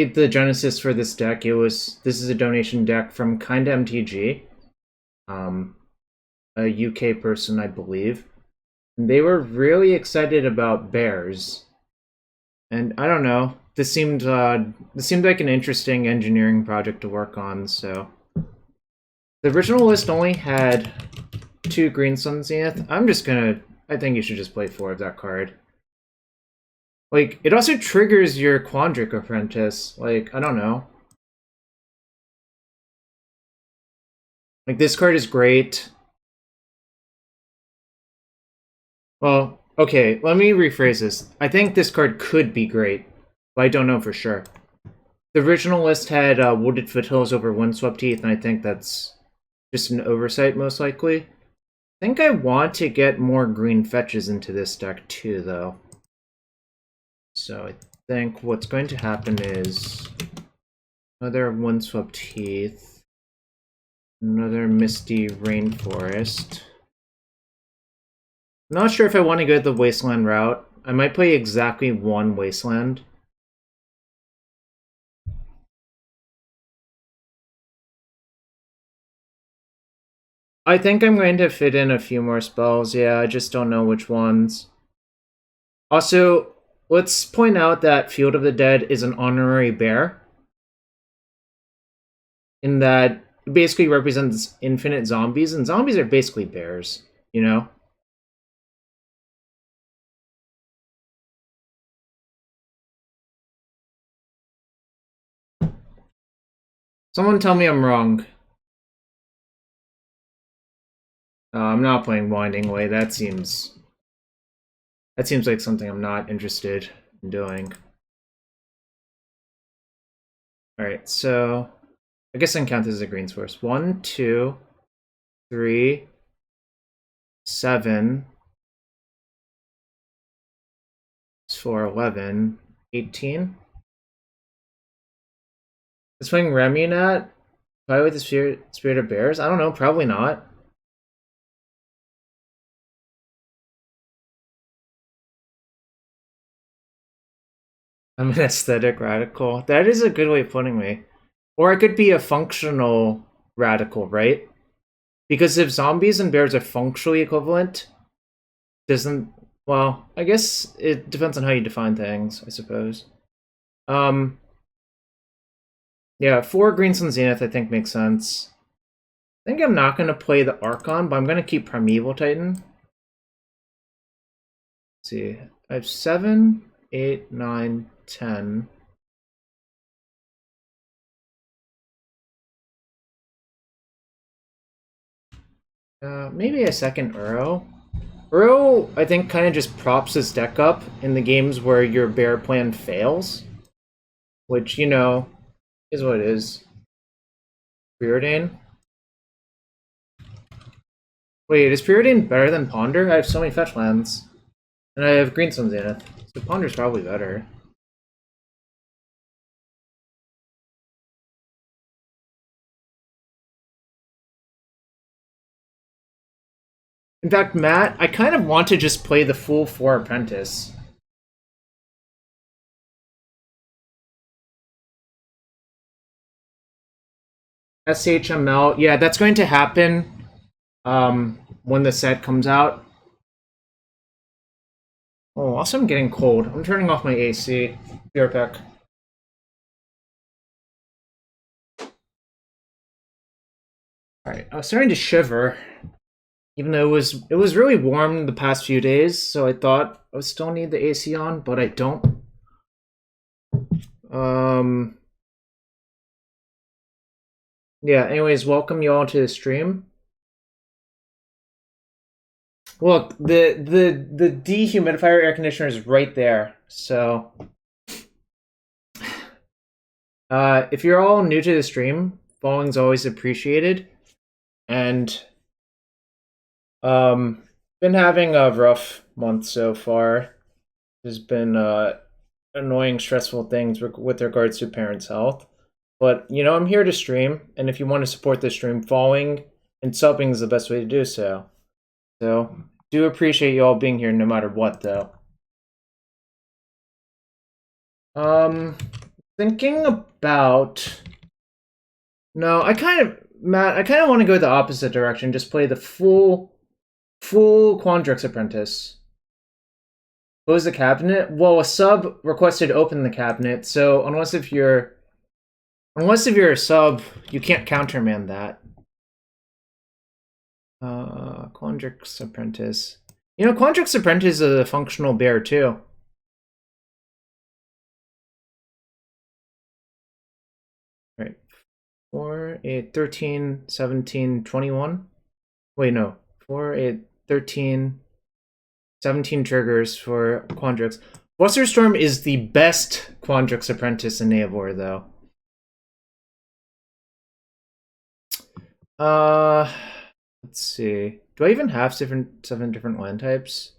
the genesis for this deck, this is a donation deck from Kinda MTG, a UK person, I believe. And they were really excited about bears, and I don't know. This seemed like an interesting engineering project to work on. So the original list only had 2 green Sun Zenith. I think you should just play 4 of that card. Like, it also triggers your Quandrix Apprentice. Like, I don't know. Like, this card is great. Well, okay, let me rephrase this. I think this card could be great, but I don't know for sure. The original list had Wooded Foothills over Windswept Heath, and I think that's just an oversight, most likely. I think I want to get more green fetches into this deck, too, though. So I think what's going to happen is another Windswept Heath, another Misty Rainforest. I'm not sure if I want to go the Wasteland route. I might play exactly 1 Wasteland. I think I'm going to fit in a few more spells. Yeah, I just don't know which ones. Also, let's point out that Field of the Dead is an honorary bear, in that it basically represents infinite zombies, and zombies are basically bears, you know? Someone tell me I'm wrong. I'm not playing Winding Way. That seems like something I'm not interested in doing. Alright, so I guess I can count this as a green source. 1, 2, 3, 7, 4, 11, 18. Is playing Remunat probably with the Spirit of Bears? I don't know, probably not. I'm an aesthetic radical. That is a good way of putting me. Or I could be a functional radical, right? Because if zombies and bears are functionally equivalent, doesn't... Well, I guess it depends on how you define things, I suppose. Yeah, 4 Green Sun Zenith I think makes sense. I think I'm not going to play the Archon, but I'm going to keep Primeval Titan. Let's see. I have 7, 8, 9, 10. Maybe a second Uro. Uro, I think, kind of just props his deck up in the games where your bear plan fails. Which, you know, is what it is. Preordain. Wait, is Preordain better than Ponder? I have so many fetch lands. And I have Green Sun Zenith. So Ponder's probably better. In fact, Matt, I kind of want to just play the full 4 Apprentice. SHML, yeah, that's going to happen when the set comes out. Oh, also I'm getting cold. I'm turning off my AC. Beer pack. Alright, I was starting to shiver. Even though it was really warm the past few days, so I thought I would still need the AC on, but I don't. Yeah, anyways, welcome you all to the stream. Look, the dehumidifier air conditioner is right there, so if you're all new to the stream, following's always appreciated. And been having a rough month so far. There's been annoying, stressful things with regards to parents' health. But, you know, I'm here to stream, and if you want to support the stream, following and subbing is the best way to do so. So, do appreciate you all being here no matter what, though. Thinking about... No, Matt, I kind of want to go the opposite direction. Just play the full Quandrix Apprentice. Close the cabinet? Well, a sub requested open the cabinet, so unless if you're a sub, you can't countermand that. Quandrix Apprentice. You know, Quandrix Apprentice is a functional bear too. Right. 4, 8, 13, 17, 21. Wait, no. 4, 8, 13, 17 triggers for Quandrix. Flusterstorm is the best Quandrix Apprentice in Eivor, though. Let's see. Do I even have 7 different land types?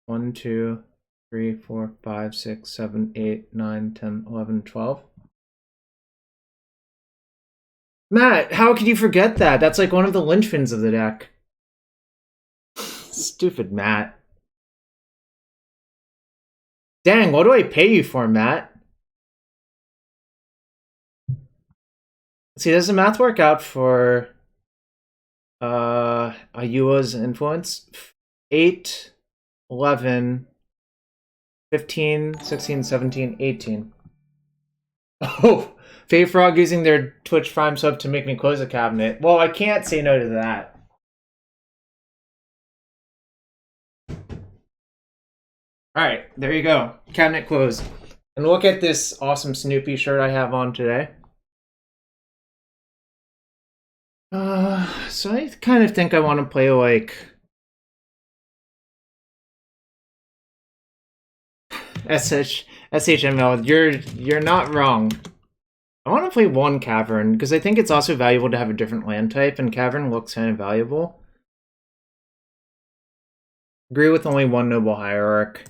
1, 2, 3, 4, 5, 6, 7, 8, 9, 10, 11, 12. Matt, how could you forget that? That's like one of the linchpins of the deck. Stupid Matt. Dang, what do I pay you for, Matt? See, does the math work out for Ayula's influence? 8, 11, 15, 16, 17, 18. Oh, Fae Frog using their Twitch Prime sub to make me close a cabinet. Well, I can't say no to that. Alright, there you go. Cabinet closed. And look at this awesome Snoopy shirt I have on today. So I kind of think I want to play like SHML. You're not wrong. I want to play one Cavern because I think it's also valuable to have a different land type, and Cavern looks kind of valuable. Agree with only one Noble Hierarch.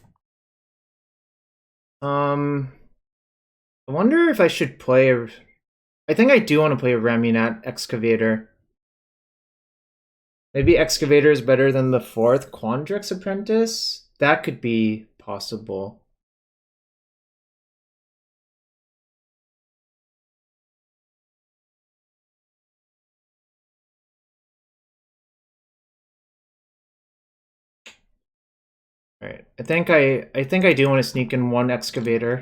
I wonder if I should play a... I think I do want to play a Ramunat Excavator. Maybe Excavator is better than the 4th Quandrix Apprentice? That could be possible. Alright, I think I do want to sneak in one Excavator.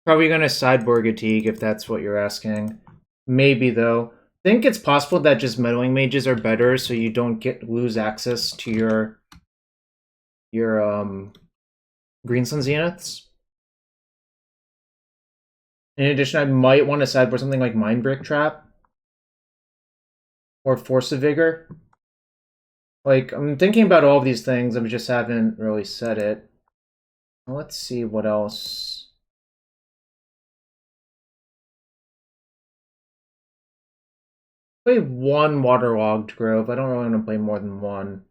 Probably gonna sideboard Gatigue if that's what you're asking. Maybe though. I think it's possible that just meddling mages are better, so you don't lose access to your Greensun Zeniths. In addition, I might want to sideboard something like Mindbreak Trap or Force of Vigor. Like, I'm thinking about all of these things, I just haven't really said it. Let's see what else. Play one Waterlogged Grove. I don't really want to play more than one.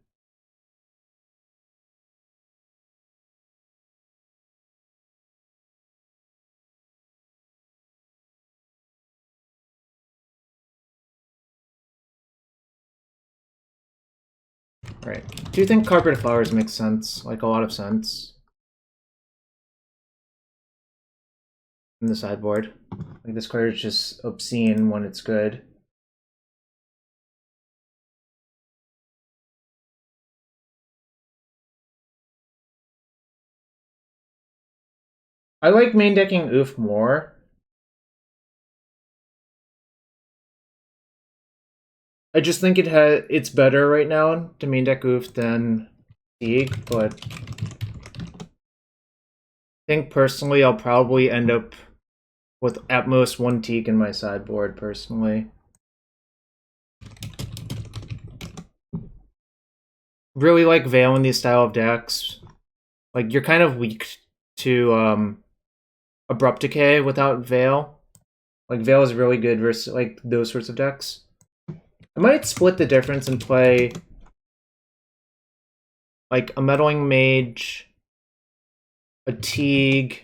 Right. Do you think Carpet Flowers makes sense? Like, a lot of sense. In the sideboard. Like, this card is just obscene when it's good. I like main decking Oof more. I just think it's better right now to main deck Oof than Teague, but I think personally I'll probably end up with at most one Teague in my sideboard, personally. Really like Veil in these style of decks. Like, you're kind of weak to Abrupt Decay without Veil. Like, Veil is really good versus like those sorts of decks. I might split the difference and play like a Meddling Mage, a Teague,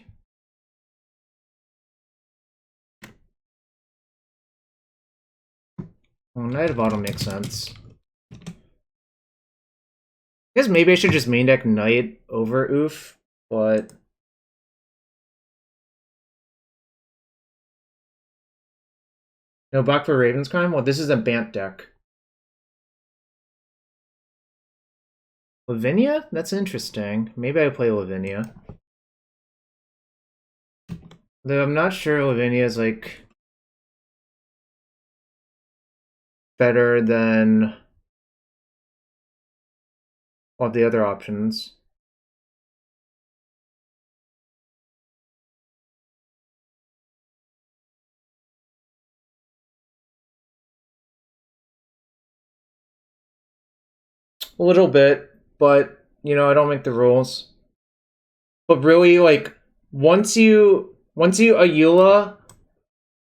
well, Knight of Autumn makes sense. I I guess maybe I should just main deck Knight over Oof, but... No block for Raven's Crime? Well, this is a Bant deck. Lavinia? That's interesting. Maybe I play Lavinia. Though I'm not sure Lavinia is, like... better than... all the other options. A little bit, but, you know, I don't make the rules. But really, like, once you Ayula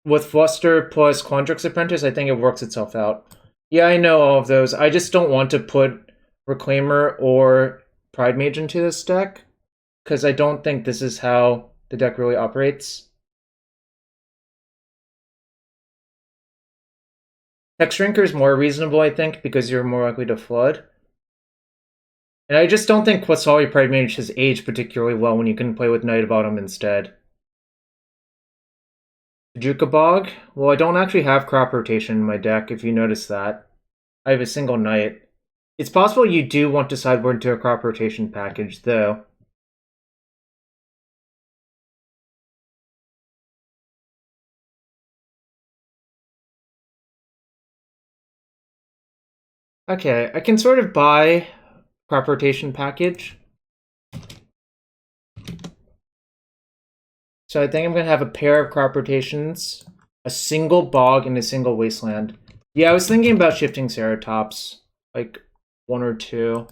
with Fluster plus Quandrix Apprentice, I think it works itself out. Yeah, I know all of those. I just don't want to put Reclaimer or Pride Mage into this deck, because I don't think this is how the deck really operates. Hex Shrinker is more reasonable, I think, because you're more likely to flood. And I just don't think Quasali Pride Mage has aged particularly well when you can play with Knight of Autumn instead. Juka Bog? Well, I don't actually have crop rotation in my deck, if you notice that. I have a single Knight. It's possible you do want to sideboard into a crop rotation package, though. Okay, I can sort of buy crop rotation package. So I think I'm going to have a pair of crop rotations, a single bog, and a single wasteland. Yeah, I was thinking about shifting Ceratops, like 1 or 2.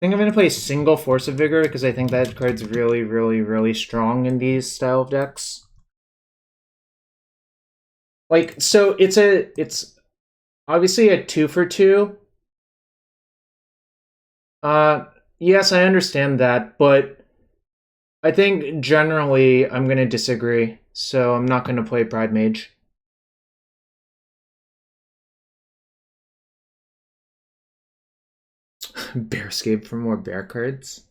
I think I'm going to play a single Force of Vigor because I think that card's really, really, really strong in these style of decks. Like, so it's obviously a 2 for 2. Yes, I understand that, but I think generally I'm going to disagree, so I'm not going to play Pride Mage. Bearscape for more bear cards.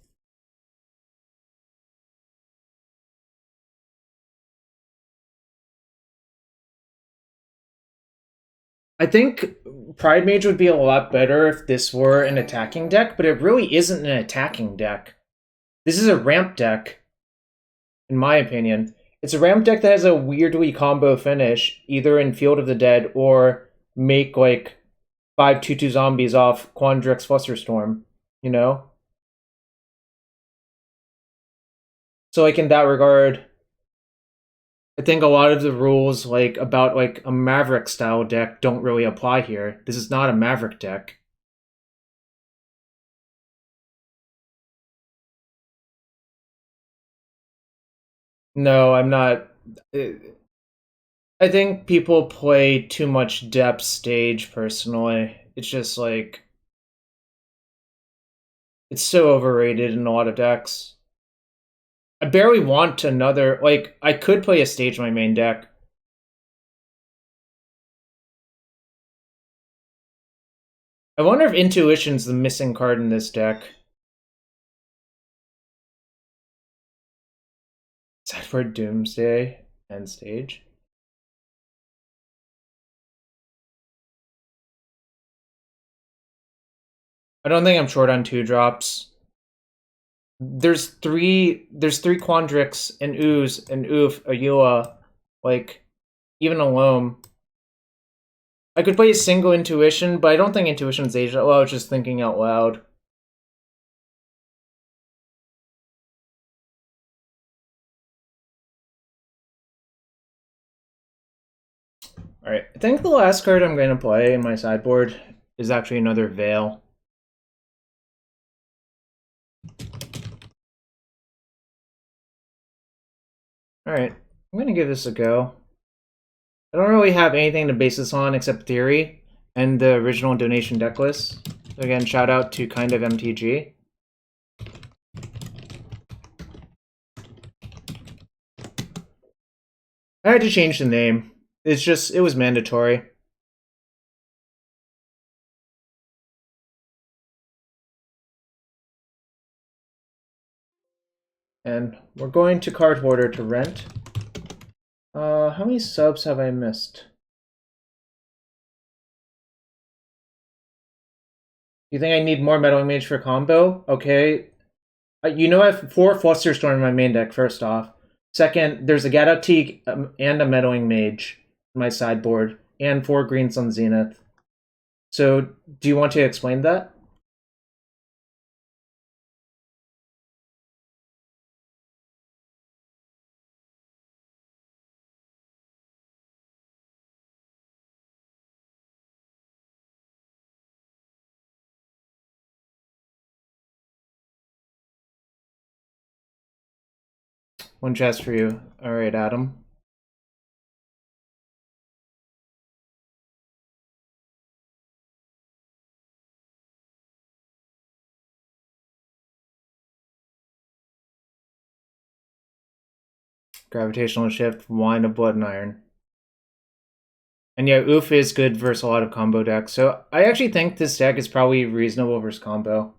I think Pride Mage would be a lot better if this were an attacking deck, but it really isn't an attacking deck. This is a ramp deck, in my opinion. It's a ramp deck that has a weirdly combo finish, either in Field of the Dead or make like 5/2/2 zombies off Quandrix Flusterstorm, you know? So like in that regard, I think a lot of the rules like about like a Maverick style deck don't really apply here. This is not a Maverick deck. No, I'm not. I think people play too much depth stage personally. It's just like it's so overrated in a lot of decks. I barely want another, like, I could play a stage in my main deck. I wonder if Intuition's the missing card in this deck. Sideboard Doomsday and stage. I don't think I'm short on 2-drops. There's three Quandrix and Ooze and Oof, Ayula, like, even a Loam. I could play a single Intuition, but I don't think Intuition's aged. Well, I was just thinking out loud. Alright, I think the last card I'm going to play in my sideboard is actually another Veil. Alright, I'm going to give this a go. I don't really have anything to base this on except theory, and the original donation deck list. Again, shout out to Kind of MTG. I had to change the name. It was mandatory. And we're going to Card Hoarder to rent. How many subs have I missed? You think I need more Meddling Mage for combo? Okay. You know I have 4 Flusterstorm in my main deck, first off. Second, there's a Gadot and a Meddling Mage in my sideboard, and 4 greens on Zenith. So, do you want to explain that? One chest for you. Alright, Adam. Gravitational Shift, Wine of Blood and Iron. And yeah, Oof is good versus a lot of combo decks. So I actually think this deck is probably reasonable versus combo.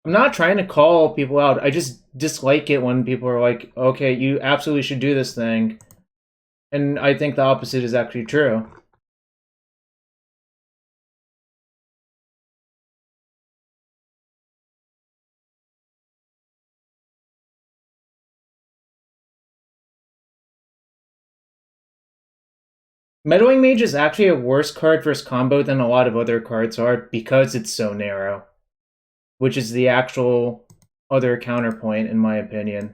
I'm not trying to call people out. I just dislike it when people are like, okay, you absolutely should do this thing. And I think the opposite is actually true. Meddling Mage is actually a worse card versus combo than a lot of other cards are because it's so narrow. Which is the actual other counterpoint, in my opinion.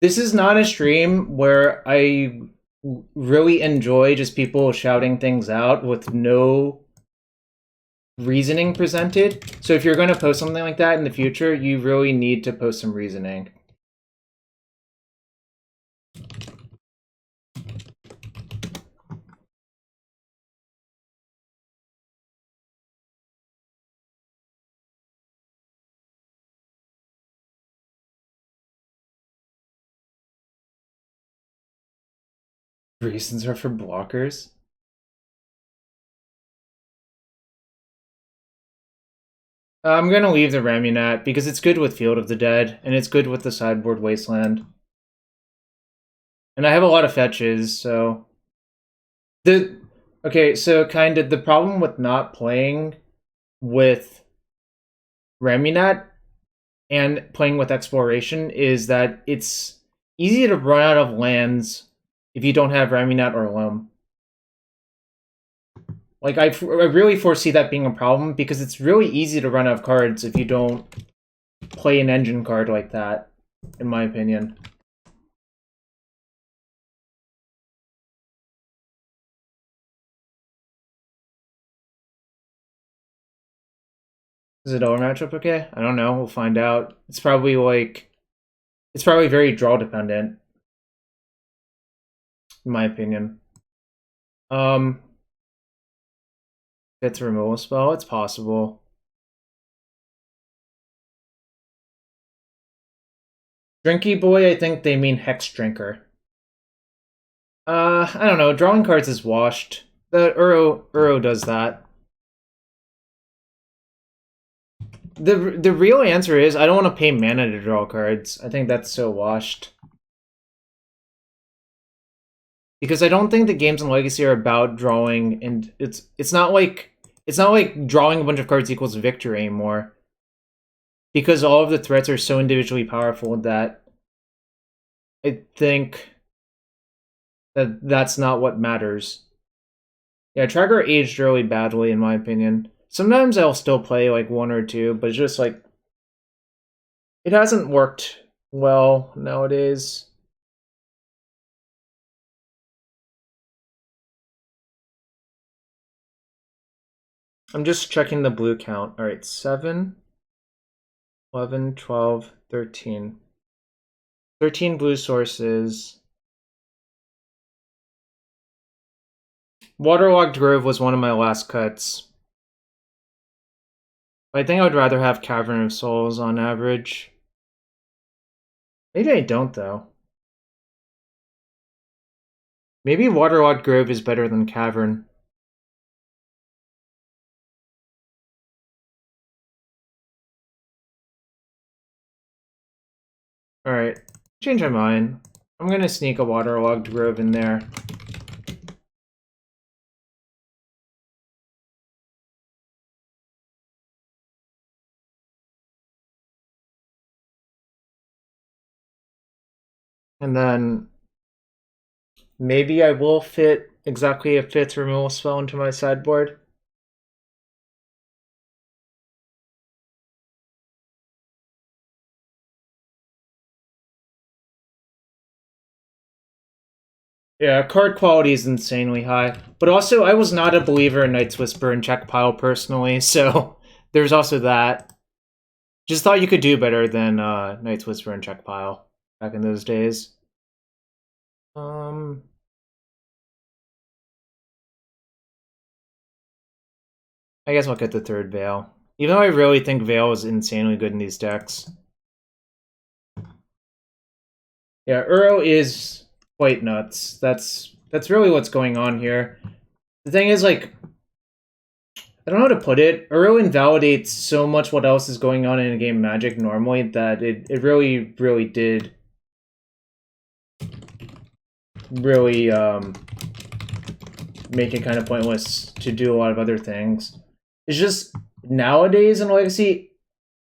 This is not a stream where I really enjoy just people shouting things out with no reasoning presented. So if you're going to post something like that in the future, you really need to post some reasoning. Reasons are for blockers. I'm going to leave the Ramunat because it's good with Field of the Dead, and it's good with the sideboard Wasteland. And I have a lot of fetches, so... Okay, so kind of the problem with not playing with Ramunat and playing with Exploration is that it's easy to run out of lands if you don't have Ramunat or Loam. Like, I really foresee that being a problem because it's really easy to run out of cards if you don't play an engine card like that, in my opinion. Is it over matchup okay? I don't know. We'll find out. It's probably very draw dependent, in my opinion. It's a removal spell. It's possible. Drinky Boy, I think they mean Hex Drinker. I don't know. Drawing cards is washed. The Uro does that. The real answer is I don't want to pay mana to draw cards. I think that's so washed. Because I don't think the games in Legacy are about drawing, and it's not like drawing a bunch of cards equals victory anymore. Because all of the threats are so individually powerful that I think that's not what matters. Yeah, Tracker aged really badly in my opinion. Sometimes I'll still play like 1 or 2, but it's just like it hasn't worked well nowadays. I'm just checking the blue count. All right, 7, 11, 12, 13. 13 blue sources. Waterlogged Grove was one of my last cuts. I think I would rather have Cavern of Souls on average. Maybe I don't, though. Maybe Waterlogged Grove is better than Cavern. Alright, change my mind. I'm gonna sneak a Waterlogged Grove in there. And then maybe I will fit exactly a 5th removal spell into my sideboard. Yeah, card quality is insanely high. But also, I was not a believer in Night's Whisper and Check Pile personally, so there's also that. Just thought you could do better than Night's Whisper and Check Pile back in those days. I guess I'll get the 3rd Veil. Even though I really think Veil is insanely good in these decks. Yeah, Uro is quite nuts. That's really what's going on here. The thing is, like, I don't know how to put it. Uro invalidates so much what else is going on in a game of Magic normally that it really, really did really make it kind of pointless to do a lot of other things. It's just nowadays in Legacy,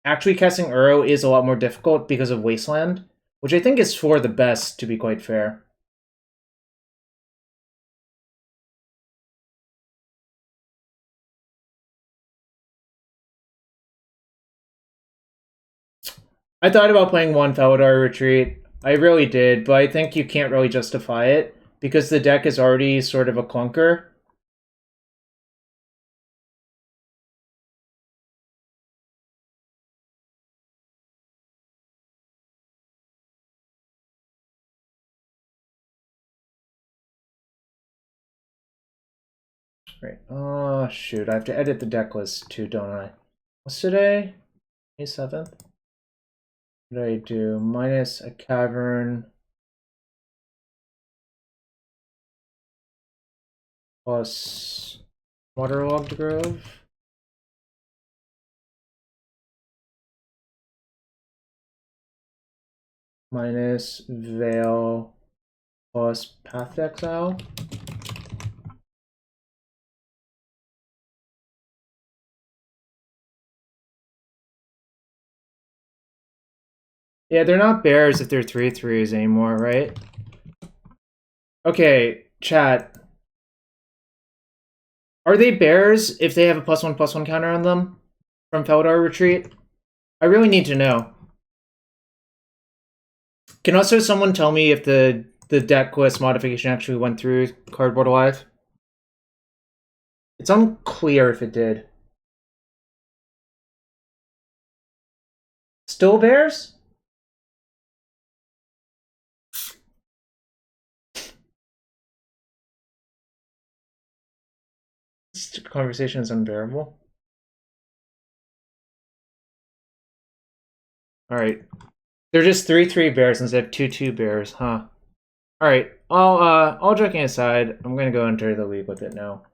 actually casting Uro is a lot more difficult because of Wasteland, which I think is for the best, to be quite fair. I thought about playing one Felidar Retreat. I really did, but I think you can't really justify it because the deck is already sort of a clunker. Right. Oh, shoot. I have to edit the deck list too, don't I? What's today? May 7th? What did I do? Minus a Cavern. Plus Waterlogged Grove. Minus Veil. Plus Path to Exile. Yeah, they're not bears if they're 3/3s anymore, right? Okay, chat. Are they bears if they have a +1/+1 counter on them from Felidar Retreat? I really need to know. Can also someone tell me if the deck quest modification actually went through Cardboard Alive? It's unclear if it did. Still bears? This conversation is unbearable. Alright. They're just 3/3 bears instead of 2/2 bears, huh? Alright, all joking aside, I'm gonna go enter the league with it now.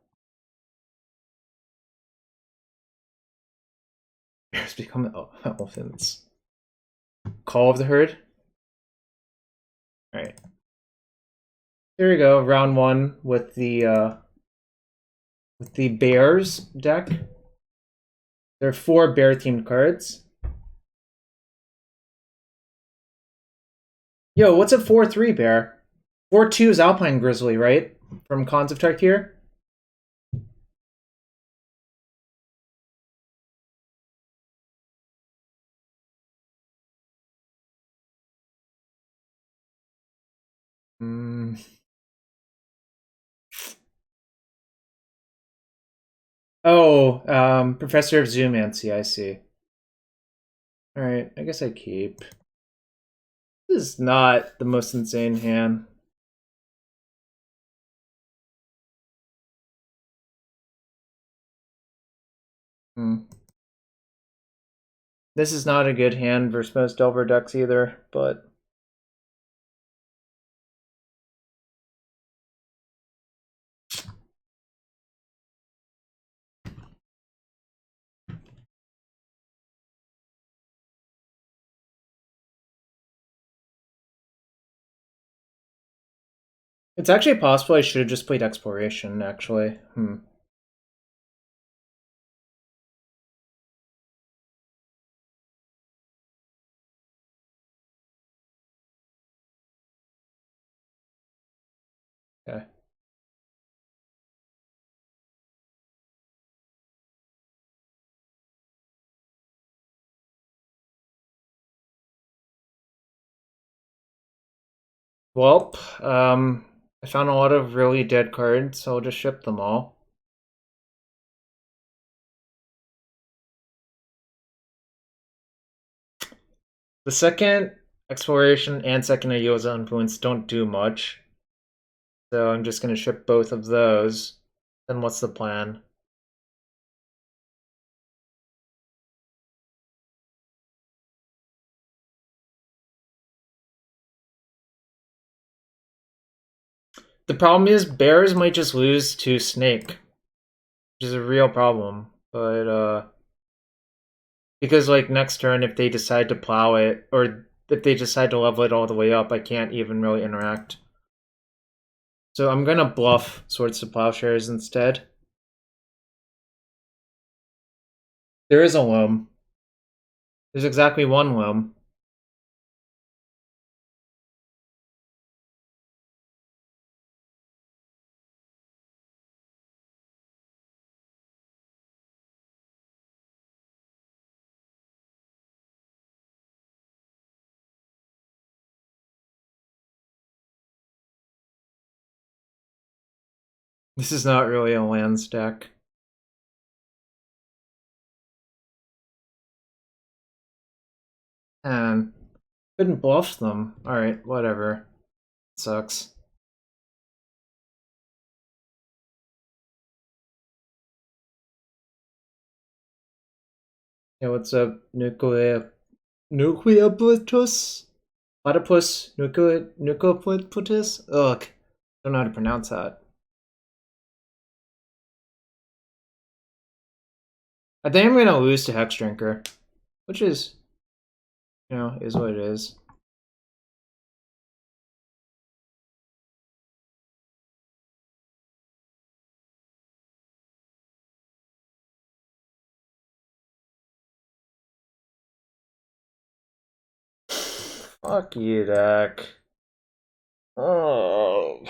Bears become elephants. Call of the Herd? Alright. Here we go, round 1 with the bears deck. There are 4 bear-themed cards. Yo, what's a 4/3 bear? 4/2 is Alpine Grizzly, right? From Cons of Tarkir? Oh, Professor of Zoomancy, I see. Alright, I guess I keep. This is not the most insane hand. This is not a good hand versus most Delver decks either, but... It's actually possible I should have just played Exploration, actually. Okay. Well, I found a lot of really dead cards, so I'll just ship them all. The second Exploration and second Ayula Influence don't do much, so I'm just going to ship both of those. Then what's the plan? The problem is bears might just lose to Snake, which is a real problem. But because like next turn, if they decide to plow it, or if they decide to level it all the way up, I can't even really interact. So I'm gonna bluff Swords to Plowshares instead. There is a Loam. There's exactly one Loam. This is not really a land stack. And couldn't bluff them. Alright, whatever. Sucks. Yeah, what's up? Nuclear Platypus? Platypus? Nucleoplatypus? Ugh. Don't know how to pronounce that. I think I'm gonna lose to Hex Drinker. Which is, is what it is. Fuck you, Dak. Oh.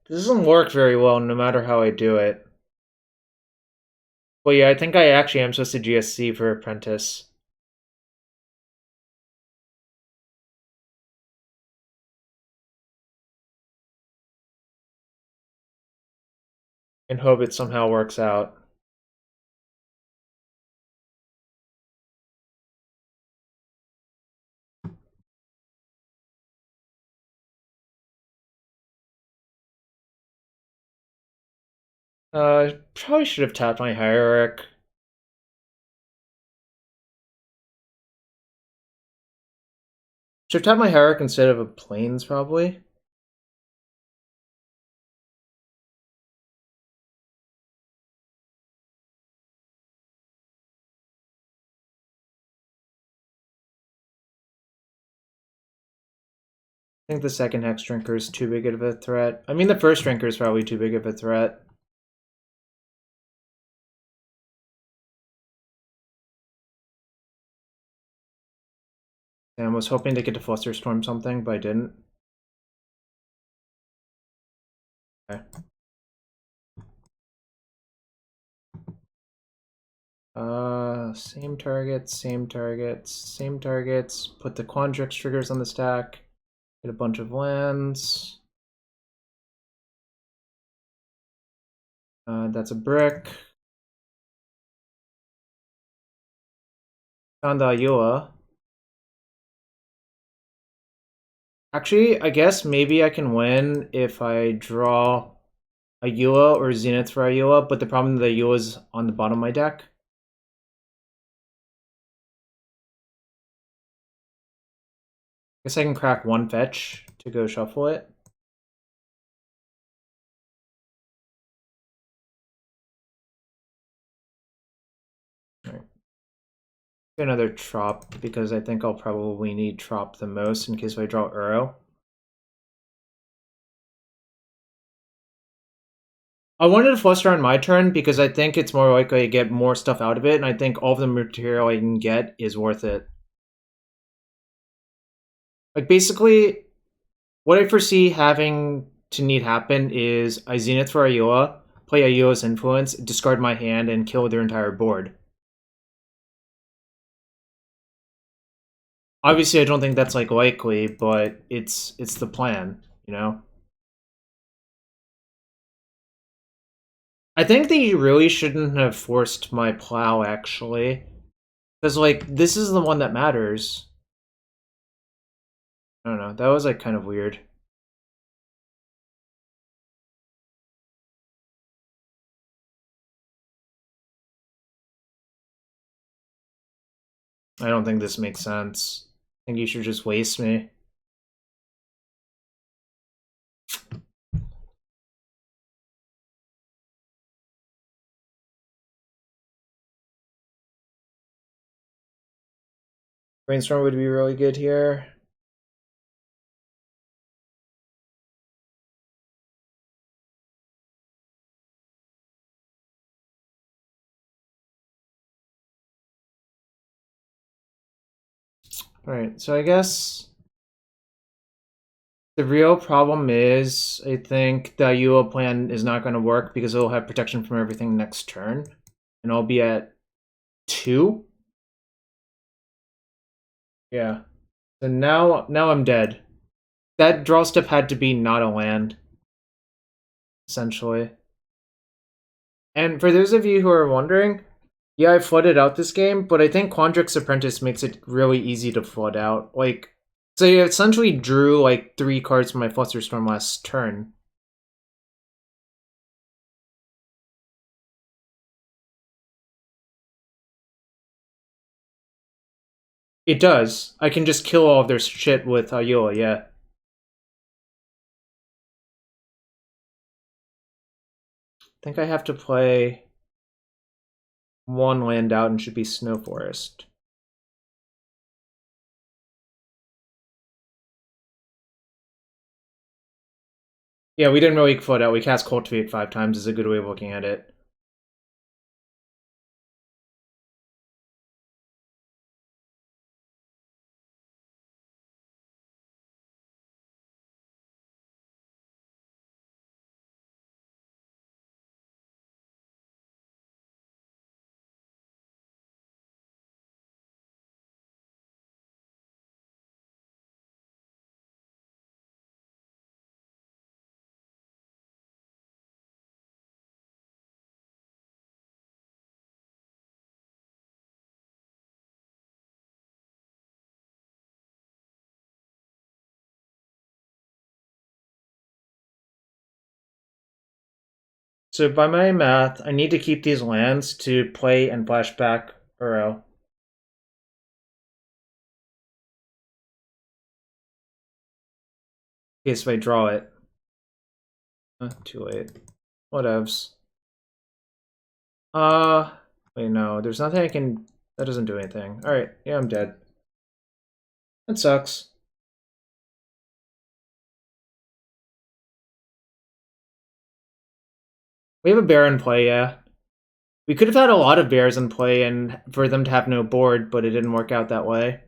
This doesn't work very well no matter how I do it. Well, yeah, I think I actually am supposed to GSC for Apprentice. And hope it somehow works out. Probably should have tapped my Hierarch. Should have tapped my Hierarch instead of a Plains, probably. I think the second Hex Drinker is too big of a threat. I mean, the first Drinker is probably too big of a threat. And I was hoping to get to Flusterstorm something, but I didn't. Okay. Same targets, same targets, same targets. Put the Quandrix triggers on the stack. Get a bunch of lands. That's a brick. Found the Ayula. Actually, I guess maybe I can win if I draw Ayula or Zenith for Ayula, but the problem is the Ayula's on the bottom of my deck. I guess I can crack one fetch to go shuffle it. Alright. Another Trop, because I think I'll probably need Trop the most in case I draw Uro. I wanted to Fluster on my turn because I think it's more likely to get more stuff out of it, and I think all of the material I can get is worth it. Like, basically, what I foresee having to need happen is I Zenith for Ayula, play Ayula's Influence, discard my hand, and kill their entire board. Obviously, I don't think that's, like, likely, but it's the plan, you know? I think they really shouldn't have forced my Plow, actually. Because, like, this is the one that matters. I don't know, that was, like, kind of weird. I don't think this makes sense. I think you should just waste me. Brainstorm would be really good here. Alright, so I guess the real problem is, I think the Ayula plan is not going to work because it'll have protection from everything next turn. And I'll be at 2. Yeah. So now I'm dead. That draw step had to be not a land, essentially. And for those of you who are wondering, yeah, I flooded out this game, but I think Quandrix Apprentice makes it really easy to flood out. Like, so I essentially drew like 3 cards from my Flusterstorm last turn. It does. I can just kill all of their shit with Ayula, yeah. I think I have to play 1 land out and should be Snow Forest. Yeah, we didn't really flood out. We cast Cultivate 5 times is a good way of looking at it. So by my math, I need to keep these lands to play and flashback Uro. In case if I draw it. Too late. Whatevs. Wait, no. There's nothing I can... That doesn't do anything. Alright, yeah, I'm dead. That sucks. We have a bear in play, yeah. We could have had a lot of bears in play and for them to have no board, but it didn't work out that way.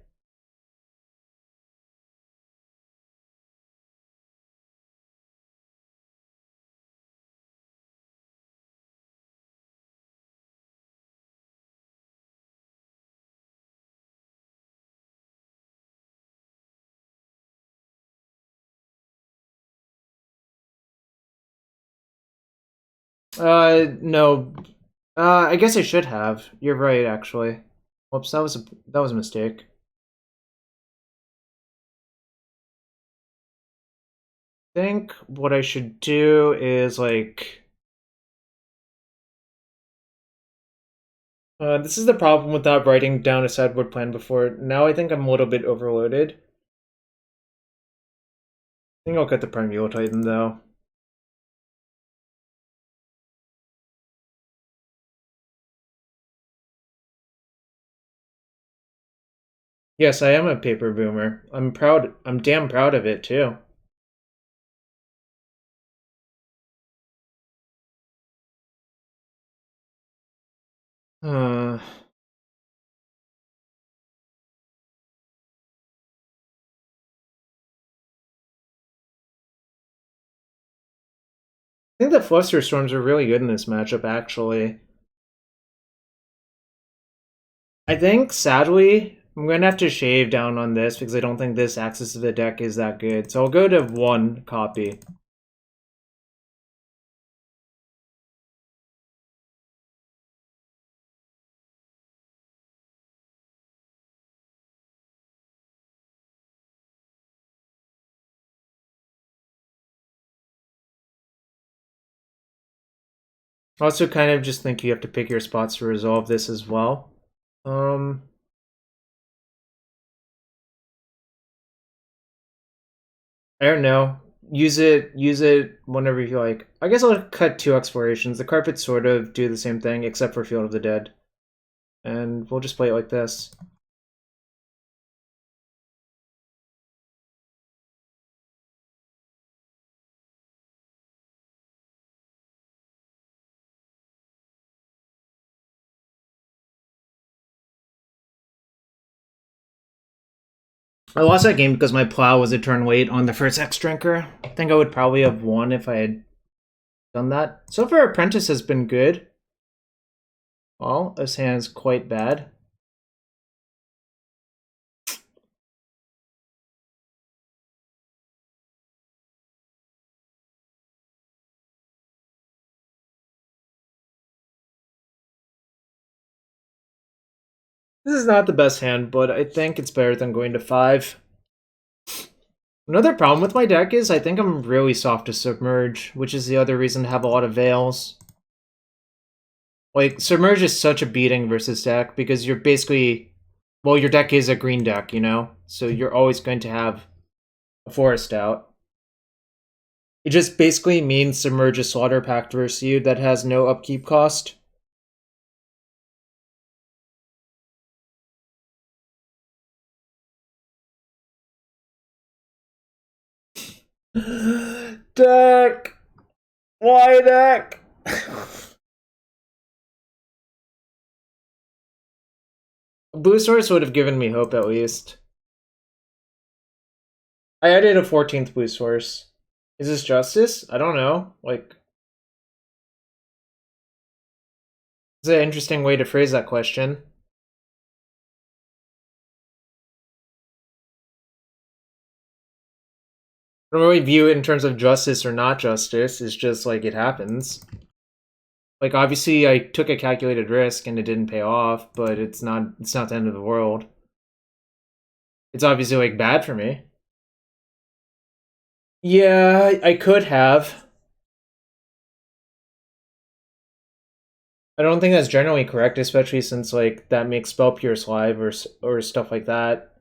No. I guess I should have. You're right, actually. Whoops, that was a mistake. I think what I should do is like this is the problem without writing down a sideboard plan before. Now I think I'm a little bit overloaded. I think I'll cut the Primeval Titan though. Yes, I am a paper boomer. I'm proud. I'm damn proud of it too. Uh, I think the Flusterstorms are really good in this matchup, actually. I think, sadly, I'm going to have to shave down on this because I don't think this access to the deck is that good. So I'll go to 1 copy. I also kind of just think you have to pick your spots to resolve this as well. I don't know. Use it whenever you like. I guess I'll cut 2 explorations. The carpets sort of do the same thing, except for Field of the Dead. And we'll just play it like this. I lost that game because my plow was a turn late on the first X Drinker. I think I would probably have won if I had done that. So far, Apprentice has been good. Well, this hand's quite bad. This is not the best hand, but I think it's better than going to 5. Another problem with my deck is I think I'm really soft to Submerge, which is the other reason to have a lot of Veils. Like, Submerge is such a beating versus deck because you're basically... Well, your deck is a green deck, you know? So you're always going to have a Forest out. It just basically means Submerge a Slaughter Pact versus you that has no upkeep cost. Deck! Why deck? Blue Source would have given me hope at least. I added a 14th Blue Source. Is this justice? I don't know. Like, it's an interesting way to phrase that question. I don't really view it in terms of justice or not justice. It's just like it happens. Like, obviously, I took a calculated risk and it didn't pay off, but it's not the end of the world. It's obviously like bad for me. Yeah, I could have. I don't think that's generally correct, especially since like that makes Spell Pierce live or stuff like that.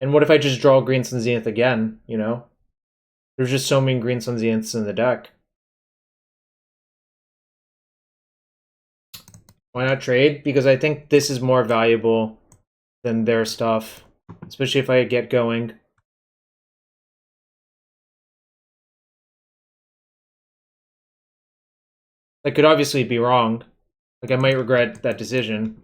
And what if I just draw Green Sun Zenith again? You know, there's just so many Green Sun Zeniths in the deck. Why not trade? Because I think this is more valuable than their stuff, especially if I get going. I could obviously be wrong. Like, I might regret that decision.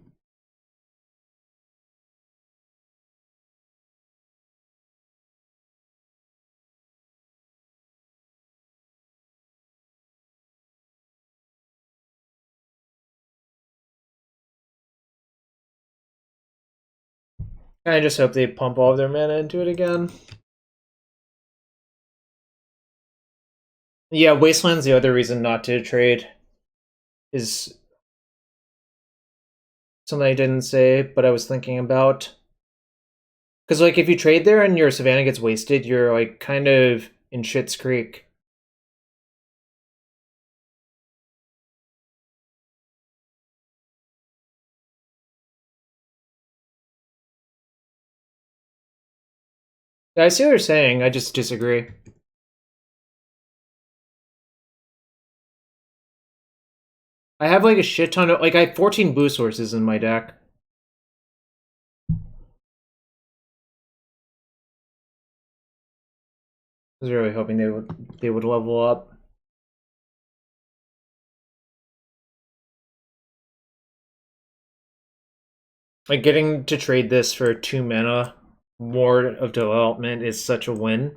I just hope they pump all of their mana into it again. Yeah, Wasteland's the other reason not to trade. is something I didn't say, but I was thinking about. Because, like, if you trade there and your Savannah gets wasted, you're, like, kind of in Schitt's Creek. Yeah, I see what you're saying, I just disagree. I have, like, a shit ton of... Like, I have 14 boost sources in my deck. I was really hoping they would level up. Like, getting to trade this for 2 mana, more of development is such a win.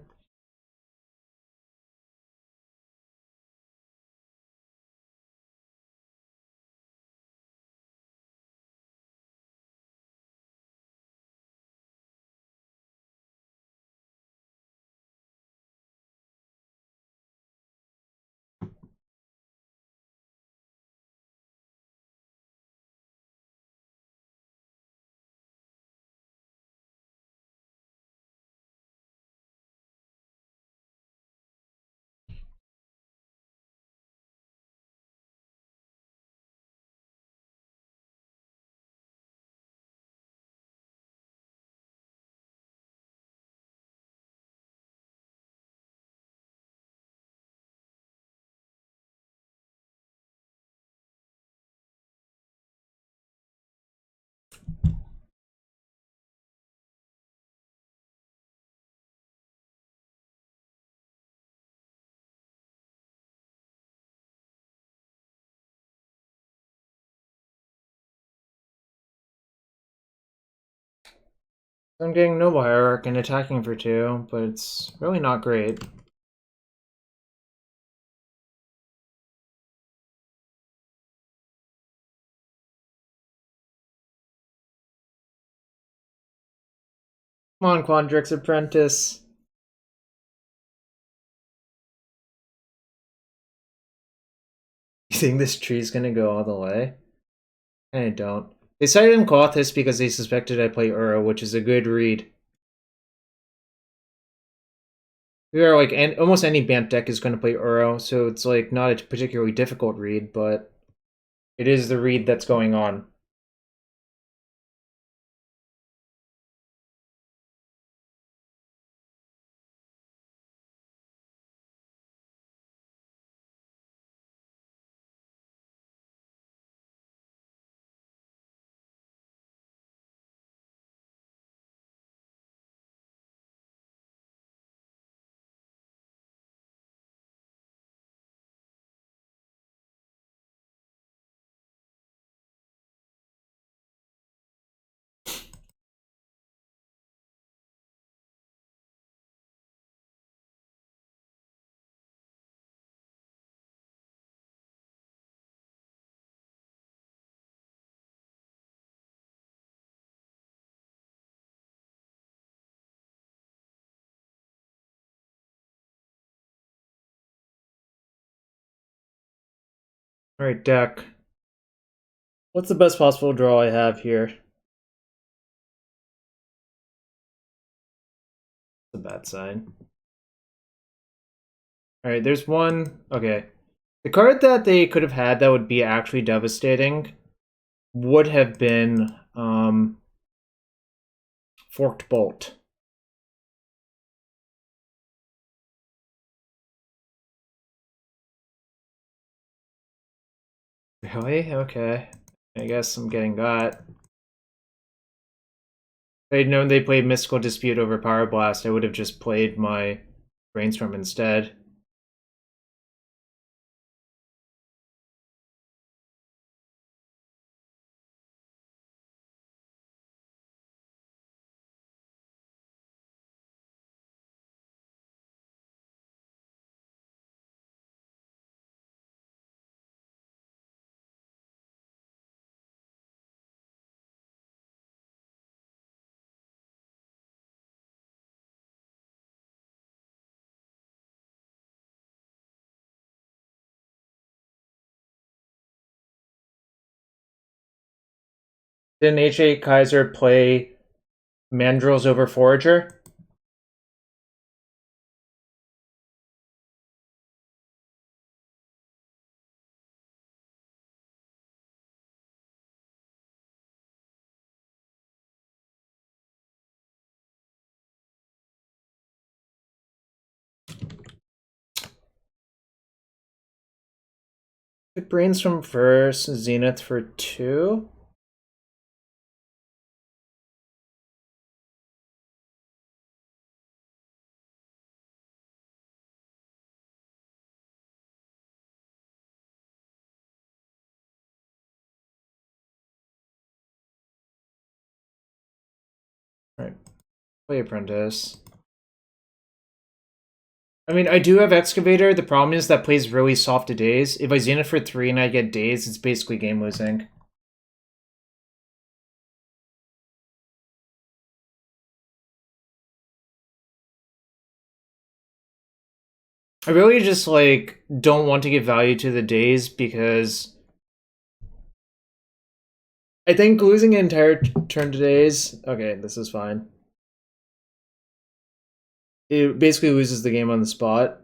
I'm getting Noble Hierarch and attacking for 2, but it's really not great. Come on, Quandrix Apprentice. You think this tree's gonna go all the way? I don't. They cited in Clothis because they suspected I play Uro, which is a good read. We are like, and almost any Bant deck is going to play Uro, so it's like not a particularly difficult read, but it is the read that's going on. Alright, deck. What's the best possible draw I have here? It's a bad sign. Alright, there's one. Okay. The card that they could have had that would be actually devastating would have been Forked Bolt. Really? Okay. I guess I'm getting that. If I'd known they played Mystical Dispute over Power Blast, I would have just played my Brainstorm instead. Didn't H.A. Kaiser play Mandrills over Forager? Brainstorm first, Zenith for 2. Right. Play Apprentice. I mean, I do have Excavator. The problem is that plays really soft to daze. If I Zenith for 3 and I get dazed, it's basically game losing. I really just, like, don't want to give value to the daze because I think losing an entire turn to daze... Okay, this is fine. It basically loses the game on the spot.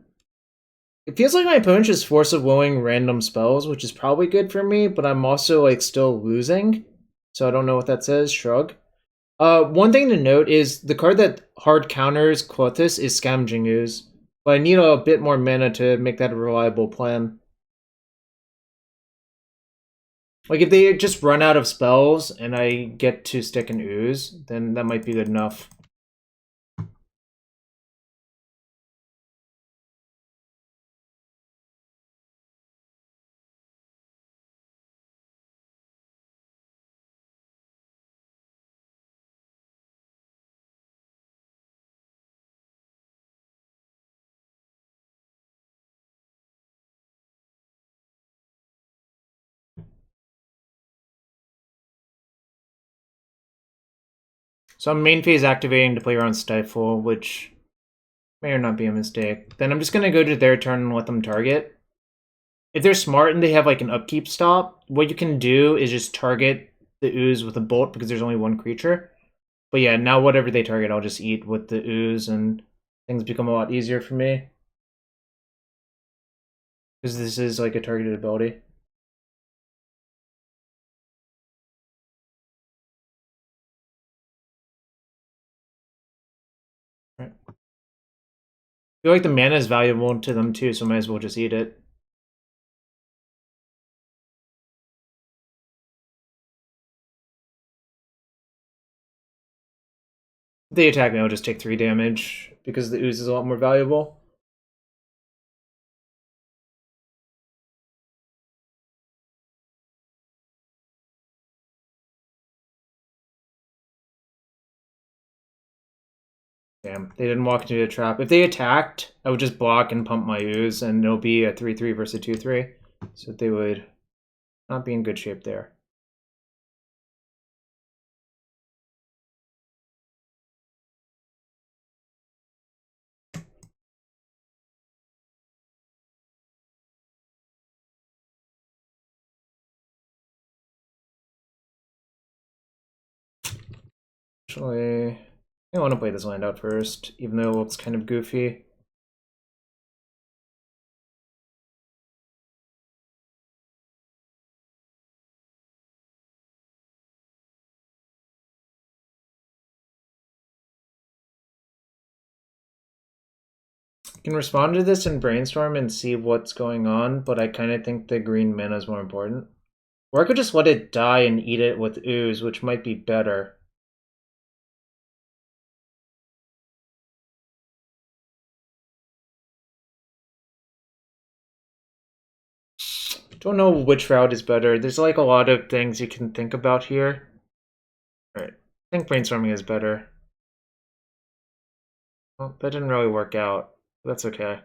It feels like my opponent just force of willing random spells, which is probably good for me, but I'm also, like, still losing. So I don't know what that says. Shrug. One thing to note is the card that hard counters Quothis is Scavenging Ooze. But I need a bit more mana to make that a reliable plan. Like, if they just run out of spells and I get to stick an Ooze, then that might be good enough. So I'm main phase activating to play around Stifle, which may or not be a mistake. Then I'm just going to go to their turn and let them target. If they're smart and they have like an upkeep stop, what you can do is just target the Ooze with a bolt because there's only one creature. But yeah, now whatever they target, I'll just eat with the Ooze and things become a lot easier for me. Because this is like a targeted ability. Right. I feel like the mana is valuable to them too, so might as well just eat it. If they attack me, I'll just take 3 damage because the Ooze is a lot more valuable. Damn, they didn't walk into a trap. If they attacked, I would just block and pump my Ooze, and it'll be a 3-3 versus a 2-3. So they would not be in good shape there. Actually, I want to play this land out first, even though it's kind of goofy. I can respond to this in Brainstorm and see what's going on, but I kind of think the green mana is more important. Or I could just let it die and eat it with Ooze, which might be better. Don't know which route is better. There's like a lot of things you can think about here. Alright, I think Brainstorming is better. Well, that didn't really work out. That's okay.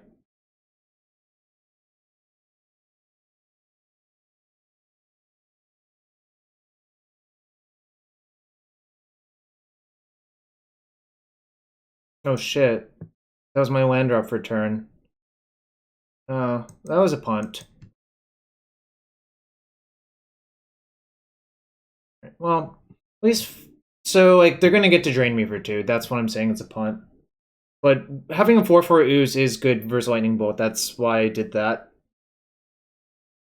Oh shit. That was my land drop for turn. Oh, that was a punt. Well, At least, so, like, they're gonna get to drain me for 2. That's what I'm saying, it's a punt. But having a 4/4 ooze is good versus lightning bolt. That's why I did that.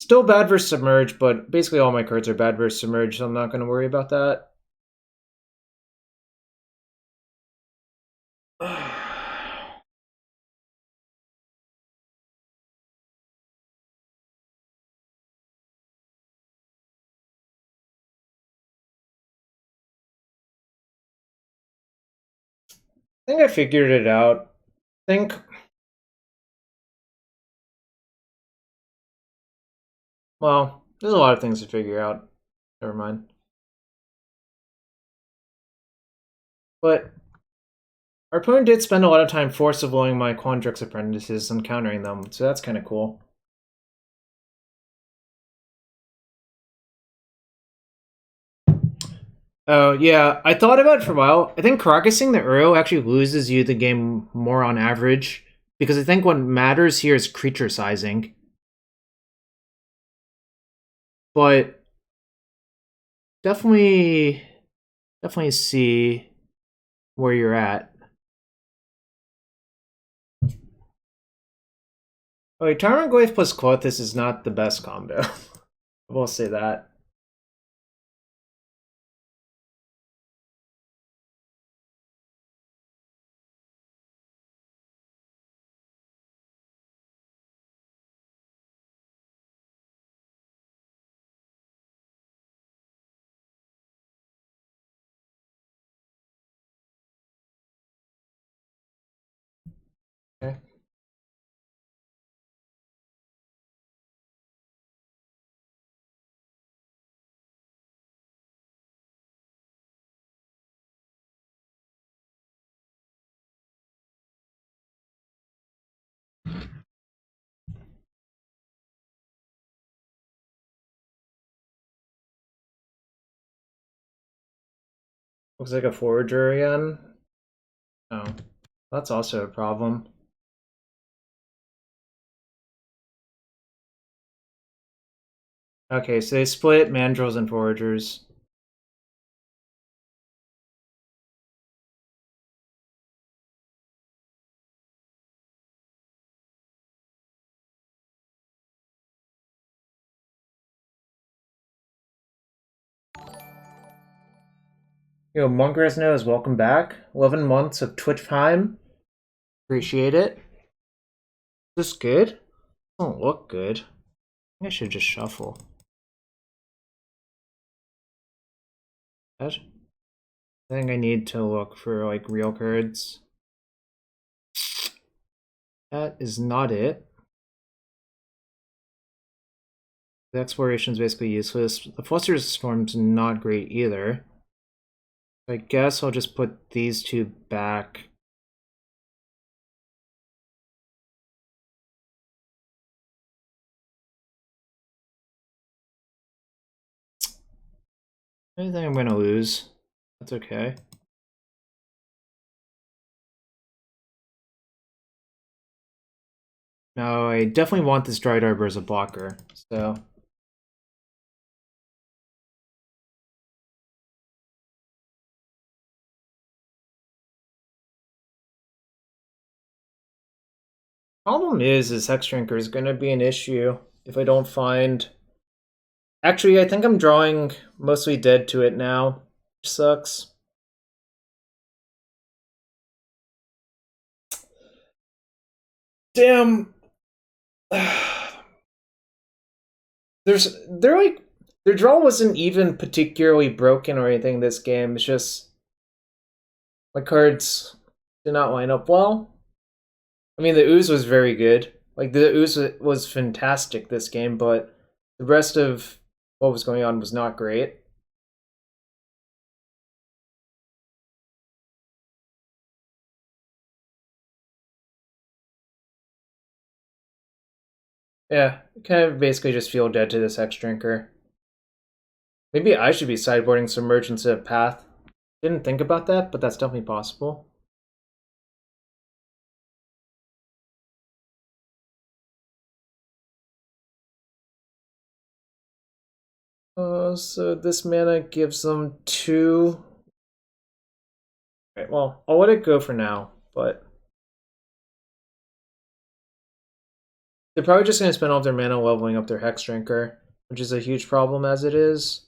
Still bad versus submerge, but basically all my cards are bad versus submerge, so I'm not gonna worry about that. I think I figured it out. I think... Well, there's a lot of things to figure out. Never mind. But our opponent did spend a lot of time forcibly my Quandrix Apprentices and countering them, so that's kind of cool. Oh, yeah, I thought about it for a while. I think Caracasing the Uro actually loses you the game more on average, because I think what matters here is creature sizing. But definitely see where you're at. Okay, Tarmogoyf plus Clothis is not the best combo. I will say that. Okay. Looks like a Forager again. Oh, that's also a problem. Okay, so they split Mandrills and Foragers. Yo, Monk Resno welcome back. 11 months of Twitch time. Appreciate it. Is this good? Don't look good. I think I should just shuffle. That? I think I need to look for like real cards. That is not it. The exploration is basically useless. The Flusterstorm's not great either. I guess I'll just put these 2 back. I think I'm gonna lose. That's okay. No, I definitely want this Dried Arbor as a blocker, so... Problem is Hex Drinker is gonna be an issue if I don't find... Actually, I think I'm drawing mostly dead to it now, which sucks. Damn. Their draw wasn't even particularly broken or anything this game. It's just my cards did not line up well. I mean, the ooze was very good. Like, the ooze was fantastic this game, but the rest of what was going on was not great. Yeah, kind of basically just feel dead to this Hex Drinker. Maybe I should be sideboarding Submerge instead of Path. Didn't think about that, but that's definitely possible. So this mana gives them 2. Right, well, I'll let it go for now, but they're probably just going to spend all their mana leveling up their Hex Drinker, which is a huge problem as it is.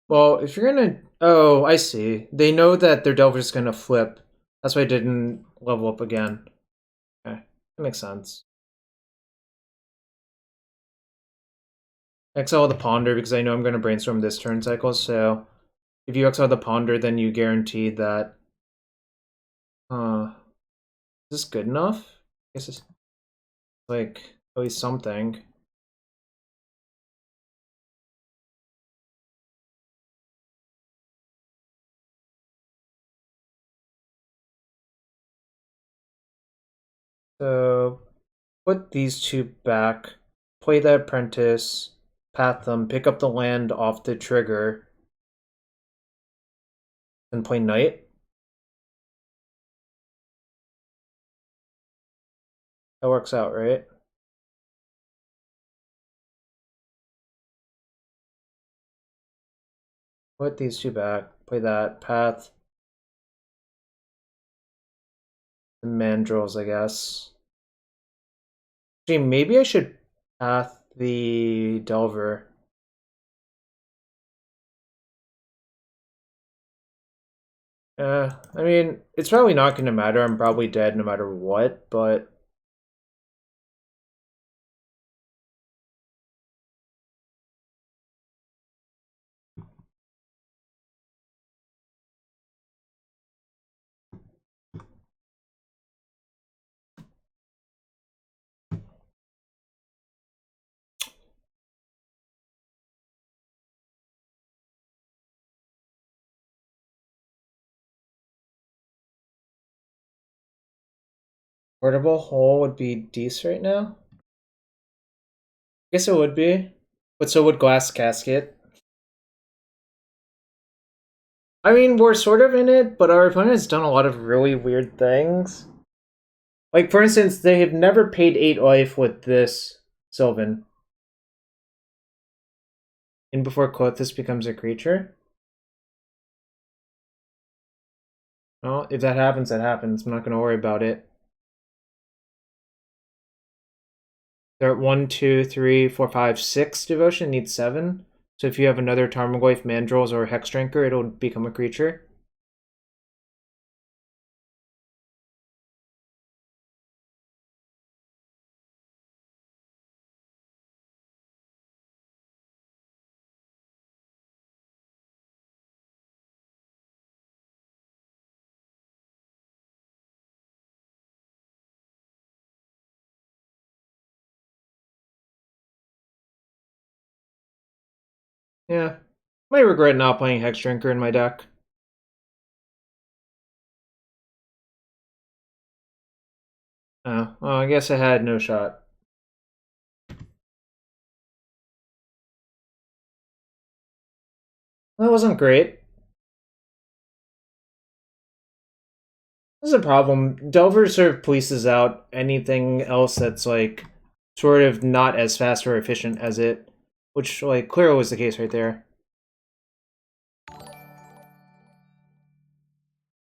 Well, if you're gonna... Oh, I see. They know that their Delver's gonna flip. That's why I didn't level up again. Okay, that makes sense. Exile the Ponder because I know I'm gonna brainstorm this turn cycle, so if you exile the Ponder, then you guarantee that... is this good enough? I guess it's like at least something. So put these two back, play the Apprentice, path them, pick up the land off the trigger, and play Knight. That works out, right? Put these two back, play that, path, the Mandrills, I guess. Actually, maybe I should path the Delver. I mean, it's probably not going to matter. I'm probably dead no matter what, but... Portable Hole would be decent right now? I guess it would be. But so would Glass Casket. I mean, we're sort of in it, but our opponent has done a lot of really weird things. Like, for instance, they have never paid 8 life with this Sylvan. And before Clothis becomes a creature? Well, if that happens, that happens. I'm not going to worry about it. They're at 1, 2, 3, 4, 5, 6 devotion, needs 7. So if you have another Tarmogoyf, Mandrills, or Hex Drinker, it'll become a creature. Yeah. Might regret not playing Hex Drinker in my deck. Oh, well, I guess I had no shot. That wasn't great. This is a problem. Delver sort of polices out anything else that's like sort of not as fast or efficient as it, which like clearly was the case right there.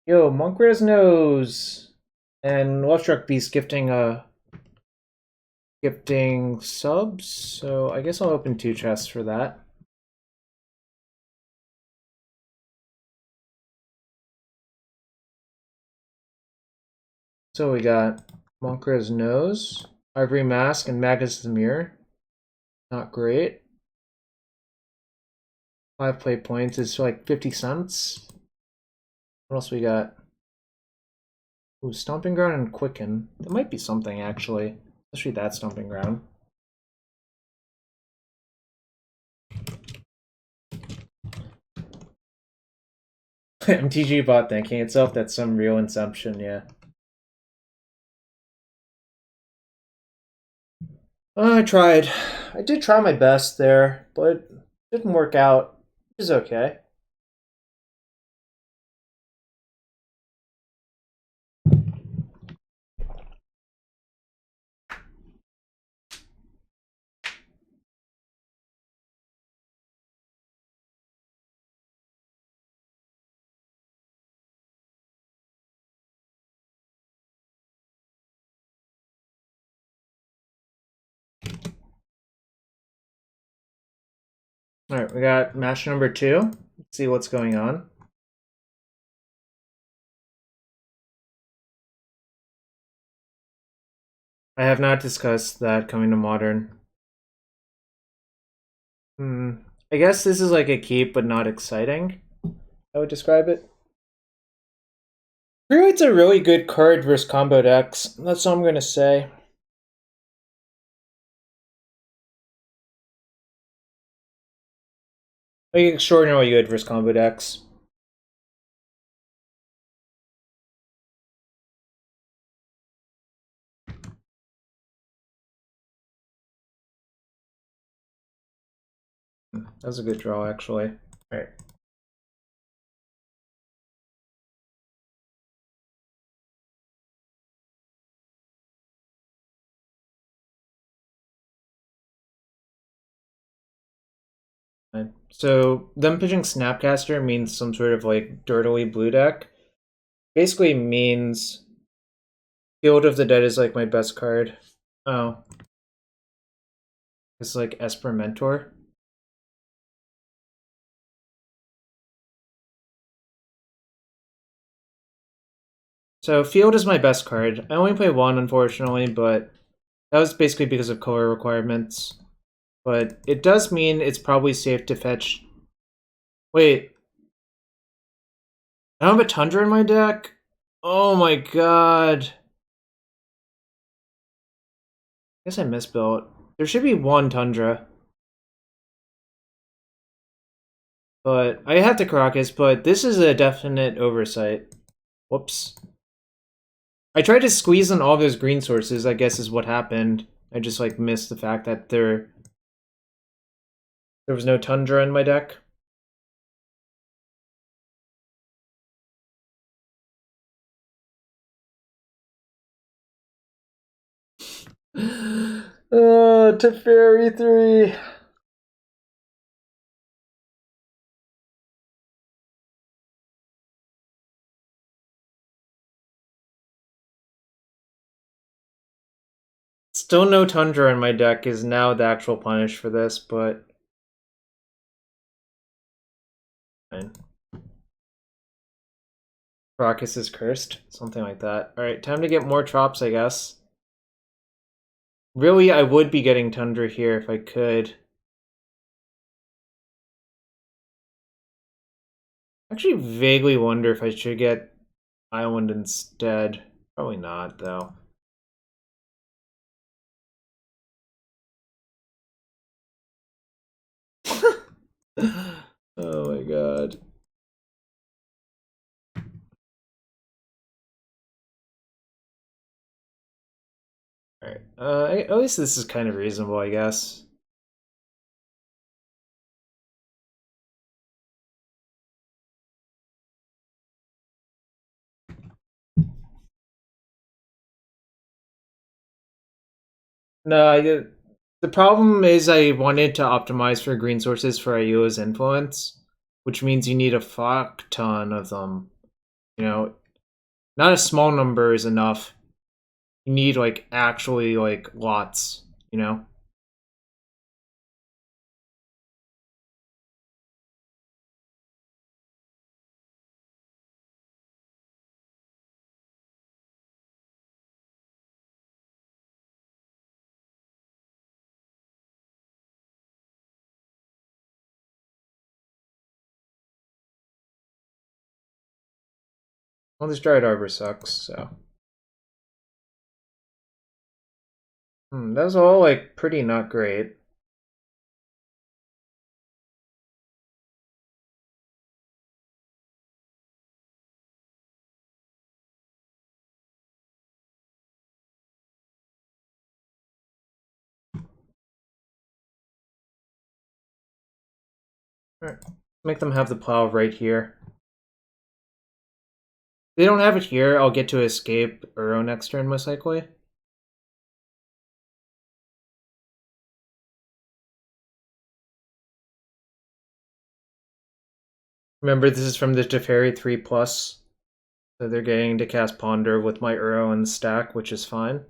Yo, Monkraz knows, and Luftstruck Beast gifting subs, so I guess I'll open 2 chests for that. So we got Monkraz Nose, Ivory Mask, and Magus the Mirror. Not great. 5 play points is like 50 cents. What else we got? Ooh, Stomping Ground and Quicken. That might be something, actually. Let's read that Stomping Ground. MTG bot thinking itself, that's some real Inception, yeah. I tried. I did try my best there, but it didn't work out. It's okay. Alright, we got match number 2. Let's see what's going on. I have not discussed that coming to Modern. I guess this is like a keep, but not exciting. I would describe it. It's a really good card versus combo decks. That's all I'm gonna say. Like extraordinarily good versus combo decks. That was a good draw, actually. Alright. So them pitching Snapcaster means some sort of like dirtily blue deck. Basically means Field of the Dead is like my best card. Oh. It's like Esper Mentor. So Field is my best card. I only play one, unfortunately, but that was basically because of color requirements. But it does mean it's probably safe to fetch... Wait. I don't have a Tundra in my deck? Oh my god. I guess I misbuilt. There should be one Tundra. But I have to Caracas, but this is a definite oversight. Whoops. I tried to squeeze on all those green sources, I guess is what happened. I just like missed the fact that there was no Tundra in my deck. Teferi 3. Still no Tundra in my deck is now the actual punish for this, but... Fine. Crocus is cursed. Something like that. Alright, time to get more Trops, I guess. Really, I would be getting Tundra here if I could. Actually, vaguely wonder if I should get Island instead. Probably not, though. Oh my god. Alright, at least this is kind of reasonable, I guess. No, the problem is I wanted to optimize for green sources for Ayula's influence, which means you need a fuck ton of them. You know, not a small number is enough. You need, like, actually, like, lots, you know? Well, this Dryad Arbor sucks, so... that was all, like, pretty not great. Alright. Make them have the plow right here. If they don't have it here, I'll get to escape Uro next turn, most likely. Remember, this is from the Teferi 3+. So they're getting to cast Ponder with my Uro in the stack, which is fine.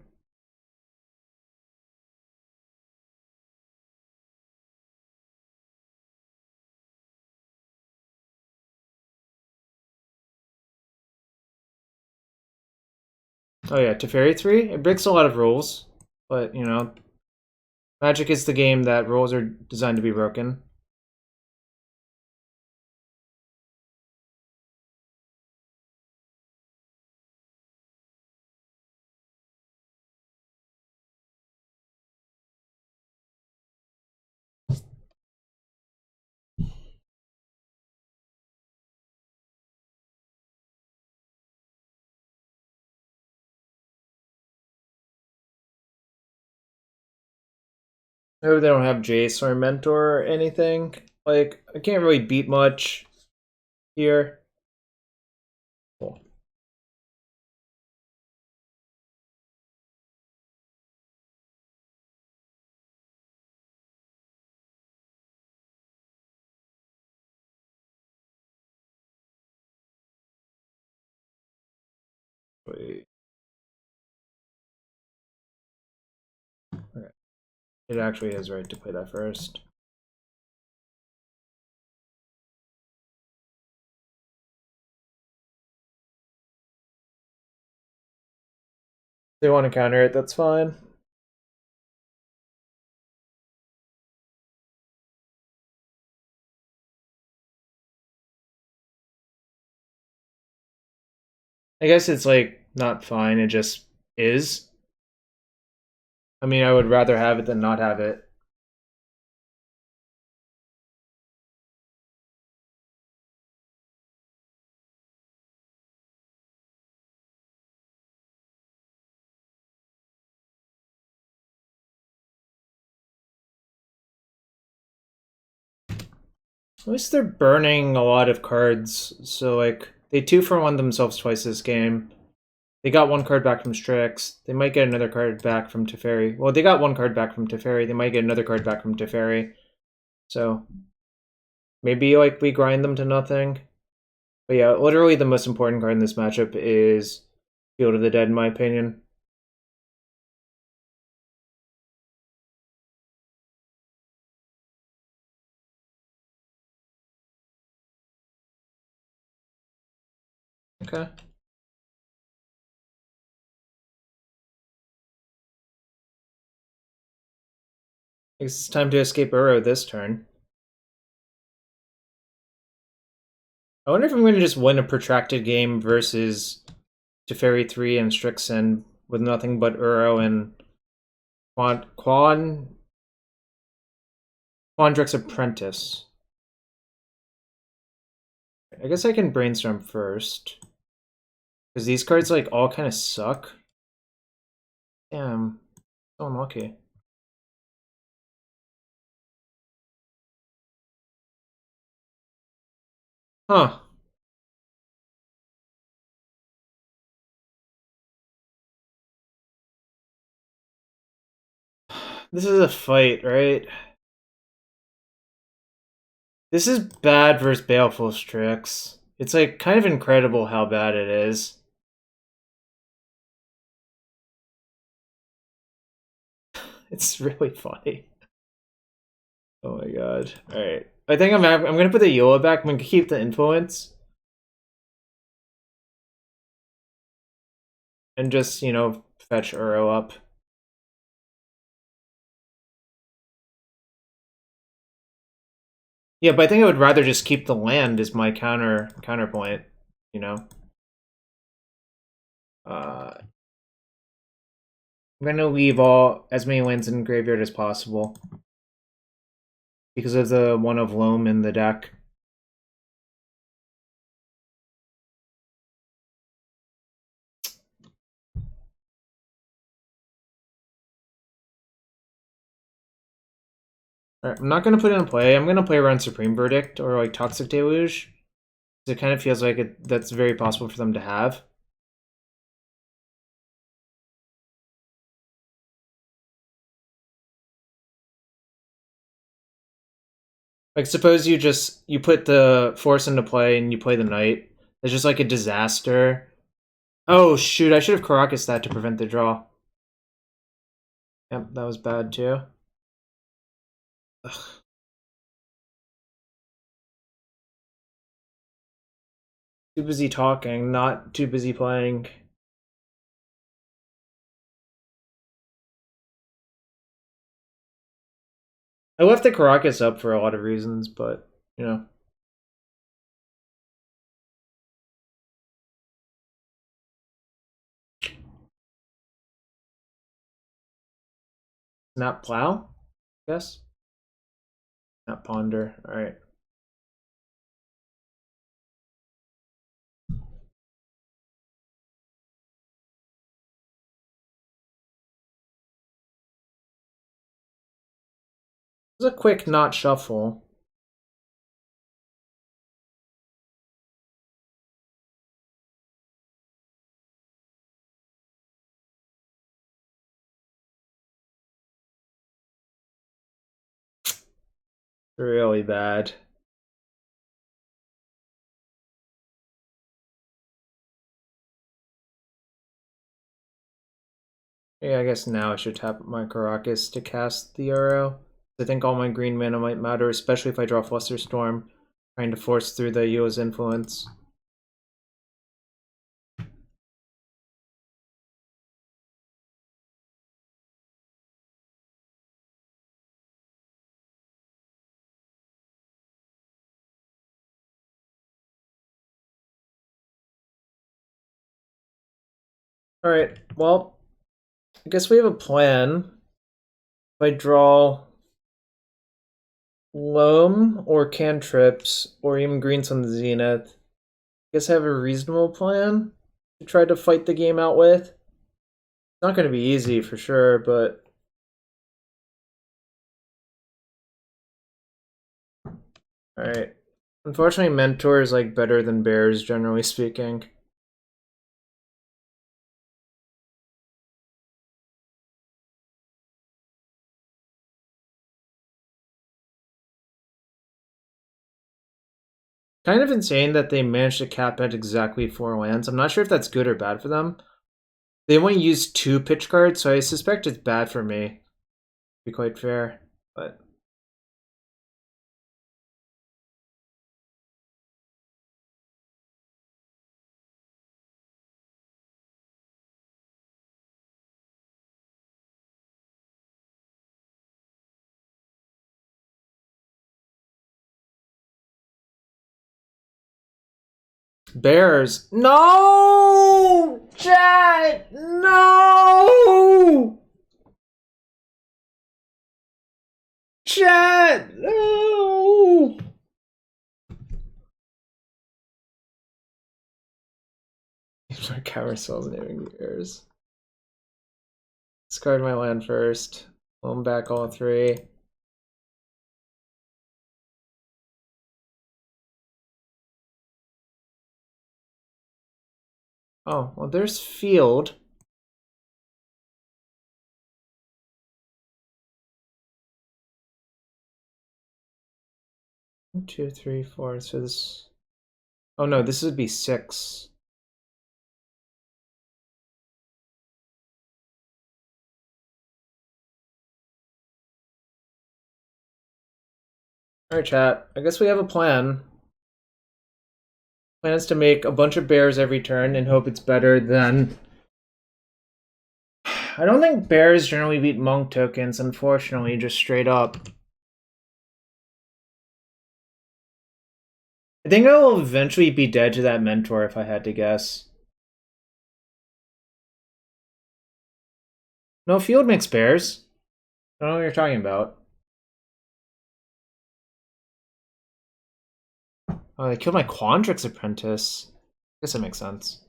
Oh yeah, Teferi 3? It breaks a lot of rules. But, you know, Magic is the game that rules are designed to be broken. Maybe they don't have Jace or Mentor or anything. Like, I can't really beat much here. Cool. Wait. Okay. It actually is right to play that first. If they want to counter it, that's fine. I guess it's like not fine, it just is. I mean, I would rather have it than not have it. At least they're burning a lot of cards, so like they 2-for-1 themselves twice this game. They got 1 card back from Strix. They might get another card back from Teferi. Well, they got 1 card back from Teferi. They might get another card back from Teferi. So maybe like we grind them to nothing. But yeah, literally the most important card in this matchup is Field of the Dead, in my opinion. Okay. It's time to escape Uro this turn. I wonder if I'm going to just win a protracted game versus Teferi 3 and Strixen with nothing but Uro and Quandrix Apprentice. I guess I can brainstorm first. Because these cards like all kind of suck. Damn. So unlucky. Huh. This is a fight, right? This is bad versus Baleful Strix. It's like kind of incredible how bad it is. It's really funny. Oh my god. Alright. I think I'm gonna put the Ayula back. I'm gonna keep the influence. And just, you know, fetch Uro up. Yeah, but I think I would rather just keep the land as my counterpoint, you know. I'm gonna leave as many lands in graveyard as possible. Because of the one of Loam in the deck. Alright, I'm not gonna put it in play. I'm gonna play around Supreme Verdict or like Toxic Deluge. It kind of feels like that's very possible for them to have. Like, suppose you put the Force into play and you play the Knight. It's just like a disaster. Oh shoot, I should have Caracas that to prevent the draw. Yep, that was bad too. Ugh. Too busy talking, not too busy playing. I left the Caracas up for a lot of reasons, but, you know. Snap Plow? Yes? Snap Ponder, alright. It was a quick not shuffle. Really bad. Yeah, I guess now I should tap my Caracas to cast the arrow. I think all my green mana might matter, especially if I draw Flusterstorm, trying to force through the Ayula's influence. Alright, well, I guess we have a plan. If I draw Loam or cantrips, or even greens on the Zenith, I guess I have a reasonable plan to try to fight the game out with. It's not going to be easy for sure, but... Alright. Unfortunately, Mentor is like better than Bears, generally speaking. Kind of insane that they managed to cap at exactly 4 lands. I'm not sure if that's good or bad for them. They only used 2 pitch cards, so I suspect it's bad for me. To be quite fair, but... Bears. No! Chat! No! Chat! No! My carousel's naming Bears. Discard my land first. Loam back all 3. Oh, well, there's field. One, 2, 3, 4. So this... Oh no, this would be 6. Alright, chat. I guess we have a plan. Plan is to make a bunch of bears every turn and hope it's better than... I don't think bears generally beat monk tokens, unfortunately, just straight up. I think I will eventually be dead to that mentor if I had to guess. No, field makes bears. I don't know what you're talking about. Oh, they killed my Quandrix Apprentice. I guess that makes sense.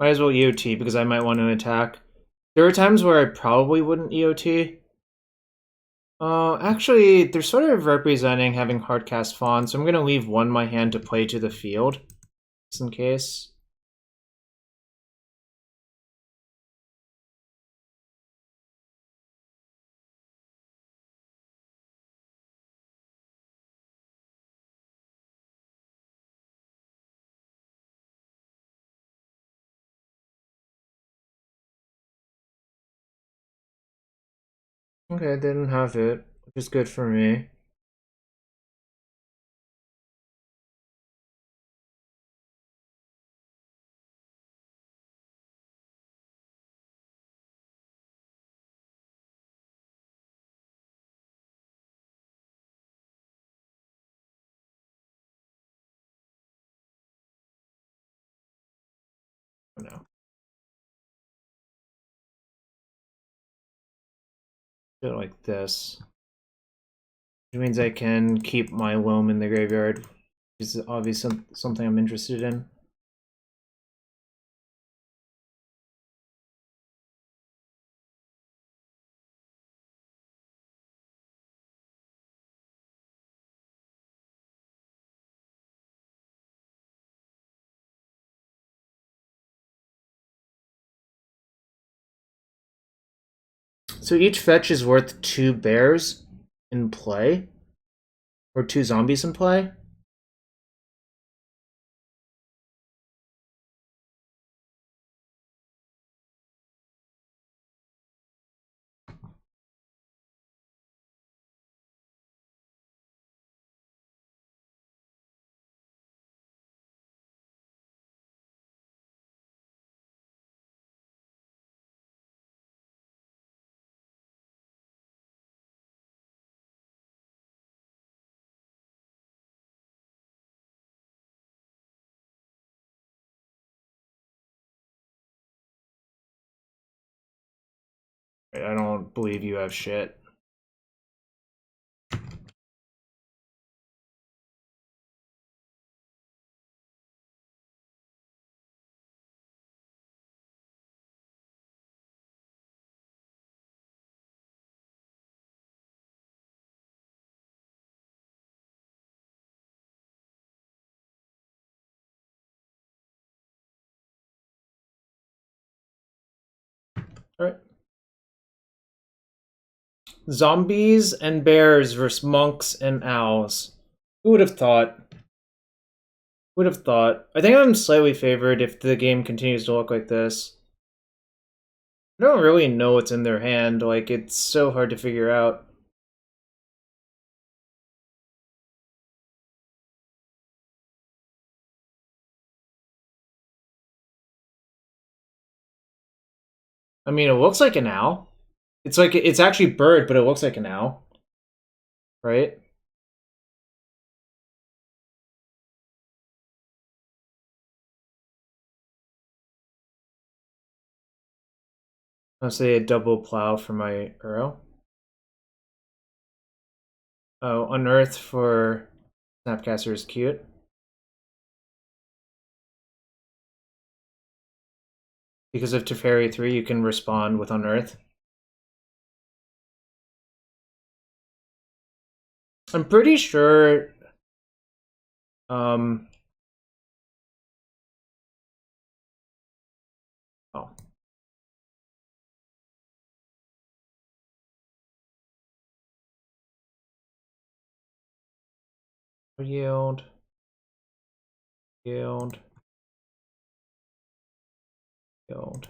Might as well EOT because I might want to attack. There are times where I probably wouldn't EOT. Actually, they're sort of representing having hardcast Fawn, so I'm going to leave one in my hand to play to the field, just in case. Okay, I didn't have it, which is good for me. Oh no. Do it like this. Which means I can keep my Loam in the graveyard, which is obviously something I'm interested in. So each fetch is worth 2 bears in play? Or 2 zombies in play? I don't believe you have shit. Alright. Zombies and bears versus monks and owls. Who would have thought? Would have thought. I think I'm slightly favored if the game continues to look like this. I don't really know what's in their hand, like, it's so hard to figure out. I mean, it looks like an owl. It's like, it's actually bird, but it looks like an owl. Right? I'll say a double plow for my arrow. Oh, unearth for Snapcaster is cute. Because of Teferi 3, you can respond with unearth. I'm pretty sure oh. Yield. Yield. Yield.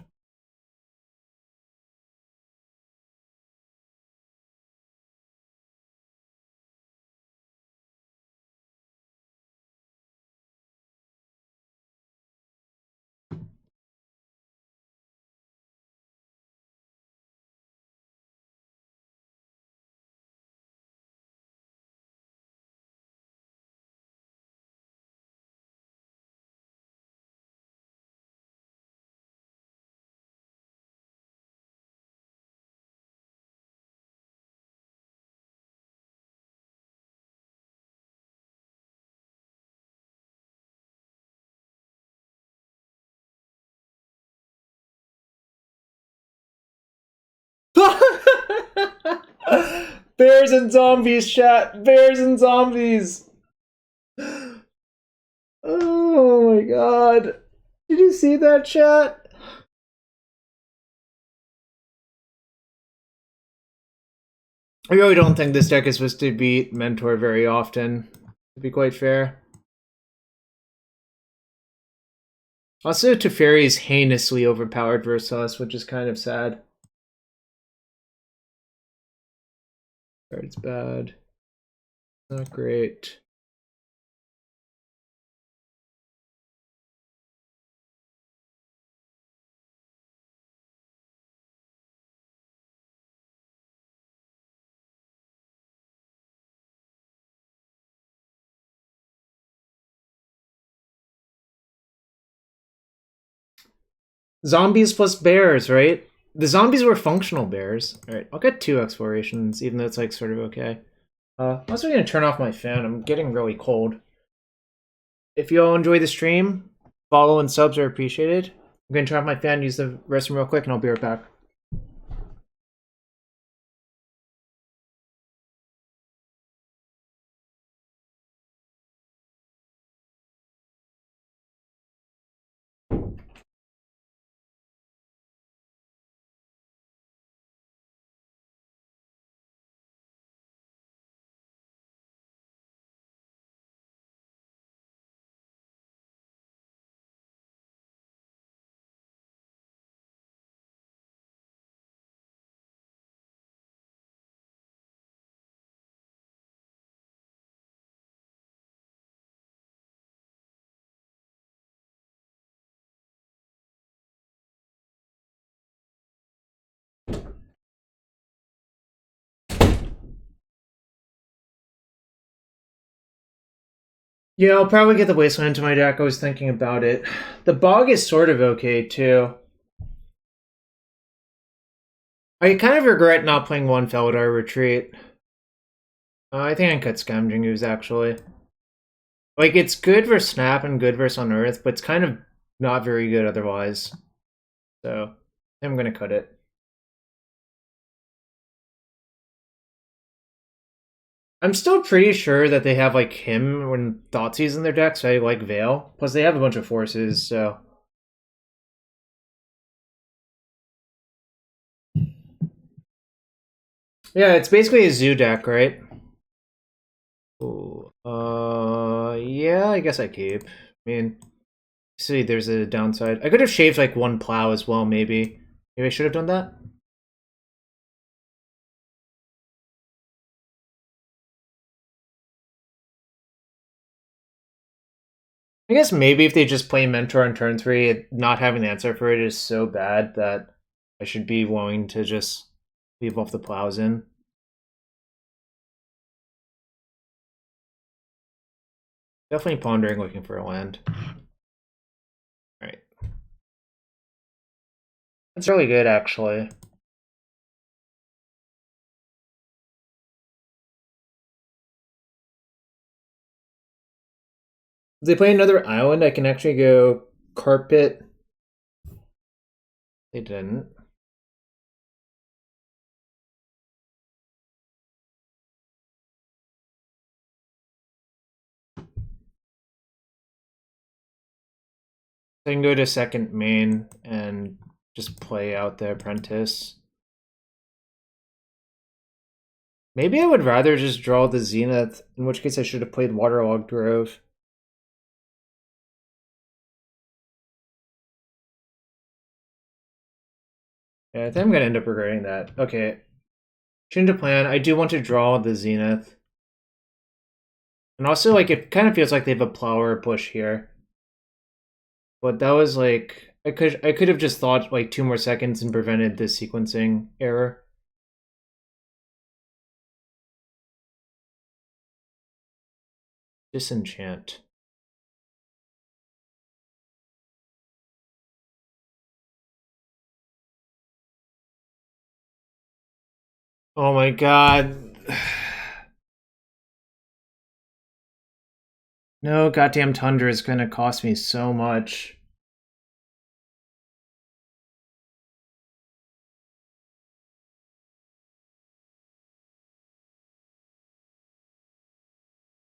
Bears and zombies, chat. Bears and zombies. Oh my god. Did you see that, chat? I really don't think this deck is supposed to beat Mentor very often, to be quite fair. Also, Teferi is heinously overpowered versus us, which is kind of sad. It's bad. Not great. Zombies plus bears, right? The zombies were functional bears. Alright, I'll get 2 explorations, even though it's like sort of okay. I'm also gonna turn off my fan. I'm getting really cold. If you all enjoy the stream, follow and subs are appreciated. I'm gonna turn off my fan, use the restroom real quick, and I'll be right back. Yeah, I'll probably get the Wasteland into my deck. I was thinking about it. The Bog is sort of okay, too. I kind of regret not playing one Felidar Retreat. I think I cut Scavenging Ooze, actually. Like, it's good for Snap and good versus Unearth, but it's kind of not very good otherwise. So, I'm gonna cut it. I'm still pretty sure that they have, like, him when Thoughtseize in their deck, so I like Veil. Plus, they have a bunch of forces, so... Yeah, it's basically a zoo deck, right? Ooh, yeah, I guess I keep. I mean, see, there's a downside. I could have shaved, like, one plow as well, maybe. Maybe I should have done that? I guess maybe if they just play Mentor on turn 3, not having the answer for it is so bad that I should be willing to just leave off the plows in. Definitely pondering looking for a land. Alright. That's really good, actually. If they play another island, I can actually go Carpet. They didn't. I can go to second main and just play out the Apprentice. Maybe I would rather just draw the Zenith, in which case I should have played Waterlogged Grove. Yeah, I think I'm gonna end up regretting that. Okay. Change of plan. I do want to draw the Zenith. And also, like, it kind of feels like they have a plower push here. But that was like I could have just thought like 2 more seconds and prevented this sequencing error. Disenchant. Oh my god. No, goddamn Tundra is gonna cost me so much.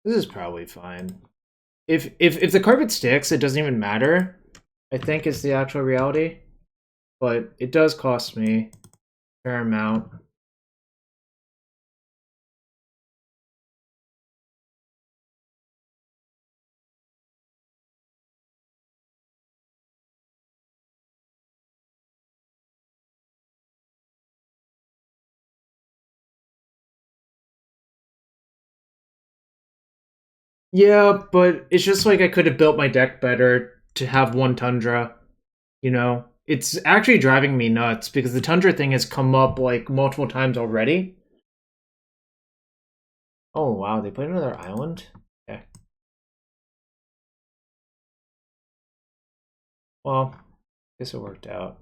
This is probably fine. If the carpet sticks, it doesn't even matter, I think is the actual reality. But it does cost me a fair amount. Yeah, but it's just like I could have built my deck better to have one Tundra, you know? It's actually driving me nuts because the Tundra thing has come up like multiple times already. Oh wow, they put another island? Okay. Well, I guess it worked out.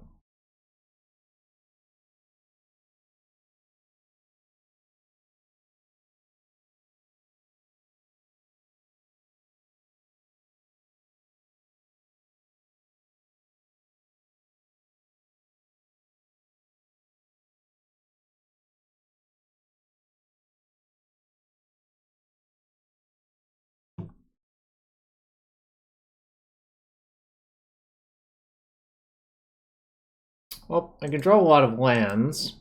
Well, I can draw a lot of lands.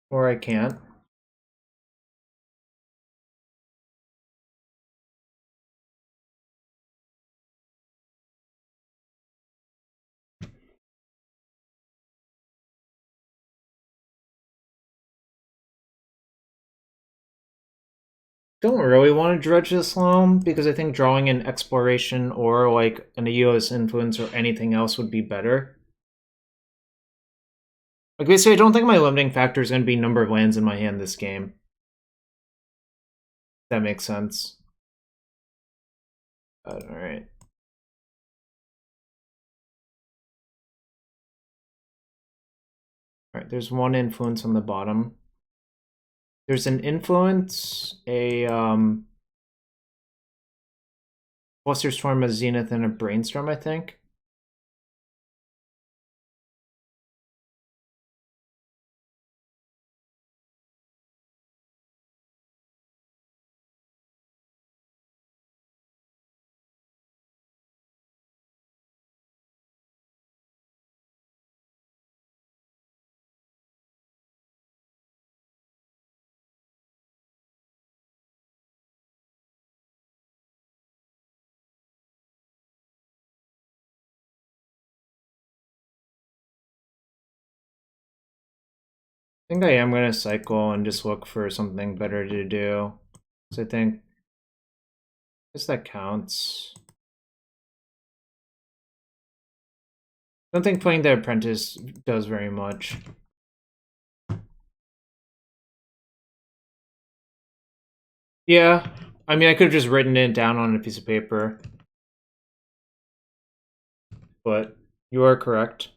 Or I can't. Don't really want to dredge this Loam because I think drawing an exploration or like an Ayula's influence or anything else would be better. Like basically, I don't think my limiting factor is going to be number of lands in my hand this game. That makes sense. Alright. Alright, there's one influence on the bottom. There's an influence, a Flusterstorm, a Zenith, and a Brainstorm, I think. I think I am going to cycle and just look for something better to do. So I think, I guess that counts. I don't think playing the Apprentice does very much. Yeah, I mean, I could have just written it down on a piece of paper. But you are correct.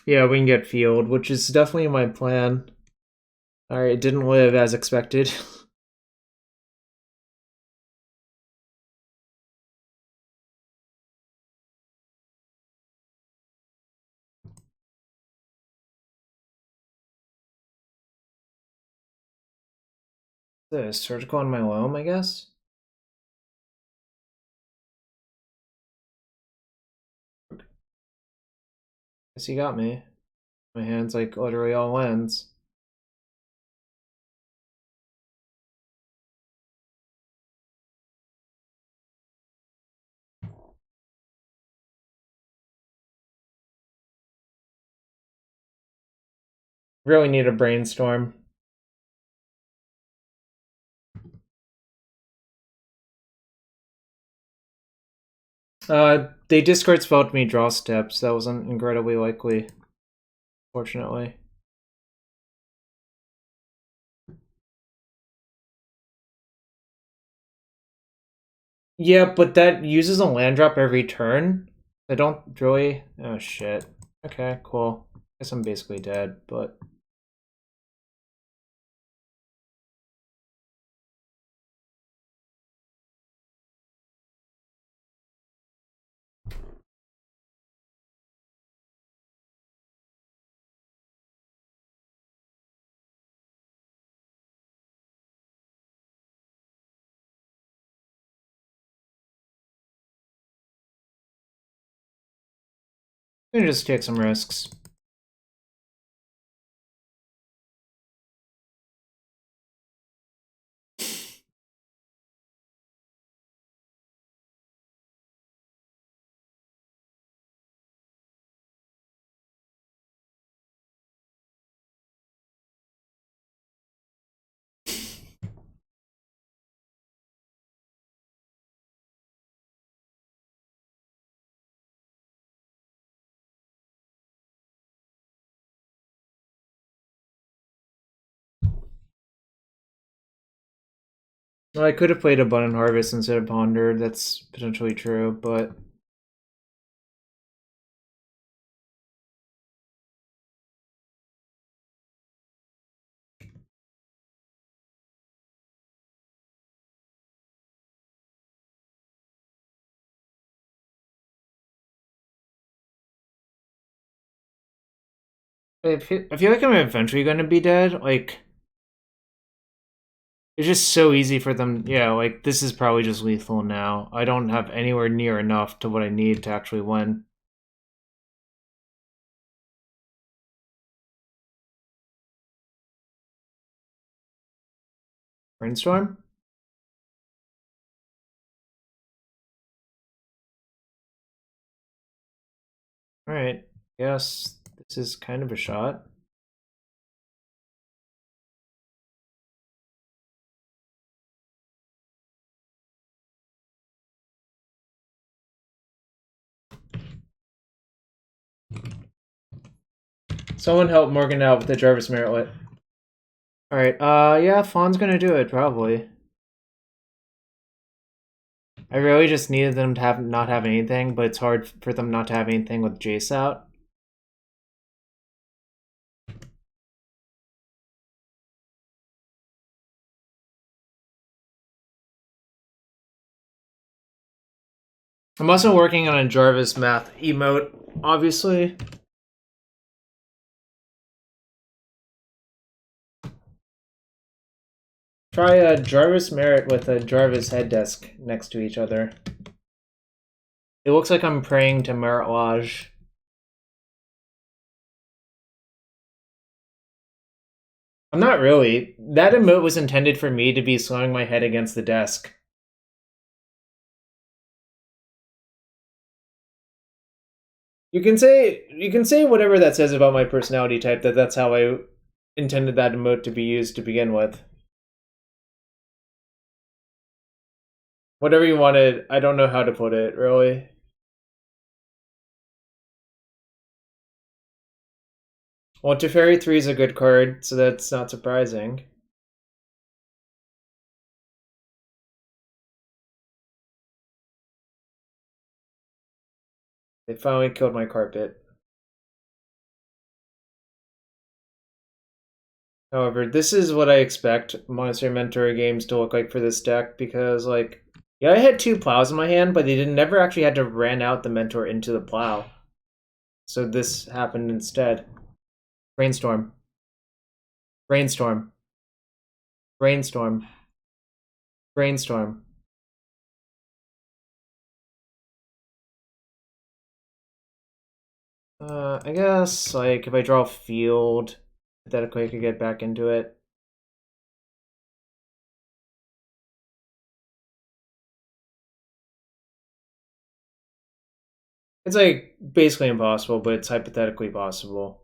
Yeah, we can get field, which is definitely my plan. Alright, it didn't live as expected. The surgical on my Loam, I guess? Guess you got me. My hand's like literally all lens. Really need a brainstorm. They discard spell to me draw steps. That wasn't incredibly likely, fortunately. Yeah, but that uses a land drop every turn. I don't really... Oh, shit. Okay, cool. Guess I'm basically dead, but... I'm gonna just take some risks. Well, I could have played Abundant Harvest instead of Ponder. That's potentially true, but I feel like I'm eventually gonna be dead. Like, it's just so easy for them. Yeah, like, this is probably just lethal now. I don't have anywhere near enough to what I need to actually win. Brainstorm? Alright, yes, this is kind of a shot. Someone help Morgan out with the Jarvis Meritlet. Alright, yeah, Fawn's gonna do it, probably. I really just needed them to not have anything, but it's hard for them not to have anything with Jace out. I'm also working on a Jarvis math emote, obviously. Try a Jarvis Merit with a Jarvis head desk next to each other. It looks like I'm praying to Merit Lodge. I'm not really. That emote was intended for me to be slamming my head against the desk. You can say whatever that says about my personality type, that's how I intended that emote to be used to begin with. Whatever you wanted, I don't know how to put it, really. Well, Teferi 3 is a good card, so that's not surprising. They finally killed my carpet. However, this is what I expect Monster Mentor games to look like for this deck, because, like, yeah, I had 2 plows in my hand, but they never actually had to ran out the Mentor into the plow. So this happened instead. Brainstorm. Brainstorm. Brainstorm. Brainstorm. I guess, like, if I draw a field, hypothetically I could get back into it. It's, like, basically impossible, but it's hypothetically possible.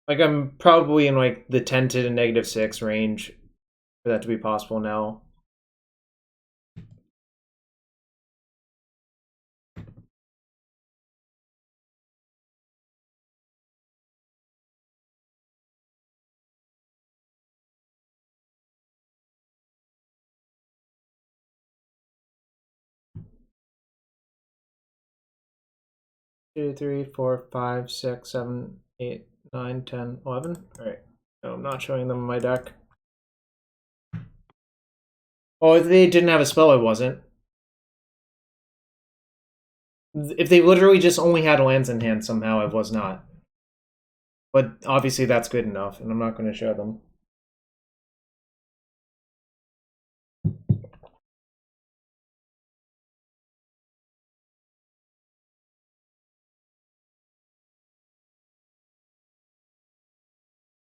Like, I'm probably in, like, the 10 to the -6 range for that to be possible now. Two, 3, 4, 5, 6, 7, 8, 9, 10, 11. Alright. No, I'm not showing them my deck. Oh, if they didn't have a spell, I wasn't. If they literally just only had lands in hand somehow, I was not. But obviously that's good enough, and I'm not going to show them.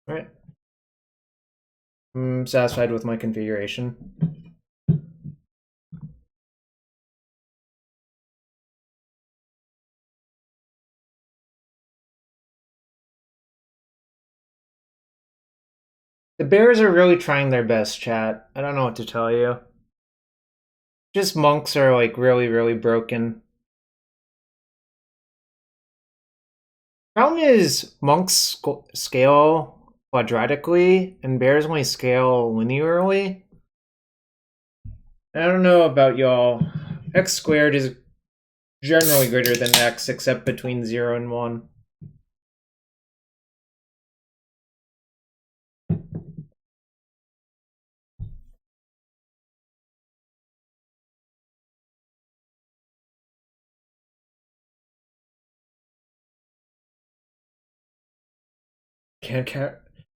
Alright. I'm satisfied with my configuration. The Bears are really trying their best, chat. I don't know what to tell you. Just monks are like really, really broken. Problem is, monks scale quadratically, and bears only scale linearly. I don't know about y'all. X squared is generally greater than x, except between 0 and 1.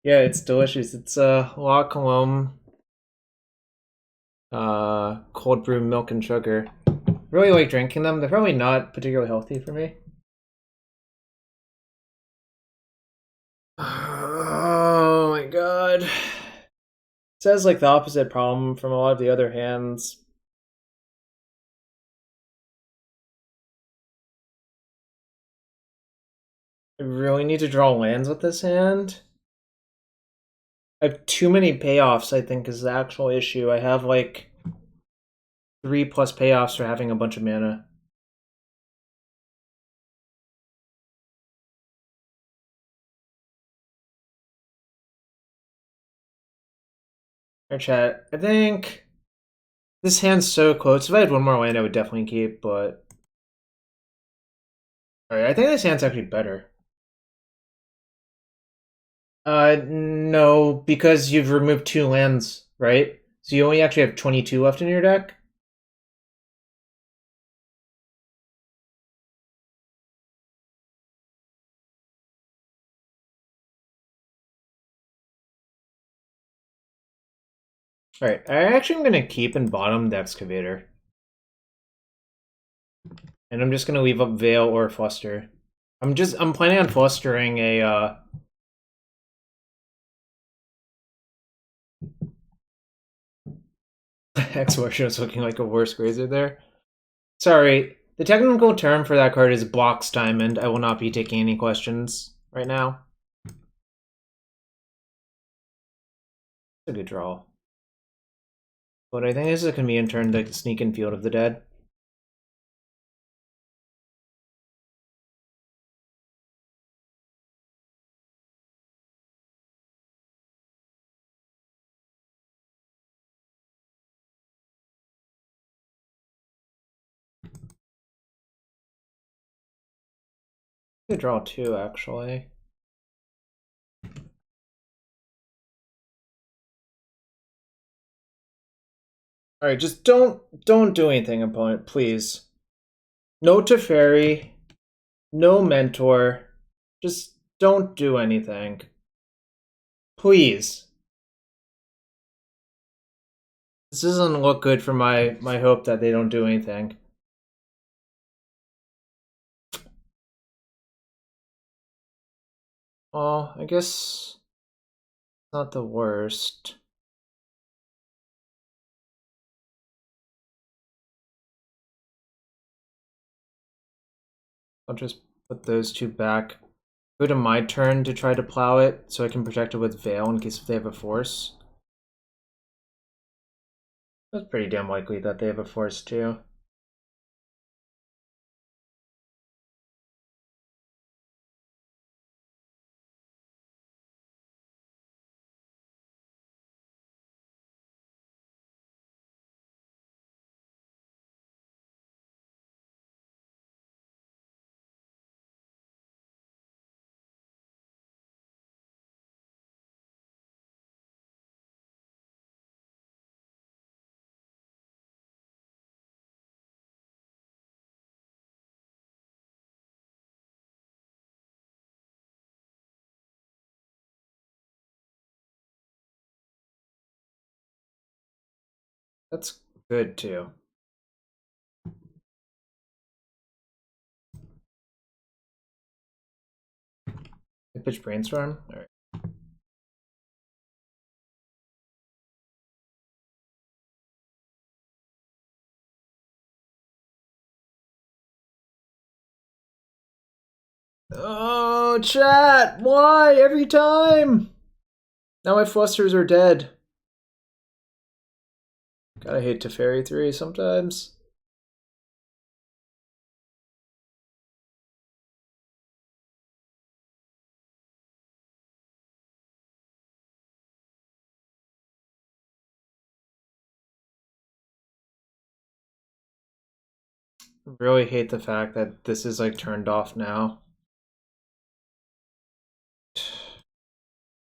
Yeah, it's delicious. It's Loam, cold brew milk and sugar. Really like drinking them. They're probably not particularly healthy for me. Oh my god. It says like the opposite problem from a lot of the other hands. I really need to draw lands with this hand. I have too many payoffs, I think, is the actual issue. I have like 3+ payoffs for having a bunch of mana. Alright, chat. I think this hand's so close. If I had one more land, I would definitely keep, but... Alright, I think this hand's actually better. No, because you've removed 2 lands, right? So you only actually have 22 left in your deck? Alright, I actually am gonna keep and bottom the Excavator. And I'm just gonna leave up Veil or Fluster. I'm planning on flustering a X-Worship is looking like a worse grazer there. Sorry, the technical term for that card is Blocks Diamond. I will not be taking any questions right now. It's a good draw. But I think this is a convenient turn to sneak in Field of the Dead. Good draw too, actually. Alright, just don't do anything, opponent, please. No Teferi, no Mentor. Just don't do anything. Please. This doesn't look good for my hope that they don't do anything. Oh, I guess not the worst. I'll just put those 2 back. Go to my turn to try to plow it so I can protect it with Veil in case if they have a force. That's pretty damn likely that they have a force too. That's good too. I pitch Brainstorm? Alright. No, chat! Why? Every time! Now my flusters are dead. Gotta hate Teferi 3 sometimes. Really hate the fact that this is like turned off now.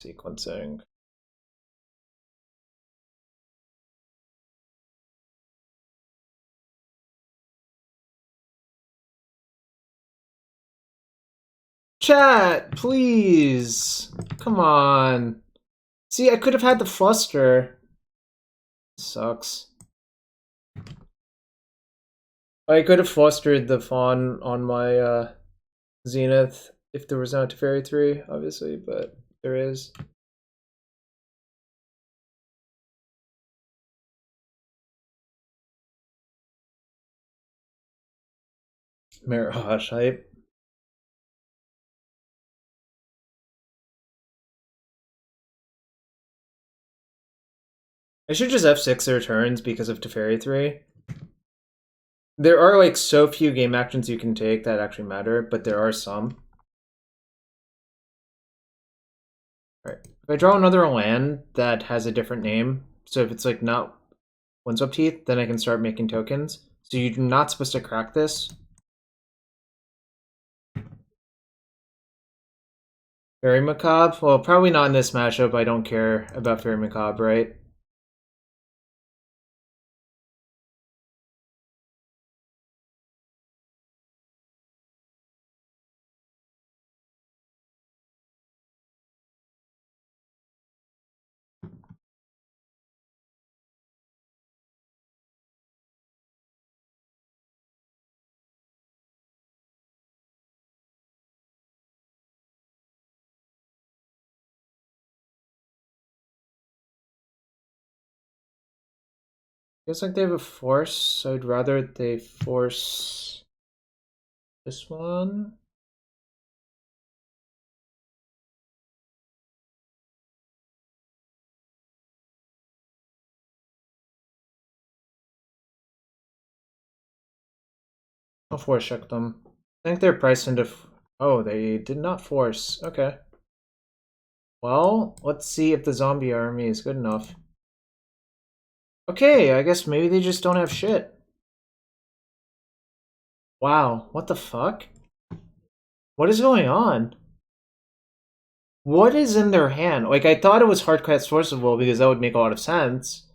Sequencing. Chat, please. Come on. See, I could have had the fluster. Sucks. I could have flustered the fawn on my Zenith if there was not Teferi 3, obviously, but there is. Mirage hype. I should just F6 their turns because of Teferi 3. There are like so few game actions you can take that actually matter, but there are some. Alright. If I draw another land that has a different name, so if it's like not Windswept Heath, then I can start making tokens. So you're not supposed to crack this. Fairy Macabre? Well, probably not in this matchup. I don't care about Fairy Macabre, right? Feels like they have a force, so I'd rather they force this one. I'll force check them. I think they're priced into... Oh, they did not force. Okay. Well, let's see if the zombie army is good enough. Okay, I guess maybe they just don't have shit. Wow, what the fuck? What is going on? What is in their hand? Like, I thought it was Hardcast Forcible because that would make a lot of sense.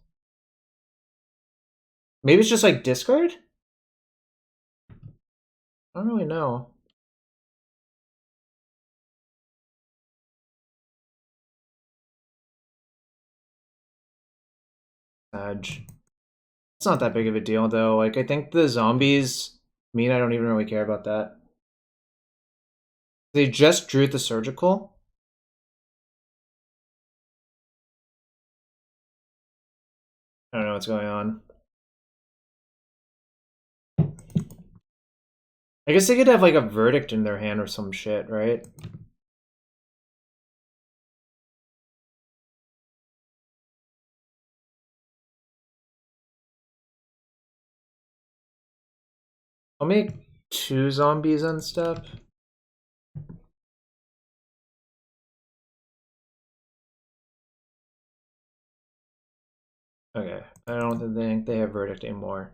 Maybe it's just like discard? I don't really know. Edge. It's not that big of a deal though. Like, I think the zombies mean I don't even really care about that. They just drew the surgical. I don't know what's going on. I guess they could have like a verdict in their hand or some shit, right? I'll make 2 zombies on step. Okay, I don't think they have verdict anymore.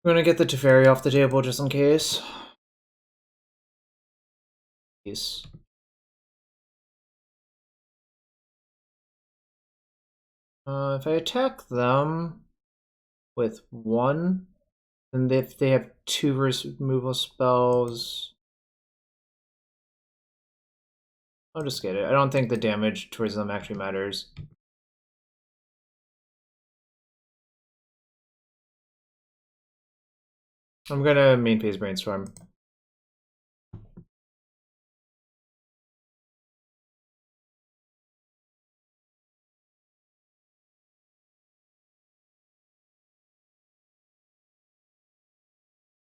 I'm gonna get the Teferi off the table just in case. Peace. If I attack them with 1, and if they have 2 removal spells, I'll just get it. I don't think the damage towards them actually matters. I'm gonna main phase brainstorm.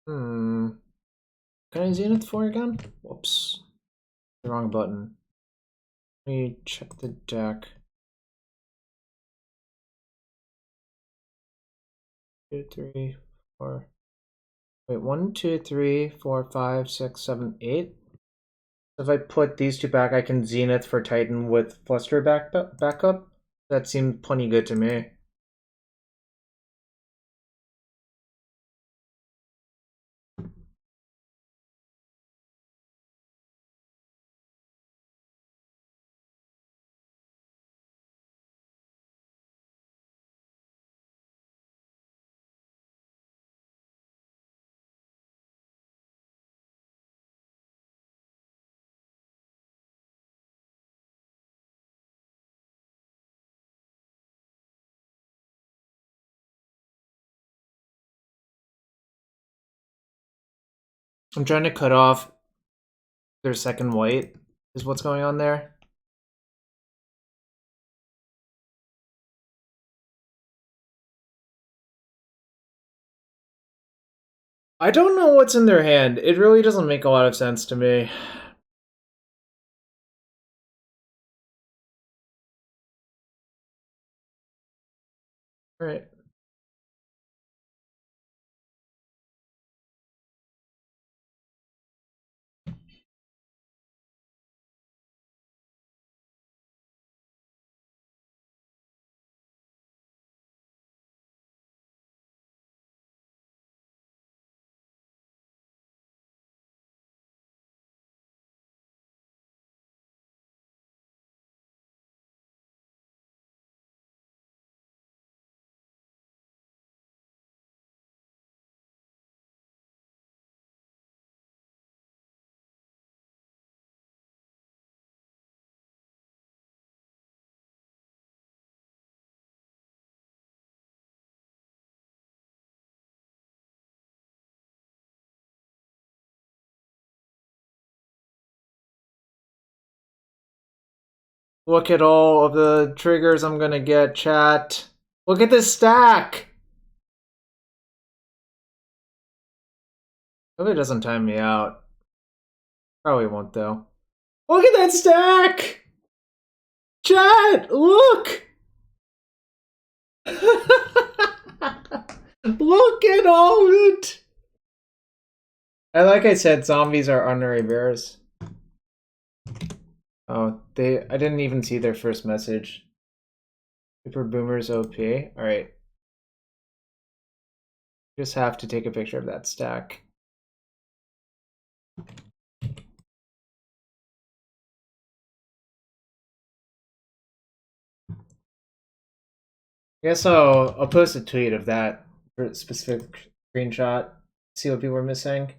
Can I Zenith 4 again? Whoops. The wrong button. Let me check the deck. 2, 3, 4. Wait, 1, 2, 3, 4, 5, 6, 7, 8. If I put these two back, I can Zenith for Titan with Fluster backup. That seemed plenty good to me. I'm trying to cut off their second white, is what's going on there. I don't know what's in their hand. It really doesn't make a lot of sense to me. Alright. Look at all of the triggers I'm gonna get, chat. Look at this stack! Hope it doesn't time me out. Probably won't, though. Look at that stack! Chat, look! Look at all of it! And like I said, zombies are honorary bears. Oh, I didn't even see their first message. Super Boomers OP. Alright. Just have to take a picture of that stack. I guess I'll post a tweet of that specific screenshot. See what people are missing.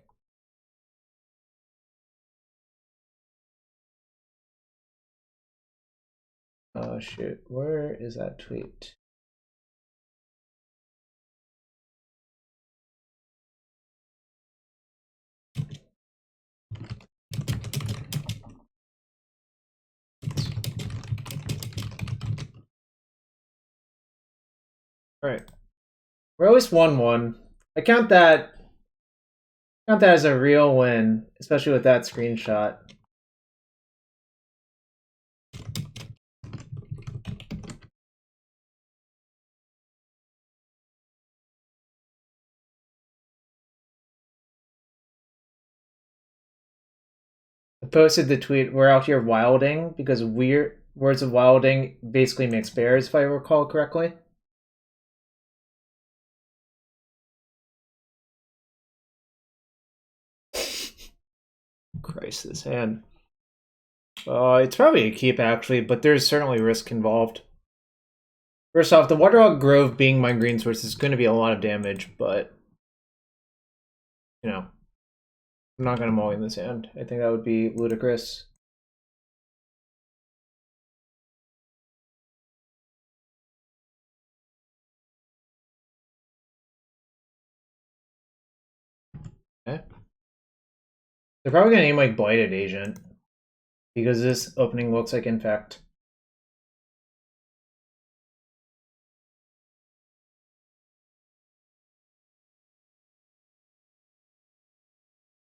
Oh shoot, where is that tweet? Alright. We're always 1-1. I count that as a real win, especially with that screenshot. I posted the tweet, we're out here wilding, because Words of Wilding basically makes bears, if I recall correctly. Christ, this hand. It's probably a keep, actually, but there's certainly risk involved. First off, the Waterhog Grove being my green source is going to be a lot of damage, but, you know, I'm not going to mulligan this hand. I think that would be ludicrous. Okay. They're probably gonna name like Blighted Agent. Because this opening looks like Infect.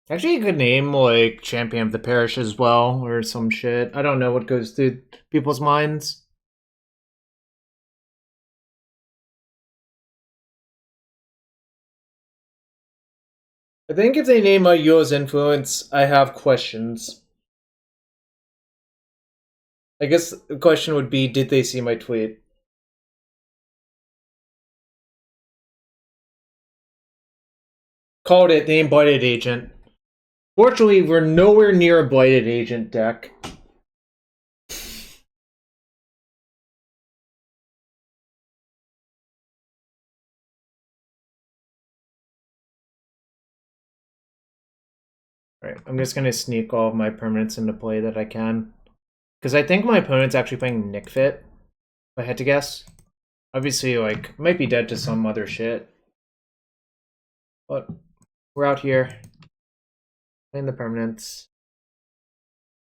Actually, you could name like Champion of the Parish as well, or some shit. I don't know what goes through people's minds. I think if they name Ayula's influence, I have questions. I guess the question would be, did they see my tweet? Called it, name Blighted Agent. Fortunately, we're nowhere near a Blighted Agent deck. Right, I'm just gonna sneak all of my permanents into play that I can. Because I think my opponent's actually playing Nick Fit, if I had to guess. Obviously, like, might be dead to some other shit. But we're out here. Playing the permanents.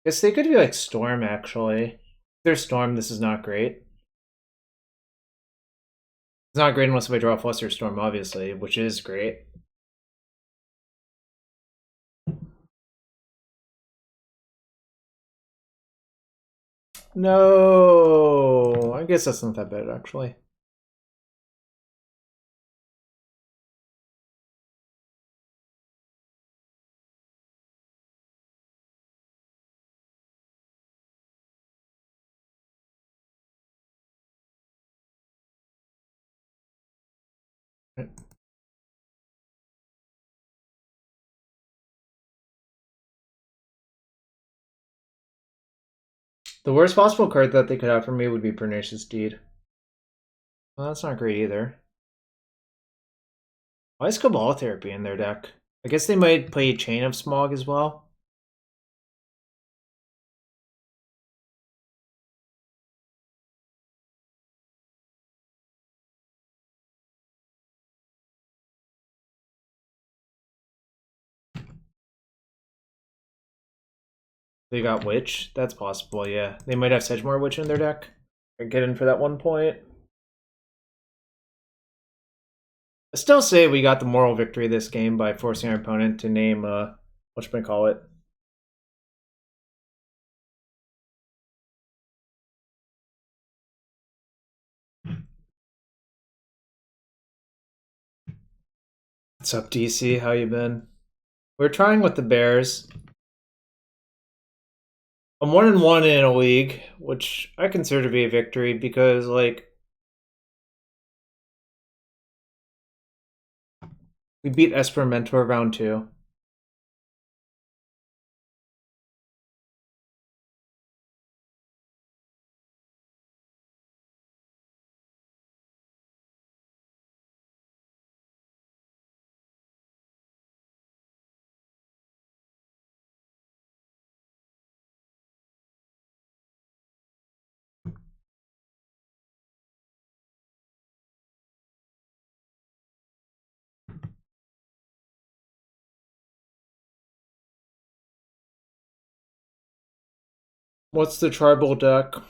Guess they could be like Storm, actually. If they're Storm, this is not great. It's not great unless I draw Flusterstorm, obviously, which is great. No, I guess that's not that bad, actually. The worst possible card that they could have for me would be Pernicious Deed. Well, that's not great either. Why is Cabal Therapy in their deck? I guess they might play Chain of Smog as well. They got Witch. That's possible, yeah. They might have Sedgemoor Witch in their deck. Or get in for that 1 point. I still say we got the moral victory this game by forcing our opponent to name, whatchamacallit. What's up, DC? How you been? We're trying with the Bears. I'm 1-1 in a league, which I consider to be a victory because, like, we beat Esper Mentor round 2. What's the tribal deck? I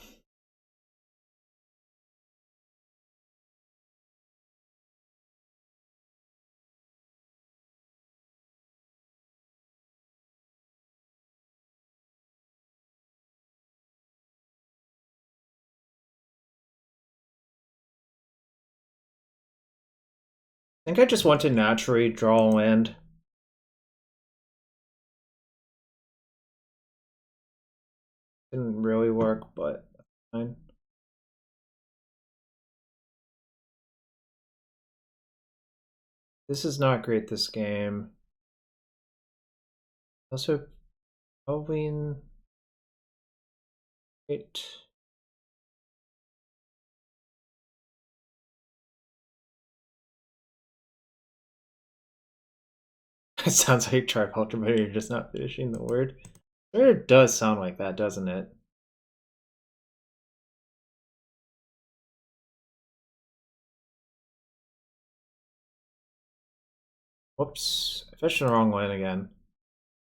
think I just want to naturally draw a land. Didn't really work, but that's fine. This is not great, this game. Also, probably... Wait. It sounds like Tripulture, but you're just not finishing the word. It does sound like that, doesn't it? Whoops. I fished in the wrong lane again.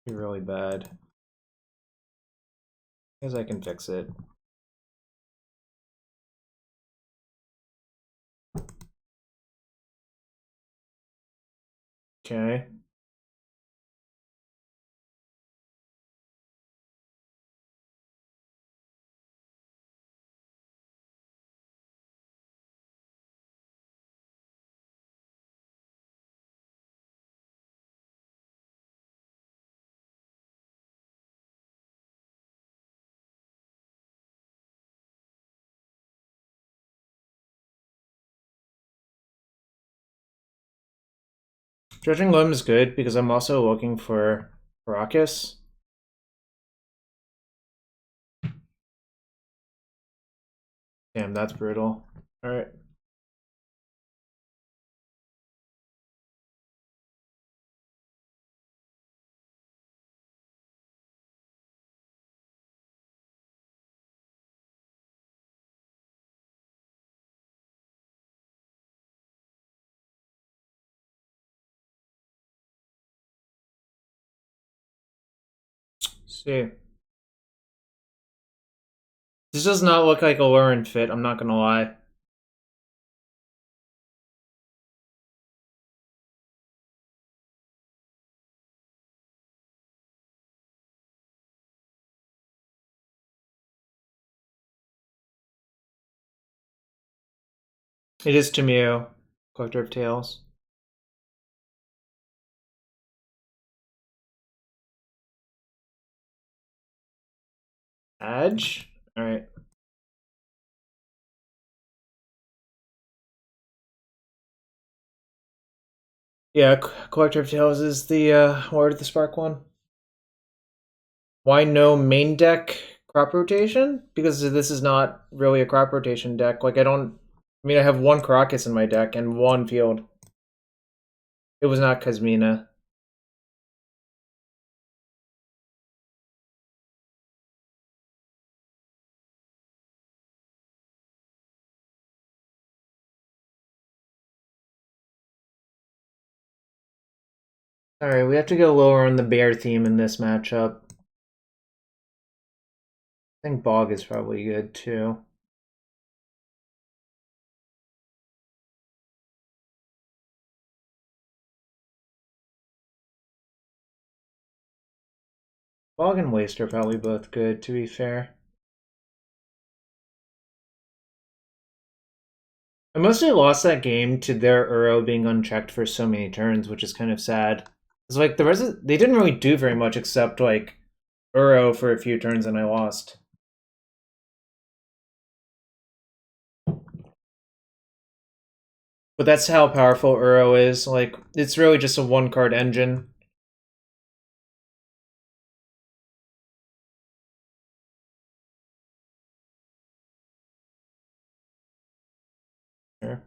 Be really bad. Guess I can fix it. Okay. Judging Loam is good because I'm also looking for Caracas. Damn, that's brutal. Alright. See. This does not look like a Lurin fit, I'm not gonna lie. It is Tamio, Collector of Tales. Edge? Alright. Yeah, Collector of Tales is the Lord of the Spark one. Why no main deck crop rotation? Because this is not really a crop rotation deck. Like, I have one Caracas in my deck and one field. It was not Kazmina. Alright, we have to go lower on the bear theme in this matchup. I think Bog is probably good too. Bog and Waste are probably both good, to be fair. I mostly lost that game to their Uro being unchecked for so many turns, which is kind of sad. It's like the rest they didn't really do very much except like Uro for a few turns and I lost. But that's how powerful Uro is. Like, it's really just a one-card engine. Sure.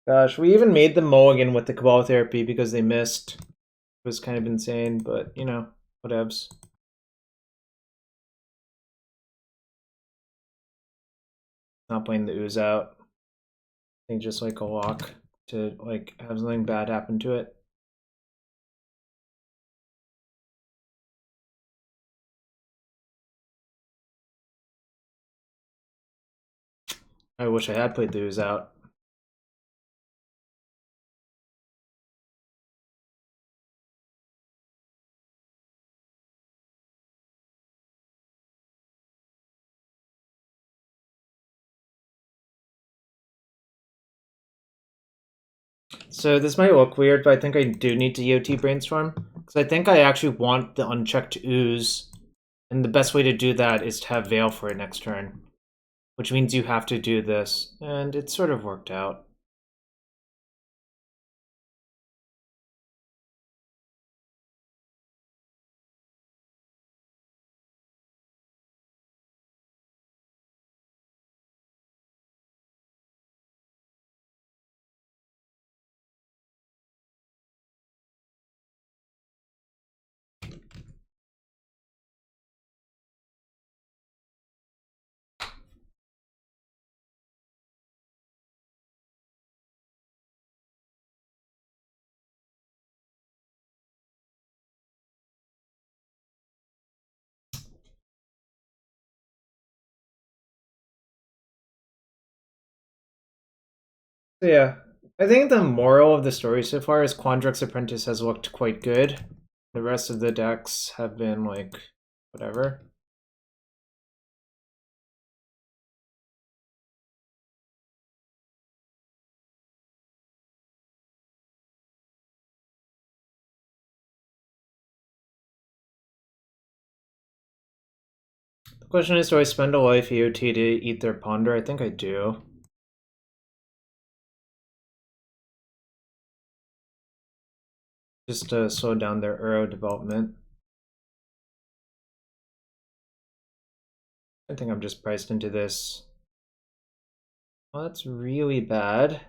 Gosh, we even made the mulligan with the Cabal Therapy because they missed. It was kind of insane, but, you know, whatevs. Not playing the ooze out. I think just like a lock to like have something bad happen to it. I wish I had played the ooze out. So this might look weird, but I think I do need to EOT Brainstorm. Because I think I actually want the unchecked ooze. And the best way to do that is to have Veil for it next turn. Which means you have to do this. And it sort of worked out. So yeah, I think the moral of the story so far is Quandrix Apprentice has looked quite good. The rest of the decks have been like, whatever. The question is, do I spend a life EOT to eat their ponder? I think I do. Just to slow down their Uro development. I think I'm just priced into this. Oh, that's really bad.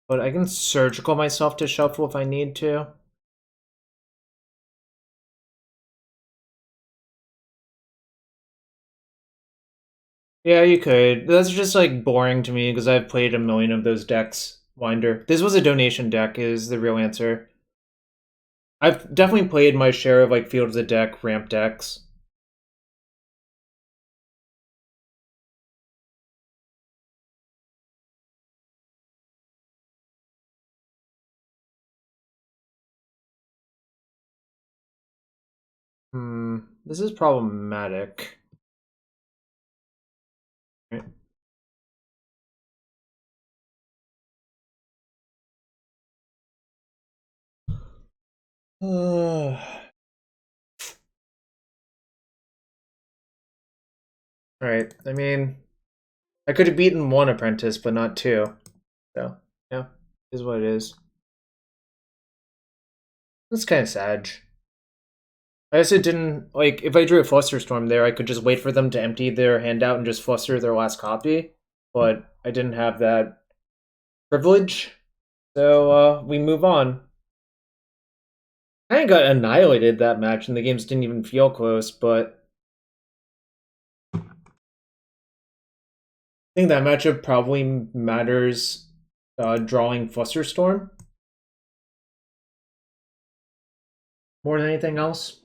But I can surgical myself to shuffle if I need to. Yeah, you could. That's just like boring to me because I've played a million of those decks. Winder. This was a donation deck is the real answer. I've definitely played my share of like Field of the Deck ramp decks. This is problematic. Right. Right. I mean, I could have beaten one apprentice, but not two. So, yeah, is what it is. It's kind of sad. I guess it didn't, like, if I drew a Flusterstorm there, I could just wait for them to empty their hand out and just fluster their last copy. But I didn't have that privilege. So, we move on. I kind of got annihilated that match, and the games didn't even feel close, but I think that matchup probably matters drawing Flusterstorm more than anything else.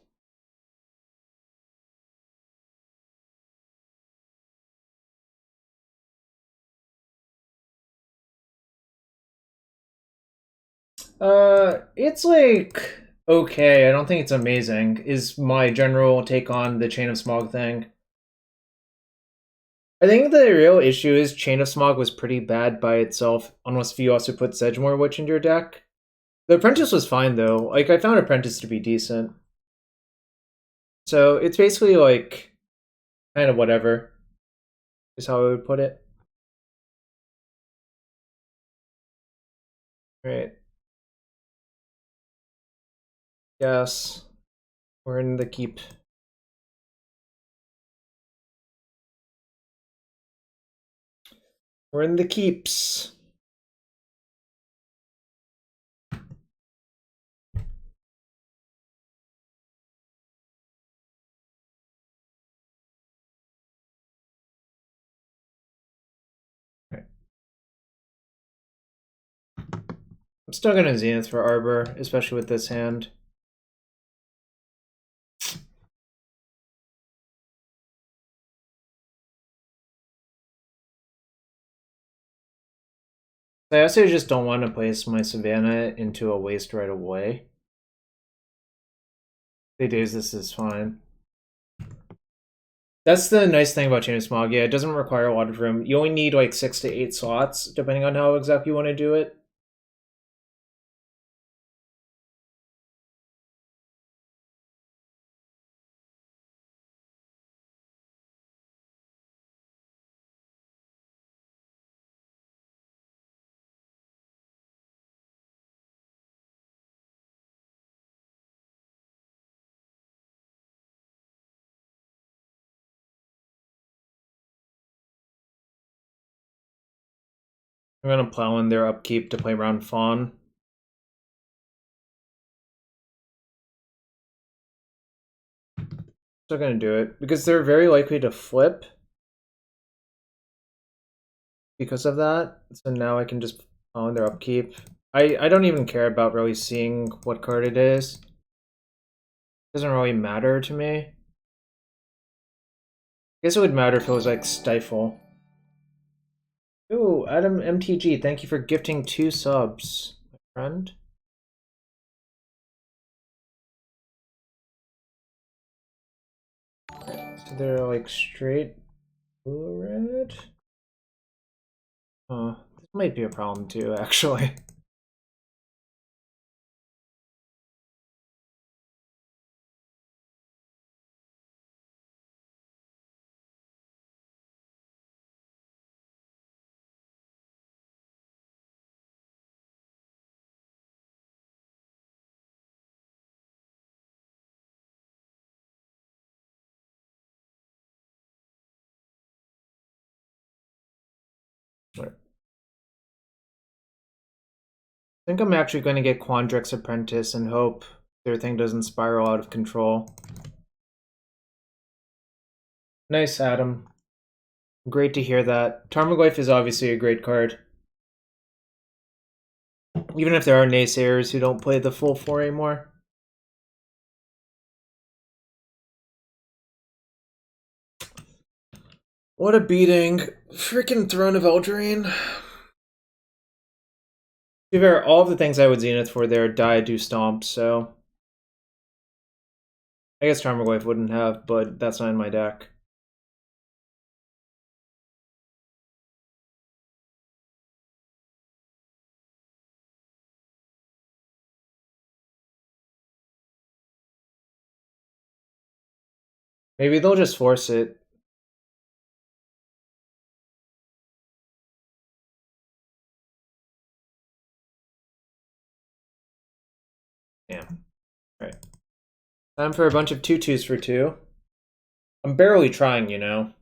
It's like okay. I don't think it's amazing. Is my general take on the Chain of Smog thing. I think the real issue is Chain of Smog was pretty bad by itself, unless you also put Sedgemoor Witch into your deck. The Apprentice was fine though. Like I found Apprentice to be decent. So it's basically like kind of whatever is how I would put it. Right. Yes. We're in the keep. We're in the keeps. Right. I'm still gonna Zenith for Arbor, especially with this hand. I also just don't want to place my Savannah into a waste right away. They days this is fine. That's the nice thing about Chain of Smog. Yeah, it doesn't require a lot of room. You only need like 6 to 8 slots, depending on how exactly you want to do it. I'm gonna plow in their upkeep to play around Fawn. Still gonna do it because they're very likely to flip because of that. So now I can just plow in their upkeep. I don't even care about really seeing what card it is. It doesn't really matter to me. I guess it would matter if it was like Stifle. Adam MTG, thank you for gifting 2 subs, my friend. So they're like straight blue red? This might be a problem too, actually. I think I'm actually going to get Quandrix Apprentice and hope their thing doesn't spiral out of control. Nice, Adam. Great to hear that. Tarmogoyf is obviously a great card. Even if there are naysayers who don't play the full 4 anymore. What a beating. Freaking Throne of Eldraine. To be fair, all of the things I would Zenith for there die do stomp, so I guess Tarmogoyf wouldn't have, but that's not in my deck. Maybe they'll just force it. Damn. Alright. Time for a bunch of 2/2s for 2. I'm barely trying, you know.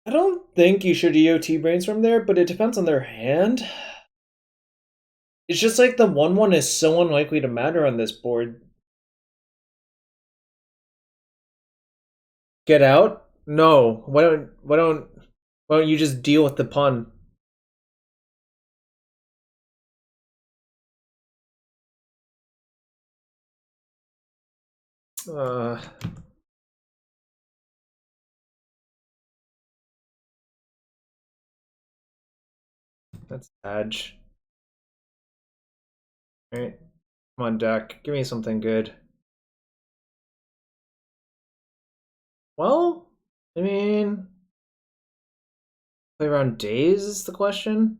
I don't think you should EOT Brainstorm there, but it depends on their hand. It's just like the 1/1 is so unlikely to matter on this board. Get out? No. Why don't you just deal with the pun? Uh That's Edge. Alright. Come on, deck. Give me something good. Well, I mean, play around days is the question.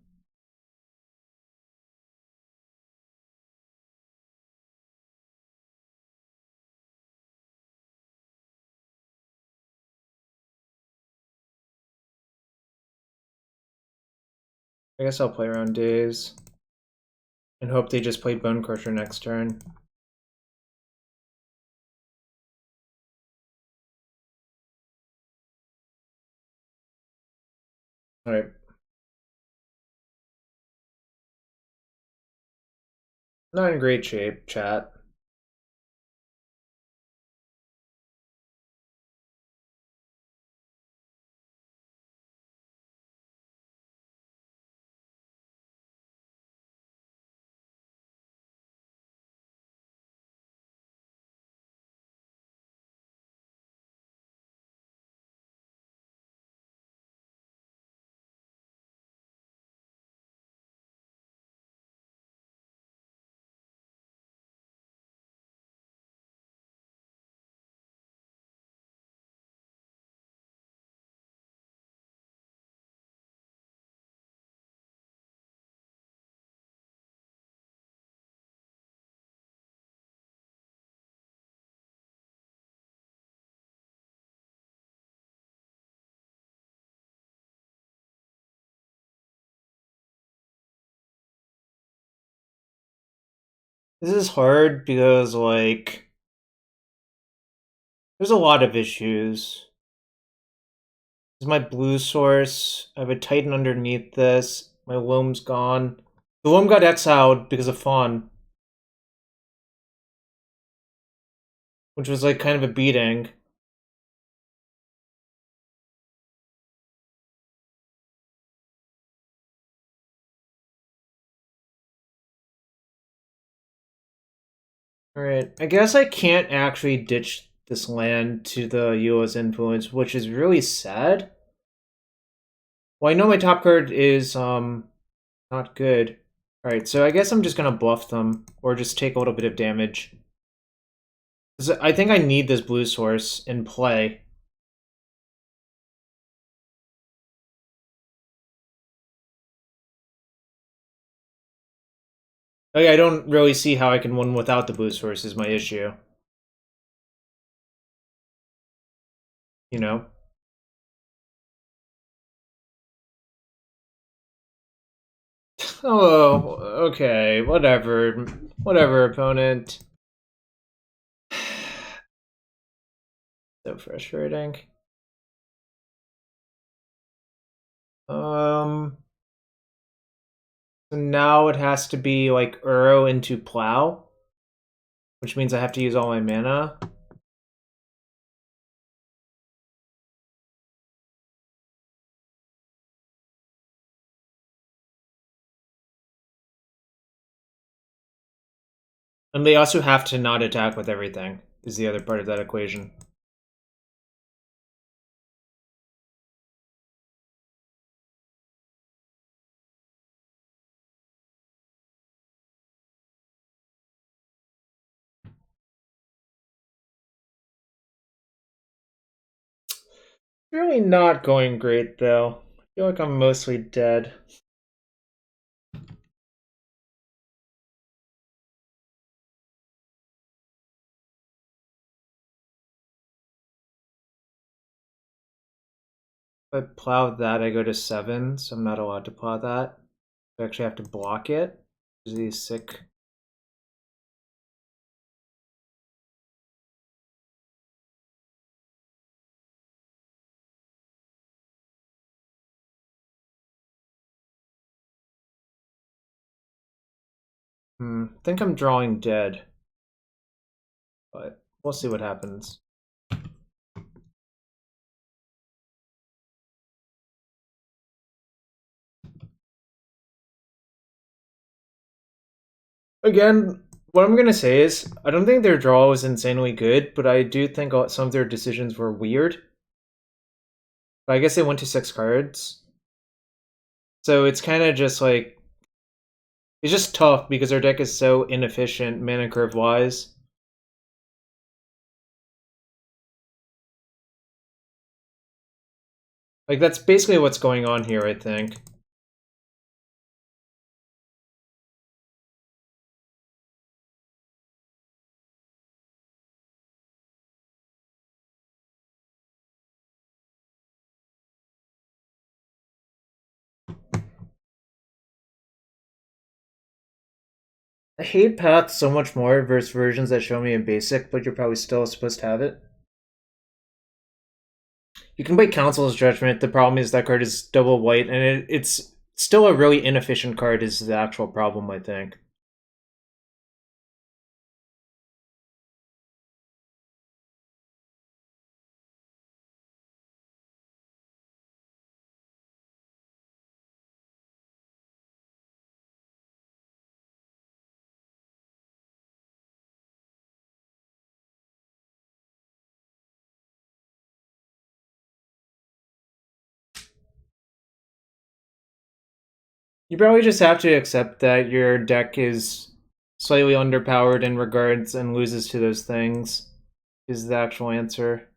I guess I'll play around days. And hope they just play Bone Crusher next turn. Alright. Not in great shape, chat. This is hard because, like, there's a lot of issues. This is my blue source. I have a Titan underneath this. My Loam's gone. The Loam got exiled because of Fawn. Which was, like, kind of a beating. Alright, I guess I can't actually ditch this land to the Ayula's influence, which is really sad. Well, I know my top card is, not good. Alright, so I guess I'm just gonna bluff them, or just take a little bit of damage. 'Cause I think I need this blue source in play. Like, I don't really see how I can win without the blue source is my issue. You know? Oh, okay, whatever. Whatever, opponent. So frustrating. So now it has to be like Uro into Plow, which means I have to use all my mana. And they also have to not attack with everything, is the other part of that equation. Really not going great, though. I feel like I'm mostly dead. If I plow that, I go to 7, so I'm not allowed to plow that. I actually have to block it. These sick. I think I'm drawing dead. But we'll see what happens. Again, what I'm gonna say is, I don't think their draw was insanely good, but I do think some of their decisions were weird. But I guess they went to 6 cards. So it's kind of just like, it's just tough because our deck is so inefficient mana curve wise. Like, that's basically what's going on here, I think. I hate Path so much more versus versions that show me in basic, but you're probably still supposed to have it. You can play Council's Judgment. The problem is that card is double white, and it's still a really inefficient card is the actual problem, I think. You probably just have to accept that your deck is slightly underpowered in regards and loses to those things, is the actual answer.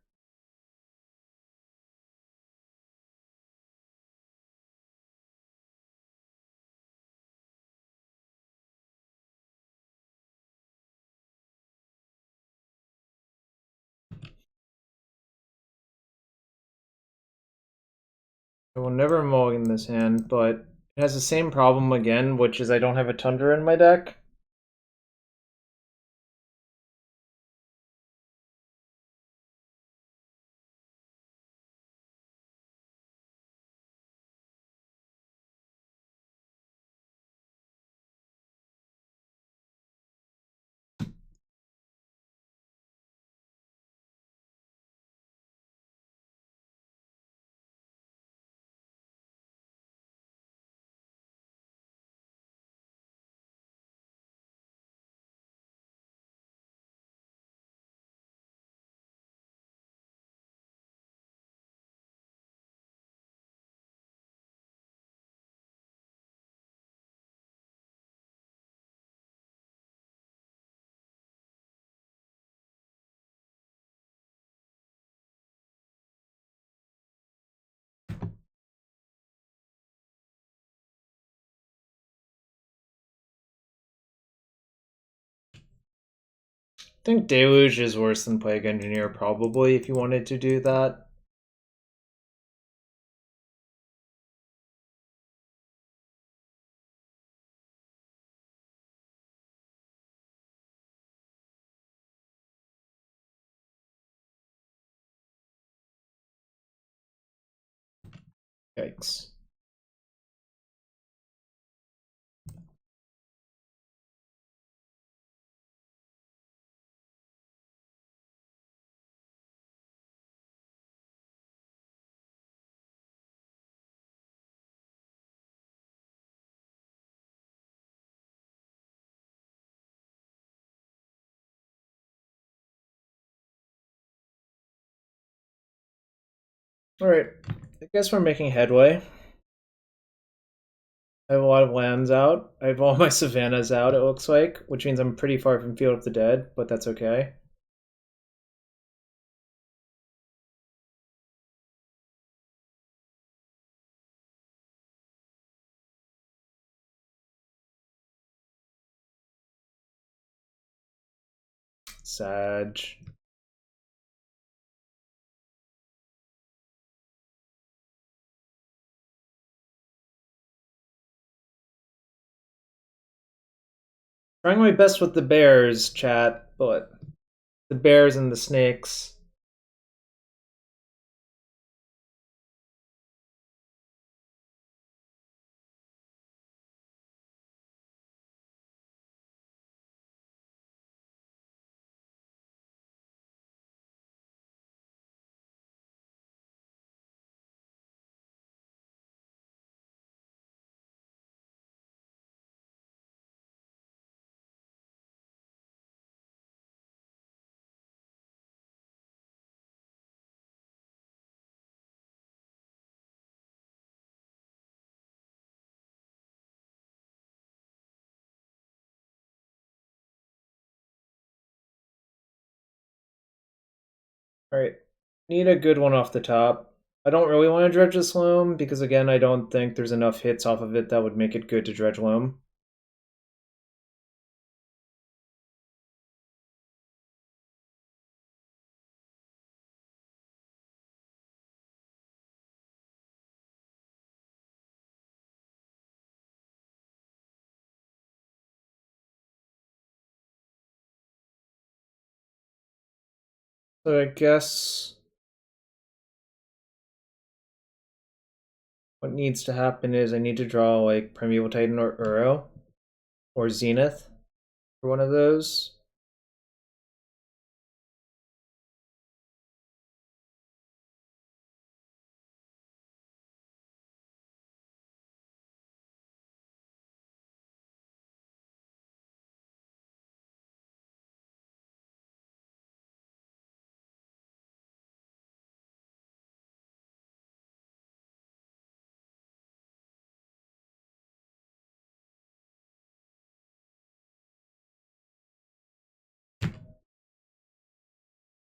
I will never mulligan this hand, but it has the same problem again, which is I don't have a Tundra in my deck. think Deluge is worse than Plague Engineer, probably, if you wanted to do that. Yikes. Alright, I guess we're making headway. I have a lot of lands out. I have all my savannas out, it looks like, which means I'm pretty far from Field of the Dead, but that's okay. Sag. Trying my best with the bears, chat, but the bears and the snakes. Alright, need a good one off the top. I don't really want to dredge this Loam, because again, I don't think there's enough hits off of it that would make it good to dredge Loam. So I guess what needs to happen is I need to draw like Primeval Titan or Uro or Zenith for one of those.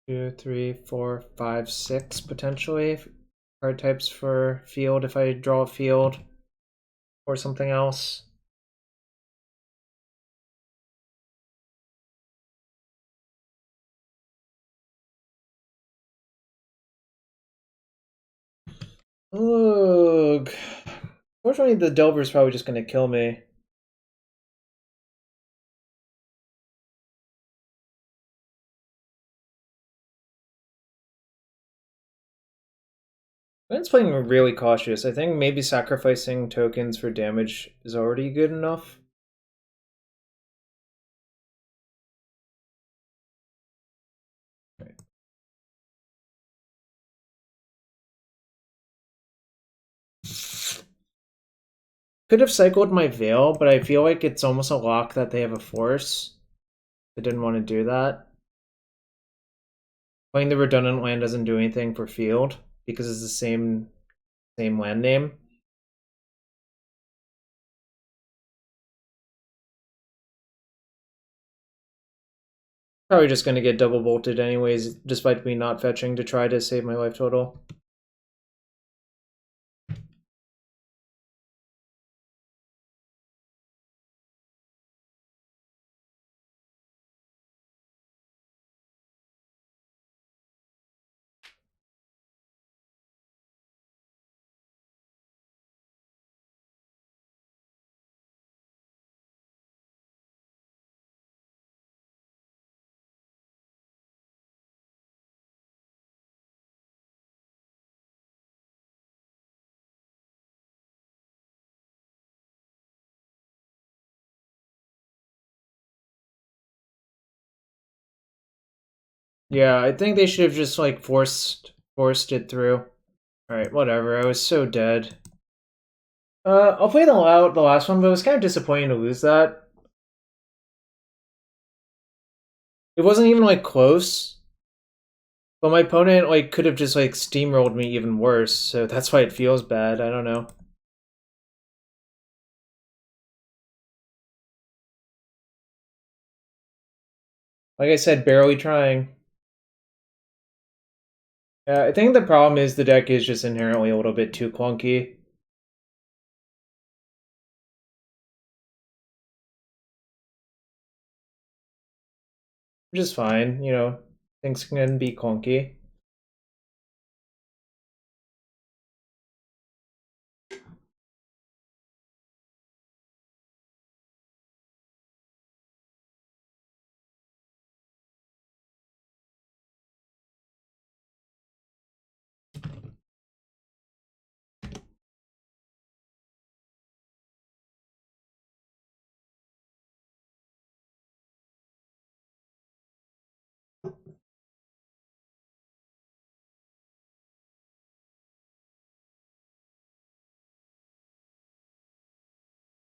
Two, three, four, five, six potentially card types for field if I draw a field or something else. Ugh. Fortunately, the Delver's probably just gonna kill me. Ben's playing really cautious. I think maybe sacrificing tokens for damage is already good enough. Could have cycled my Veil, but I feel like it's almost a lock that they have a force. I didn't want to do that. Playing the redundant land doesn't do anything for field because it's the same land name. Probably just going to get double bolted anyways, despite me not fetching to try to save my life total. Yeah, I think they should have just like forced it through. Alright, whatever. I was so dead. I'll play the last one, but it was kind of disappointing to lose that. It wasn't even like close. But my opponent like could have just like steamrolled me even worse, so that's why it feels bad. I don't know. Like I said, barely trying. I think the problem is the deck is just inherently a little bit too clunky. Which is fine, you know, things can be clunky.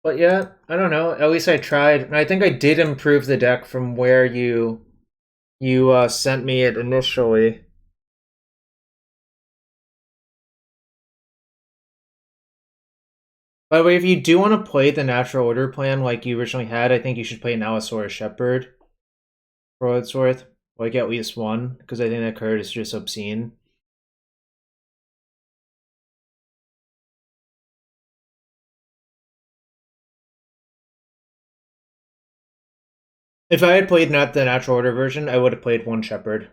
But yeah, I don't know. At least I tried. And I think I did improve the deck from where you sent me it initially. By the way, if you do want to play the natural order plan like you originally had, I think you should play an Allosaurus Shepherd for what it's worth. Like at least one, because I think that card is just obscene. If I had played not the natural order version, I would have played one Shepherd.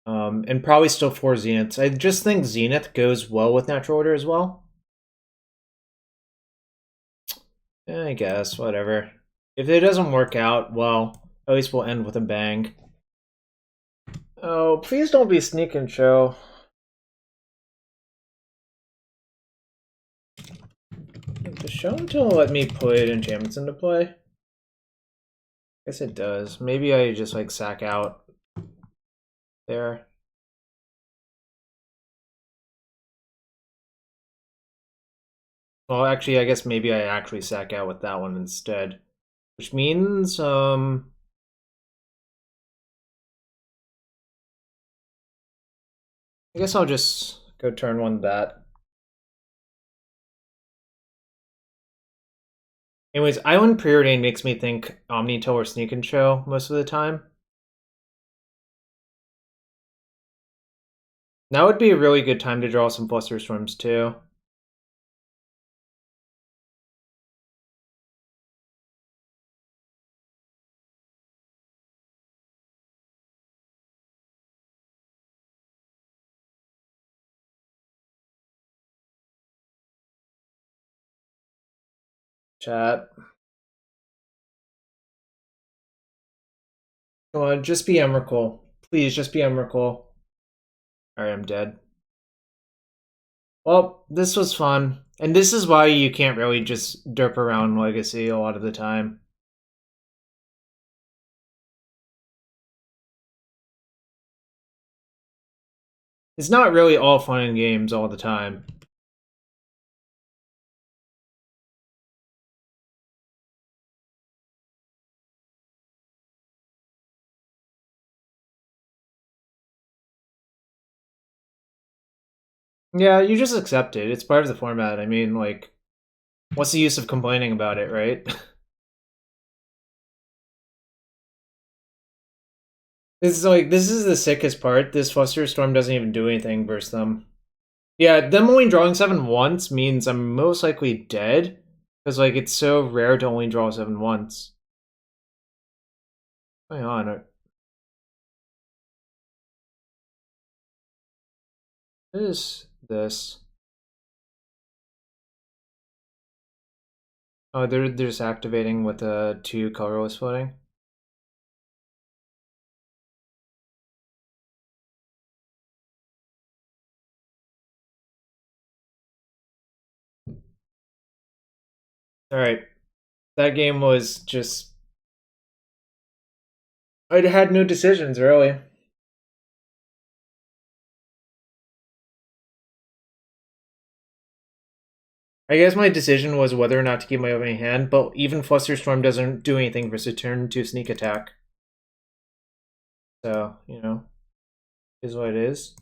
And probably still 4 Zeniths. I just think Zenith goes well with natural order as well. I guess, whatever. If it doesn't work out, well, at least we'll end with a bang. Oh, please don't be Sneak and Show. Does Show until let me put enchantments into play? Guess it does. Maybe I just like sack out there. Well, actually, I guess maybe I actually sack out with that one instead. Which means, I guess I'll just go turn one that. Anyways, Island Preordain makes me think Omnitail or Sneak and Show most of the time. Now would be a really good time to draw some Flusterstorms too. Chat. Come on, just be Emrakul. Please, just be Emrakul. Alright, I'm dead. Well, this was fun. And this is why you can't really just derp around Legacy a lot of the time. It's not really all fun and games all the time. Yeah, you just accept it. It's part of the format. I mean, like, what's the use of complaining about it, right? This is the sickest part. This Flusterstorm doesn't even do anything versus them. Yeah, them only drawing 7 once means I'm most likely dead. Because, like, it's so rare to only draw 7 once. Hang on. What is this? Oh, they're just activating with a 2 colorless floating. Alright. That game was just I had no decisions, really. I guess my decision was whether or not to keep my opening hand, but even Flusterstorm doesn't do anything versus turn 2 sneak attack. So, you know, is what it is.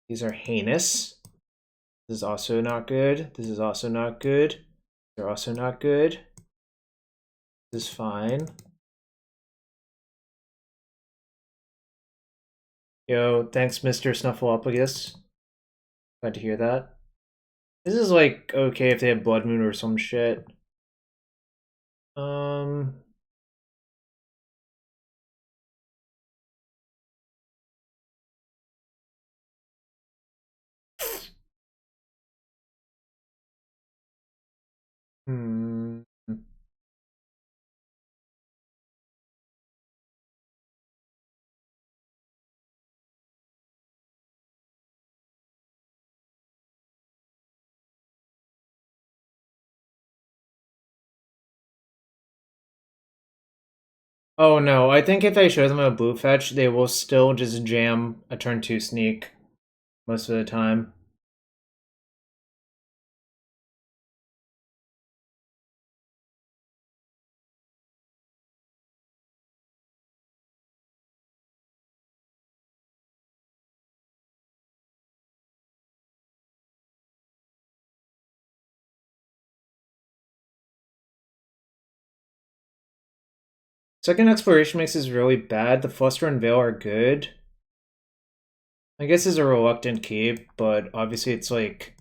These are heinous. This is also not good. This is also not good. They're also not good. This is fine. Yo, thanks, Mr. Snuffleupagus. Glad to hear that. This is like okay if they have Blood Moon or some shit. Hmm. Oh no, I think if I show them a blue fetch, they will still just jam a turn 2 sneak most of the time. Second Exploration Mix is really bad. The Fluster and Veil are good. I guess it's a reluctant keep, but obviously it's like...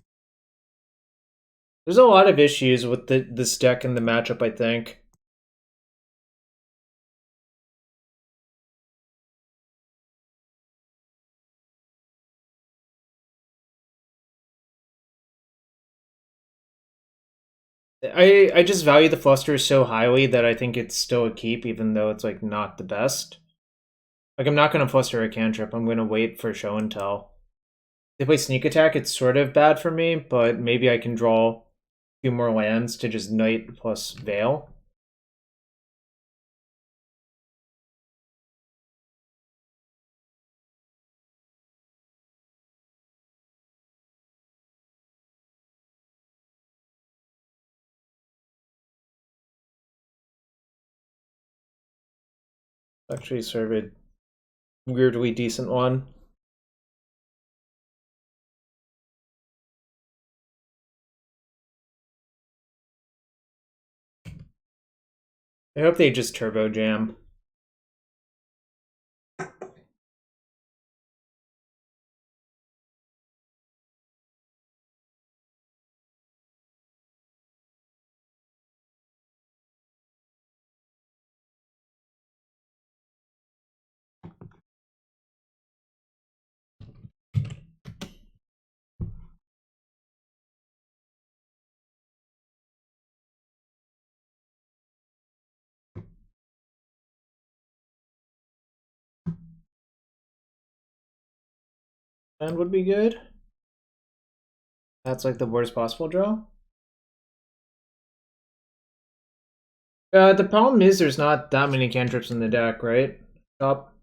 There's a lot of issues with this deck and the matchup, I think. I just value the Fluster so highly that I think it's still a keep, even though it's like not the best. Like I'm not gonna Fluster a cantrip. I'm gonna wait for show and tell. If they play sneak attack, it's sort of bad for me, but maybe I can draw a few more lands to just knight plus veil. Actually, sort of a weirdly decent one. I hope they just turbo jam. And would be good. That's like the worst possible draw. The problem is there's not that many cantrips in the deck, right? Top.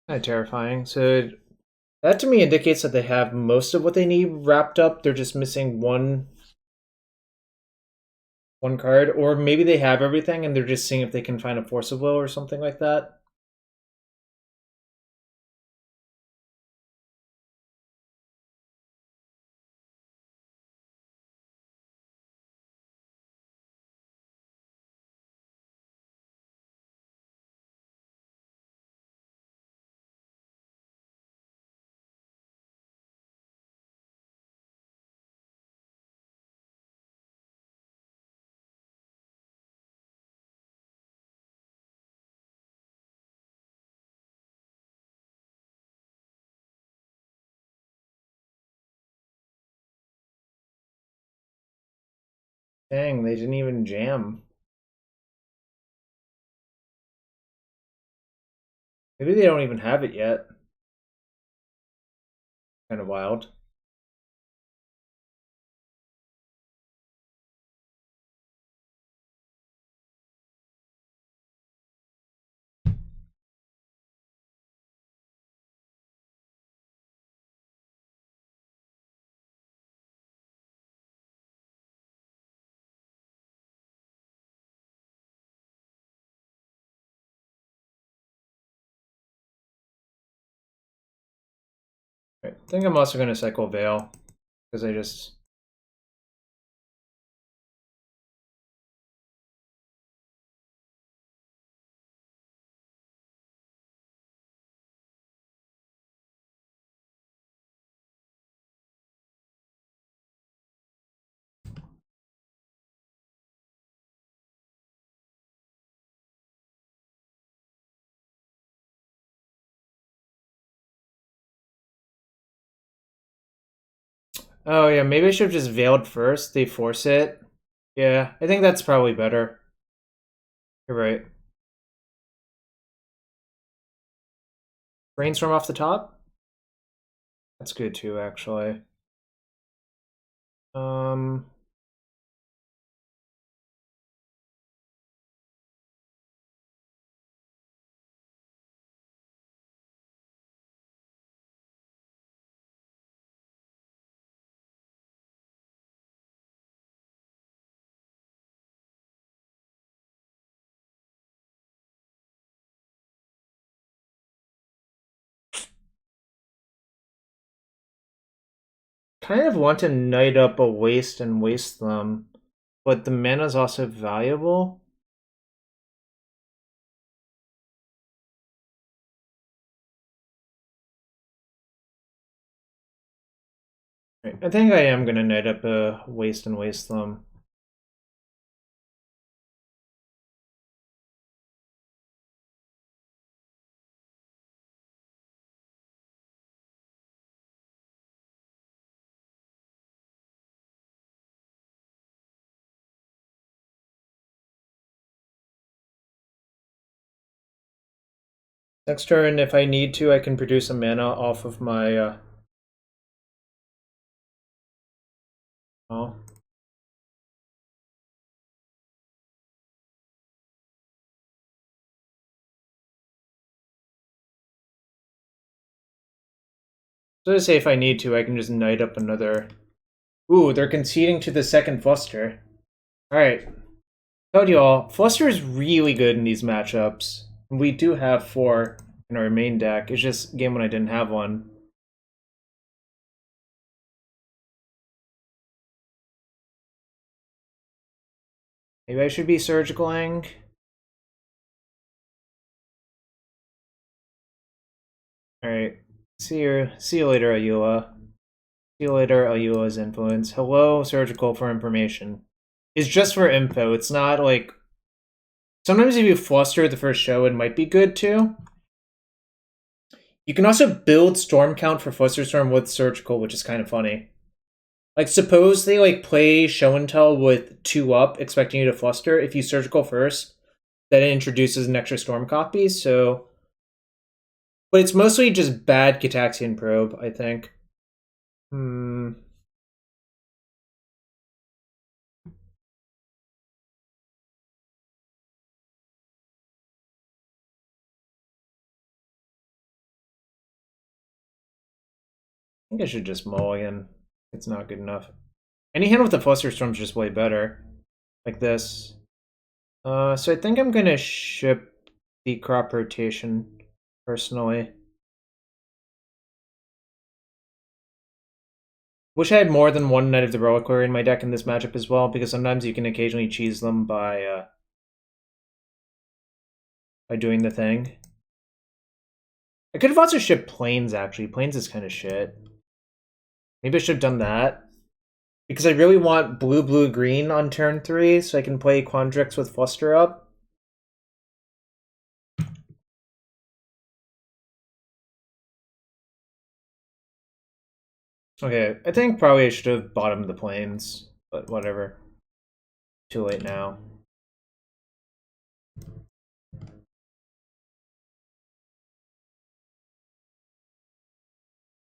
Kind of terrifying. So that to me indicates that they have most of what they need wrapped up. They're just missing one card, or maybe they have everything and they're just seeing if they can find a Force of Will or something like that. Dang, they didn't even jam. Maybe they don't even have it yet. Kind of wild. I think I'm also going to cycle Veil, because I just... Oh yeah, maybe I should have just Veiled first, they force it. Yeah, I think that's probably better. You're right. Brainstorm off the top? That's good too, actually. Um... kind of want to Knight up a Waste and waste them, but the mana's also valuable. Right, I think I am going to Knight up a Waste and waste them. Next turn, if I need to, I can produce a mana off of my... Oh. So to say, if I need to, I can just Knight up another... Ooh, they're conceding to the second Fluster. Alright. Told you all, Fluster is really good in these matchups. We do have 4 in our main deck. It's just a game when I didn't have one. Maybe I should be surgicaling. Alright. See you later, Ayula. See you later, Ayula's influence. Hello, surgical for information. It's just for info. It's not like... Sometimes if you Fluster the first show, it might be good too. You can also build Storm Count for Flusterstorm with Surgical, which is kind of funny. Like, suppose they like play Show and Tell with 2 up, expecting you to Fluster. If you Surgical first, then it introduces an extra Storm copy, so... But it's mostly just bad Cataxian Probe, I think. I think I should just mulligan. It's not good enough. Any hand with the Flusterstorm's just way better. Like this. So I think I'm gonna ship the crop rotation, personally. Wish I had more than one Knight of the Reliquary in my deck in this matchup as well, because sometimes you can occasionally cheese them by doing the thing. I could have also shipped Plains, actually. Plains is kind of shit. Maybe I should have done that. Because I really want blue, blue, green on turn 3, so I can play Quandrix with Fluster up. Okay, I think probably I should have bottomed the Plains, but whatever. Too late now.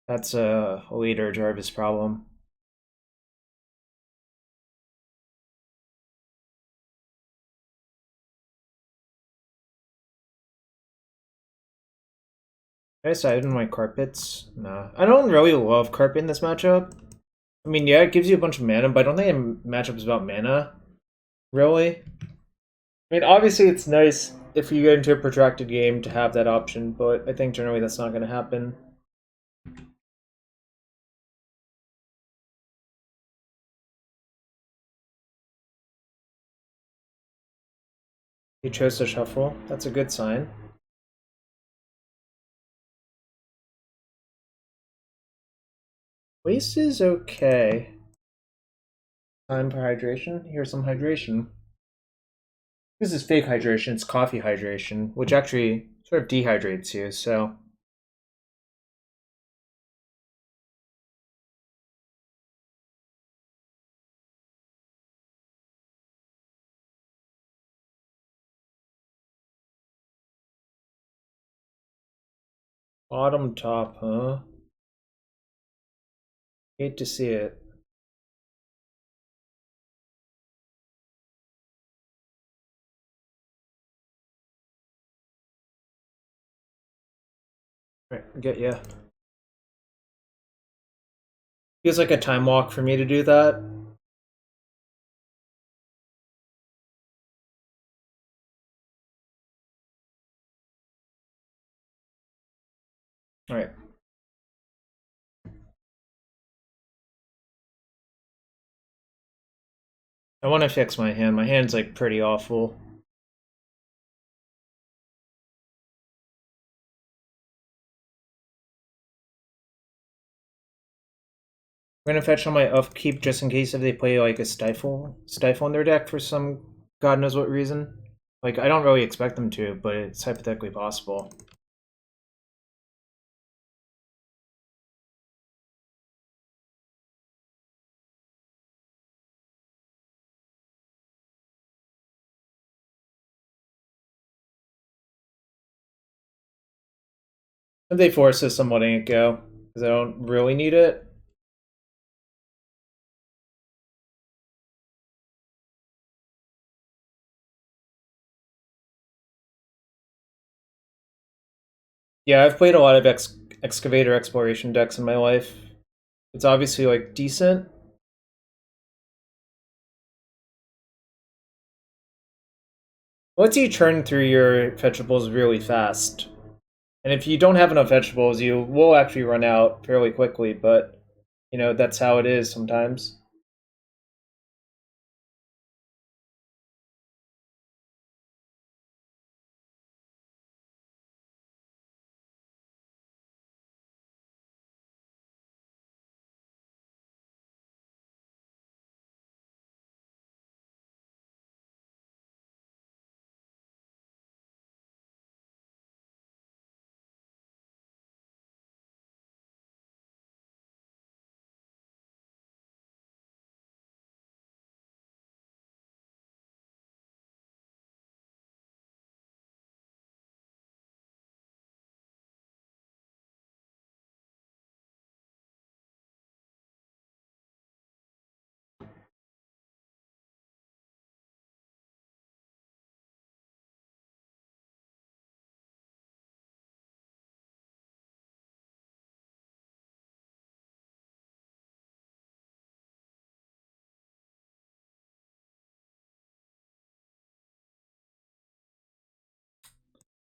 That's a leader Jarvis problem. Did I side in my carpets? Nah. I don't really love carpet in this matchup. I mean, yeah, it gives you a bunch of mana, but I don't think a matchup is about mana. Really? I mean, obviously it's nice if you get into a protracted game to have that option, but I think generally that's not going to happen. He chose to shuffle. That's a good sign. Waste is okay. Time for hydration. Here's some hydration. This is fake hydration. It's coffee hydration, which actually sort of dehydrates you, so. Bottom top, huh? Hate to see it. Right, get ya. Feels like a time walk for me to do that. Alright. I want to fix my hand. My hand's like pretty awful. I'm gonna fetch on my upkeep just in case if they play like a stifle in their deck for some god knows what reason. Like I don't really expect them to, but it's hypothetically possible. If they force this, I'm letting it go because I don't really need it. Yeah, I've played a lot of excavator exploration decks in my life. It's obviously like decent. Lets you churn through your vegetables really fast. And if you don't have enough vegetables, you will actually run out fairly quickly, but you know, that's how it is sometimes.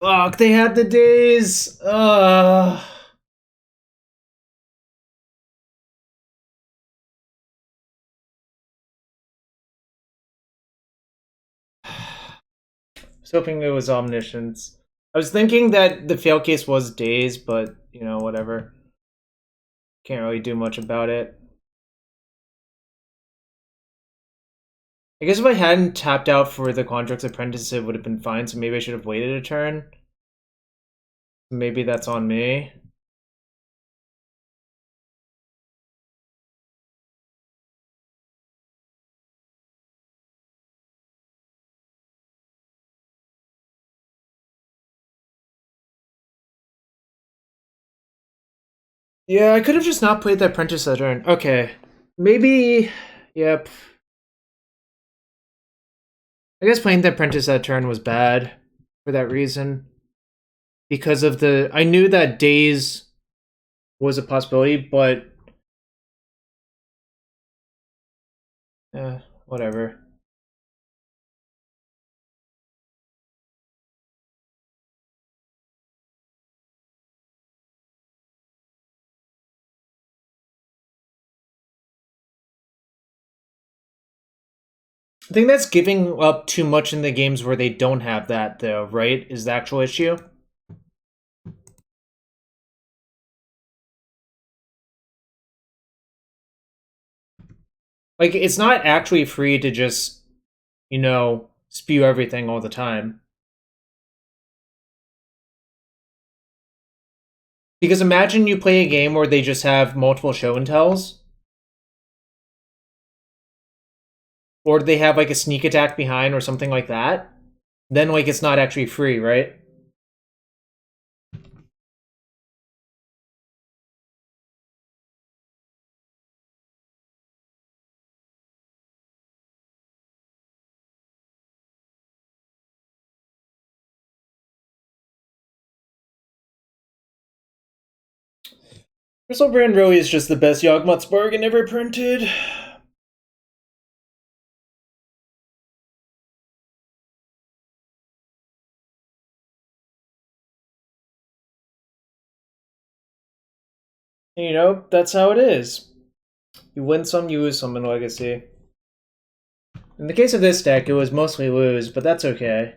Fuck, they had the days. I was hoping it was omniscience. I was thinking that the fail case was days, but you know, whatever. Can't really do much about it. I guess if I hadn't tapped out for the Quandrix Apprentice, it would have been fine, so maybe I should have waited a turn. Maybe that's on me. Yeah, I could have just not played the Apprentice that turn. Okay. Maybe... Yep. I guess playing the Apprentice that turn was bad for that reason. Because of the... I knew that days was a possibility, but... Whatever. I think that's giving up too much in the games where they don't have that, though, right? Is the actual issue? Like, it's not actually free to just, you know, spew everything all the time. Because imagine you play a game where they just have multiple show and tells, or they have like a sneak attack behind or something like that. Then like it's not actually free, right? Crystal Brand really is just the best Yawgmoth's bargain ever printed. You know, that's how it is. You win some, you lose some in Legacy. In the case of this deck, it was mostly lose, but that's okay.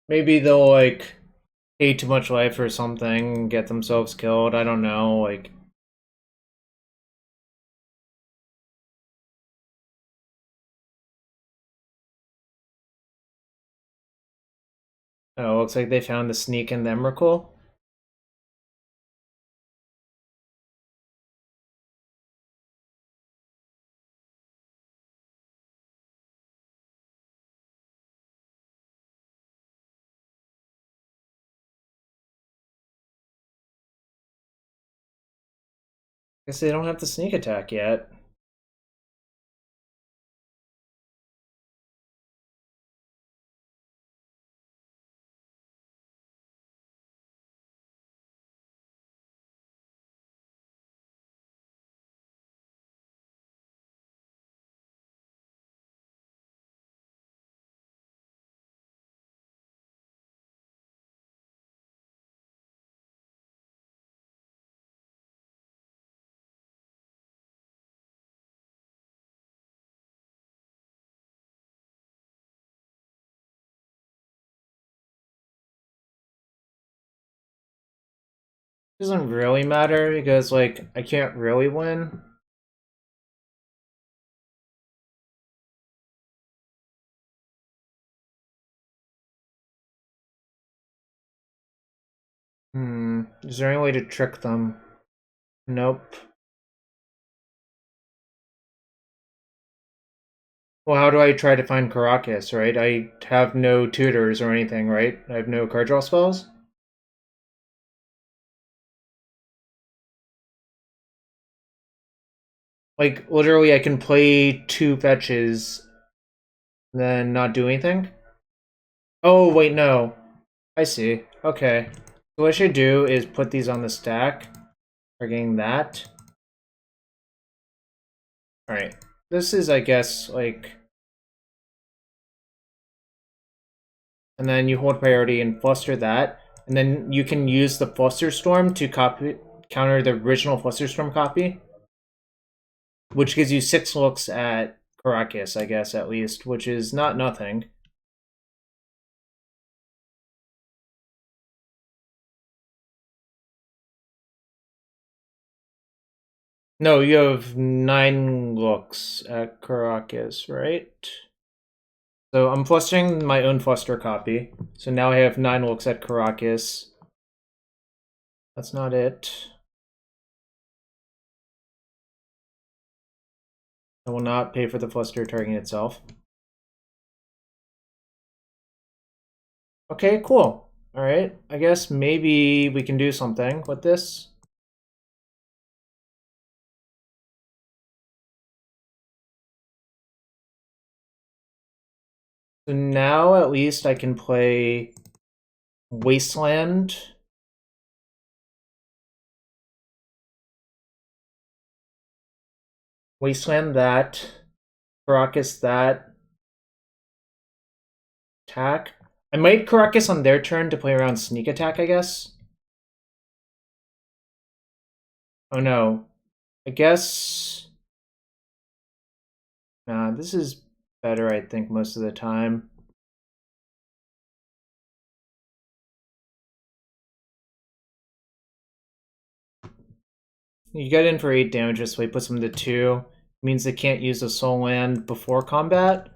Maybe they'll, like, pay too much life or something, get themselves killed, I don't know, like... Oh, looks like they found the sneak in the Emrakul. Guess they don't have the sneak attack yet. Doesn't really matter, because, like, I can't really win. Is there any way to trick them? Nope. Well, how do I try to find Caracas, right? I have no tutors or anything, right? I have no card draw spells? Like, literally, I can play 2 fetches, then not do anything? Oh, wait, no. I see. Okay. So what I should do is put these on the stack. We're getting that. Alright. This is, I guess, like... And then you hold priority and fluster that. And then you can use the Flusterstorm to counter the original Flusterstorm copy. Which gives you 6 looks at Caracas, I guess, at least. Which is not nothing. No, you have 9 looks at Caracas, right? So I'm flustering my own fluster copy. So now I have 9 looks at Caracas. That's not it. I will not pay for the fluster targeting itself. Okay, cool. Alright, I guess maybe we can do something with this. So now at least I can play Wasteland. Wasteland that. Caracas that. Attack. I might Caracas on their turn to play around sneak attack, I guess. Oh no. I guess... Nah, this is better, I think, most of the time. You get in for 8 damage this way, puts them to 2. Means they can't use a soul land before combat.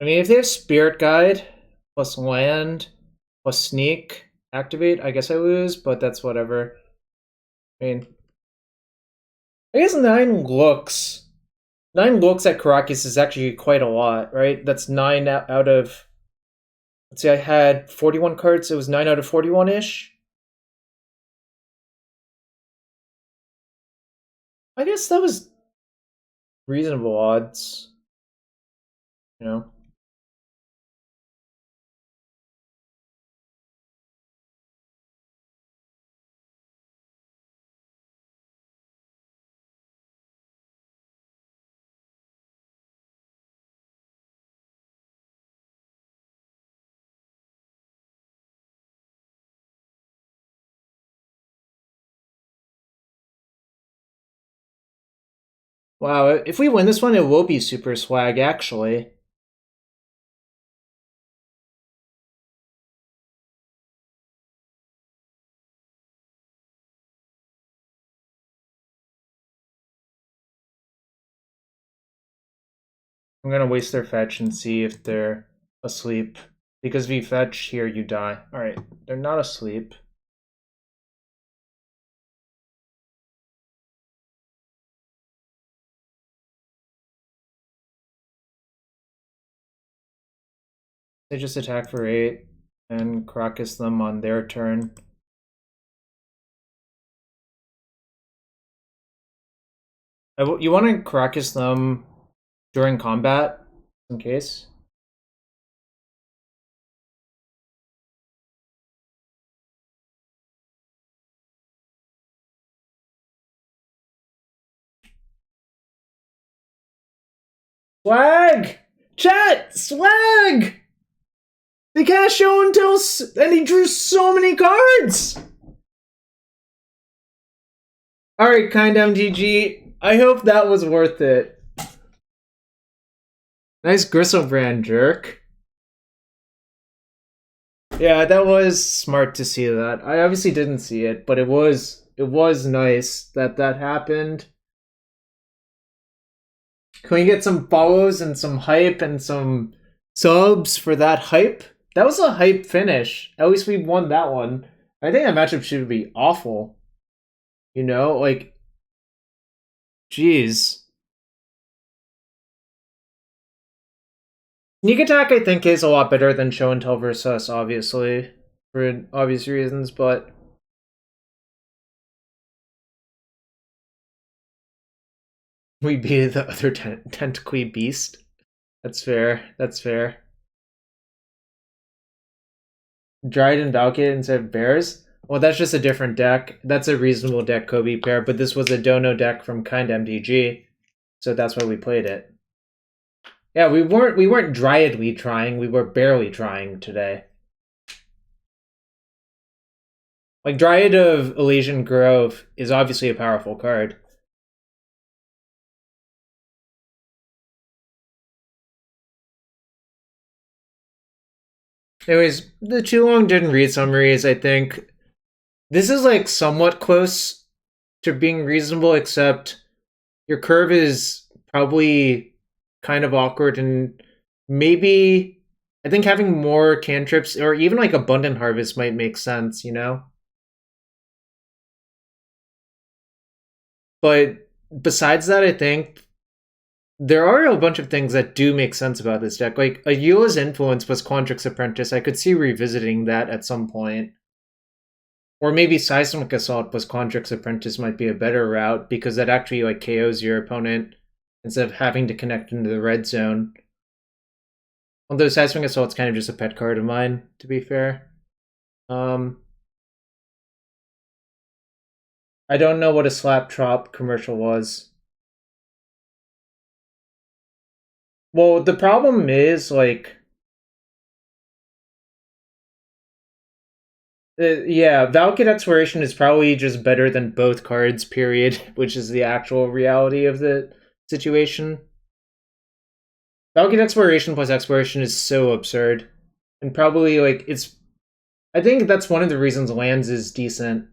I mean, if they have Spirit Guide, plus land, plus sneak, activate, I guess I lose, but that's whatever. I mean, I guess 9 looks. 9 looks at Caracas is actually quite a lot, right? That's 9 out of... Let's see, I had 41 cards, it was 9 out of 41-ish. I guess that was reasonable odds. You know? Wow, if we win this one, it will be super swag, actually. I'm gonna waste their fetch and see if they're asleep. Because if you fetch here, you die. Alright, they're not asleep. They just attack for 8 and Caracas them on their turn. You want to Caracas them during combat, in case? Swag! Chat! Swag! They can't show until... And he drew so many cards! Alright, kind MTG. I hope that was worth it. Nice Gristlebrand, jerk. Yeah, that was smart to see that. I obviously didn't see it, but it was nice that that happened. Can we get some follows and some hype and some subs for that hype? That was a hype finish. At least we won that one. I think that matchup should be awful. You know, like... Jeez. Sneak attack, I think, is a lot better than show and tell versus us, obviously. For obvious reasons, but... We be the other Tentacly Beast. That's fair. That's fair. Dryad and Valkid instead of Bears? Well, that's just a different deck. That's a reasonable deck, Kobe pair, but this was a Dono deck from Kind MTG, so that's why we played it. Yeah, we weren't Dryadly trying, we were barely trying today. Like, Dryad of Elysian Grove is obviously a powerful card. Anyways, the too long didn't read summaries, I think. This is like somewhat close to being reasonable, except your curve is probably kind of awkward, and maybe I think having more cantrips or even like Abundant Harvest might make sense, you know? But besides that, I think there are a bunch of things that do make sense about this deck. Like, Ayula's influence was Quandrix Apprentice. I could see revisiting that at some point. Or maybe Seismic Assault plus Quandrix Apprentice might be a better route, because that actually like KOs your opponent instead of having to connect into the red zone. Although Seismic Assault's kind of just a pet card of mine, to be fair. I don't know what a Slap Trop commercial was. Well, the problem is, like... yeah, Valakut Exploration is probably just better than both cards, period, which is the actual reality of the situation. Valakut Exploration plus Exploration is so absurd. And probably, like, it's... I think that's one of the reasons Lands is decent,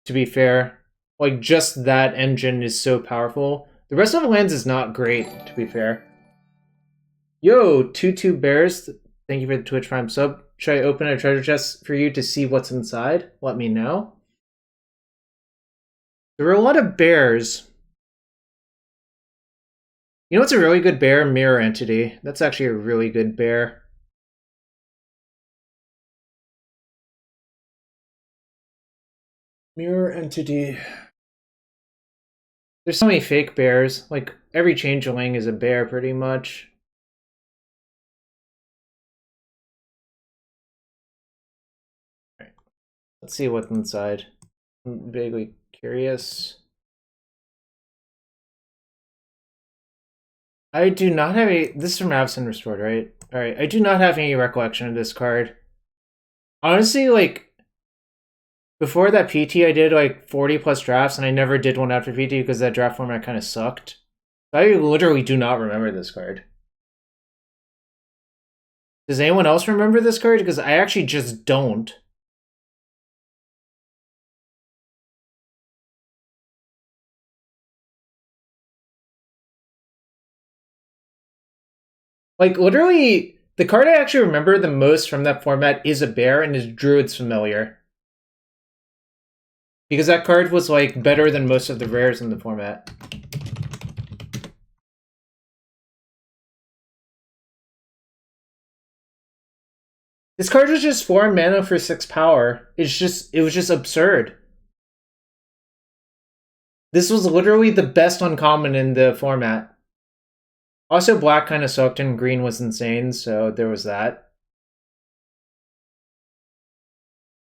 to be fair. Like, just that engine is so powerful. The rest of Lands is not great, to be fair. Yo, 22 Bears, thank you for the Twitch Prime sub. Should I open a treasure chest for you to see what's inside? Let me know. There were a lot of bears. You know what's a really good bear? Mirror Entity. That's actually a really good bear. Mirror Entity. There's so many fake bears. Like, every changeling is a bear, pretty much. Alright. Let's see what's inside. I'm vaguely curious. I do not have a... This is from Absent Restored, right? Alright, I do not have any recollection of this card. Honestly, like... Before that PT, I did like 40 plus drafts, and I never did one after PT because that draft format kind of sucked. I literally do not remember this card. Does anyone else remember this card? Because I actually just don't. Like, literally, the card I actually remember the most from that format is a bear and is Druid's Familiar. Because that card was, like, better than most of the rares in the format. This card was just 4 mana for 6 power. It was just absurd. This was literally the best uncommon in the format. Also, black kind of sucked and green was insane, so there was that.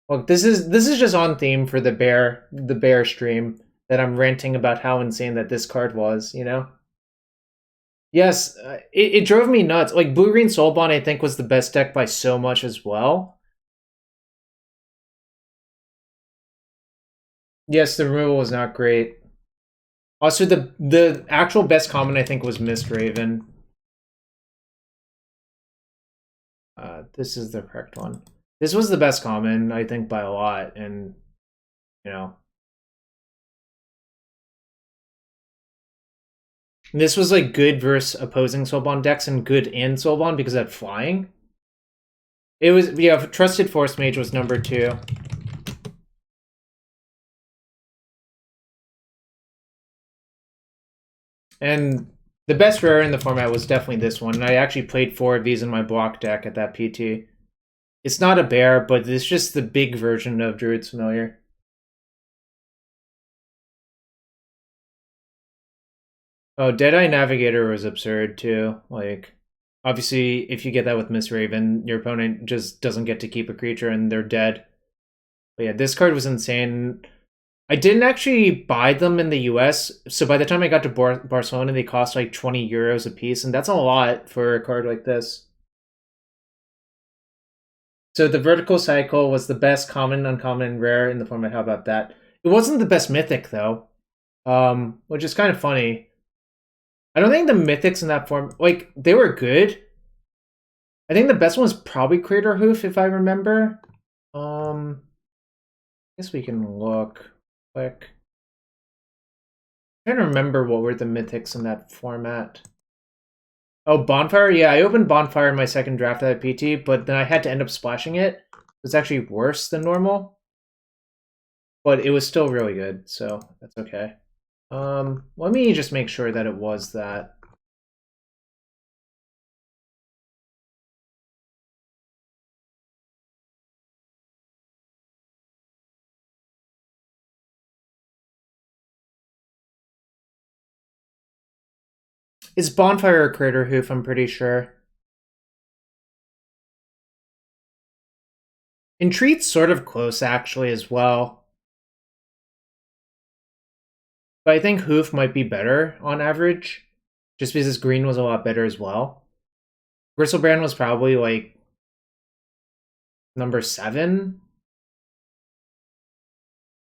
Look, this is just on theme for the bear stream that I'm ranting about how insane that this card was, you know? Yes, it drove me nuts. Like, Blue-Green Soulbond, I think, was the best deck by so much as well. Yes, the removal was not great. Also, the actual best common, I think, was Mistraven. This is the correct one. This was the best common, I think, by a lot, and, you know. This was, like, good versus opposing Soulbond decks and good in Soulbond because it had flying. It was, yeah, Trusted Force Mage was number 2. And the best rare in the format was definitely this one, and I actually played 4 of these in my block deck at that PT. It's not a bear, but it's just the big version of Druid's Familiar. Oh, Deadeye Navigator was absurd too. Like, obviously, if you get that with Mistraven, your opponent just doesn't get to keep a creature and they're dead. But yeah, this card was insane. I didn't actually buy them in the US, so by the time I got to Barcelona, they cost like 20 euros a piece, and that's a lot for a card like this. So the Vertical Cycle was the best common, uncommon, and rare in the format. How about that? It wasn't the best mythic, though, which is kind of funny. I don't think the mythics in that form, like, they were good. I think the best one was probably Crater Hoof, if I remember. I guess we can look quick. I'm trying to remember what were the mythics in that format. Oh, Bonfire? Yeah, I opened Bonfire in my second draft at PT, but then I had to end up splashing it. It was actually worse than normal. But it was still really good, so that's okay. Let me just make sure that it was that. It's Bonfire or Crater Hoof, I'm pretty sure. Entreat's sort of close, actually, as well. But I think Hoof might be better on average, just because this green was a lot better as well. Bristlebrand was probably, like, number 7.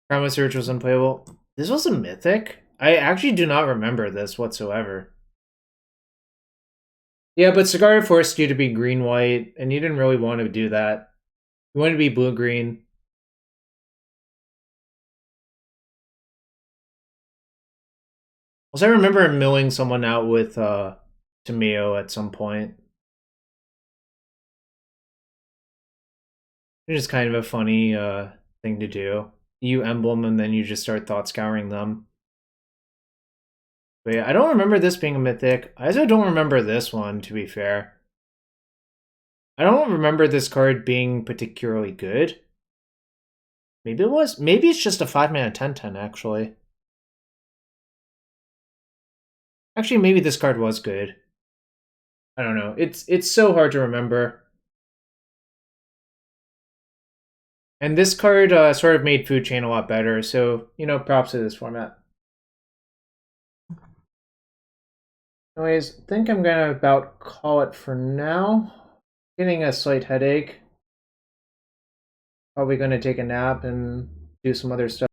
Primal Surge was unplayable. This was a Mythic? I actually do not remember this whatsoever. Yeah, but Cigar forced you to be green-white, and you didn't really want to do that. You wanted to be blue-green. Also, I remember milling someone out with Tomeo at some point. It's just kind of a funny thing to do. You emblem and then you just start thought scouring them. But yeah, I don't remember this being a mythic. I also don't remember this one, to be fair. I don't remember this card being particularly good. Maybe it was. Maybe it's just a 5-mana 10/10, actually. Actually, maybe this card was good. I don't know. It's so hard to remember. And this card sort of made Food Chain a lot better, so, you know, props to this format. Anyways, I think I'm gonna about call it for now. Getting a slight headache. Probably gonna take a nap and do some other stuff.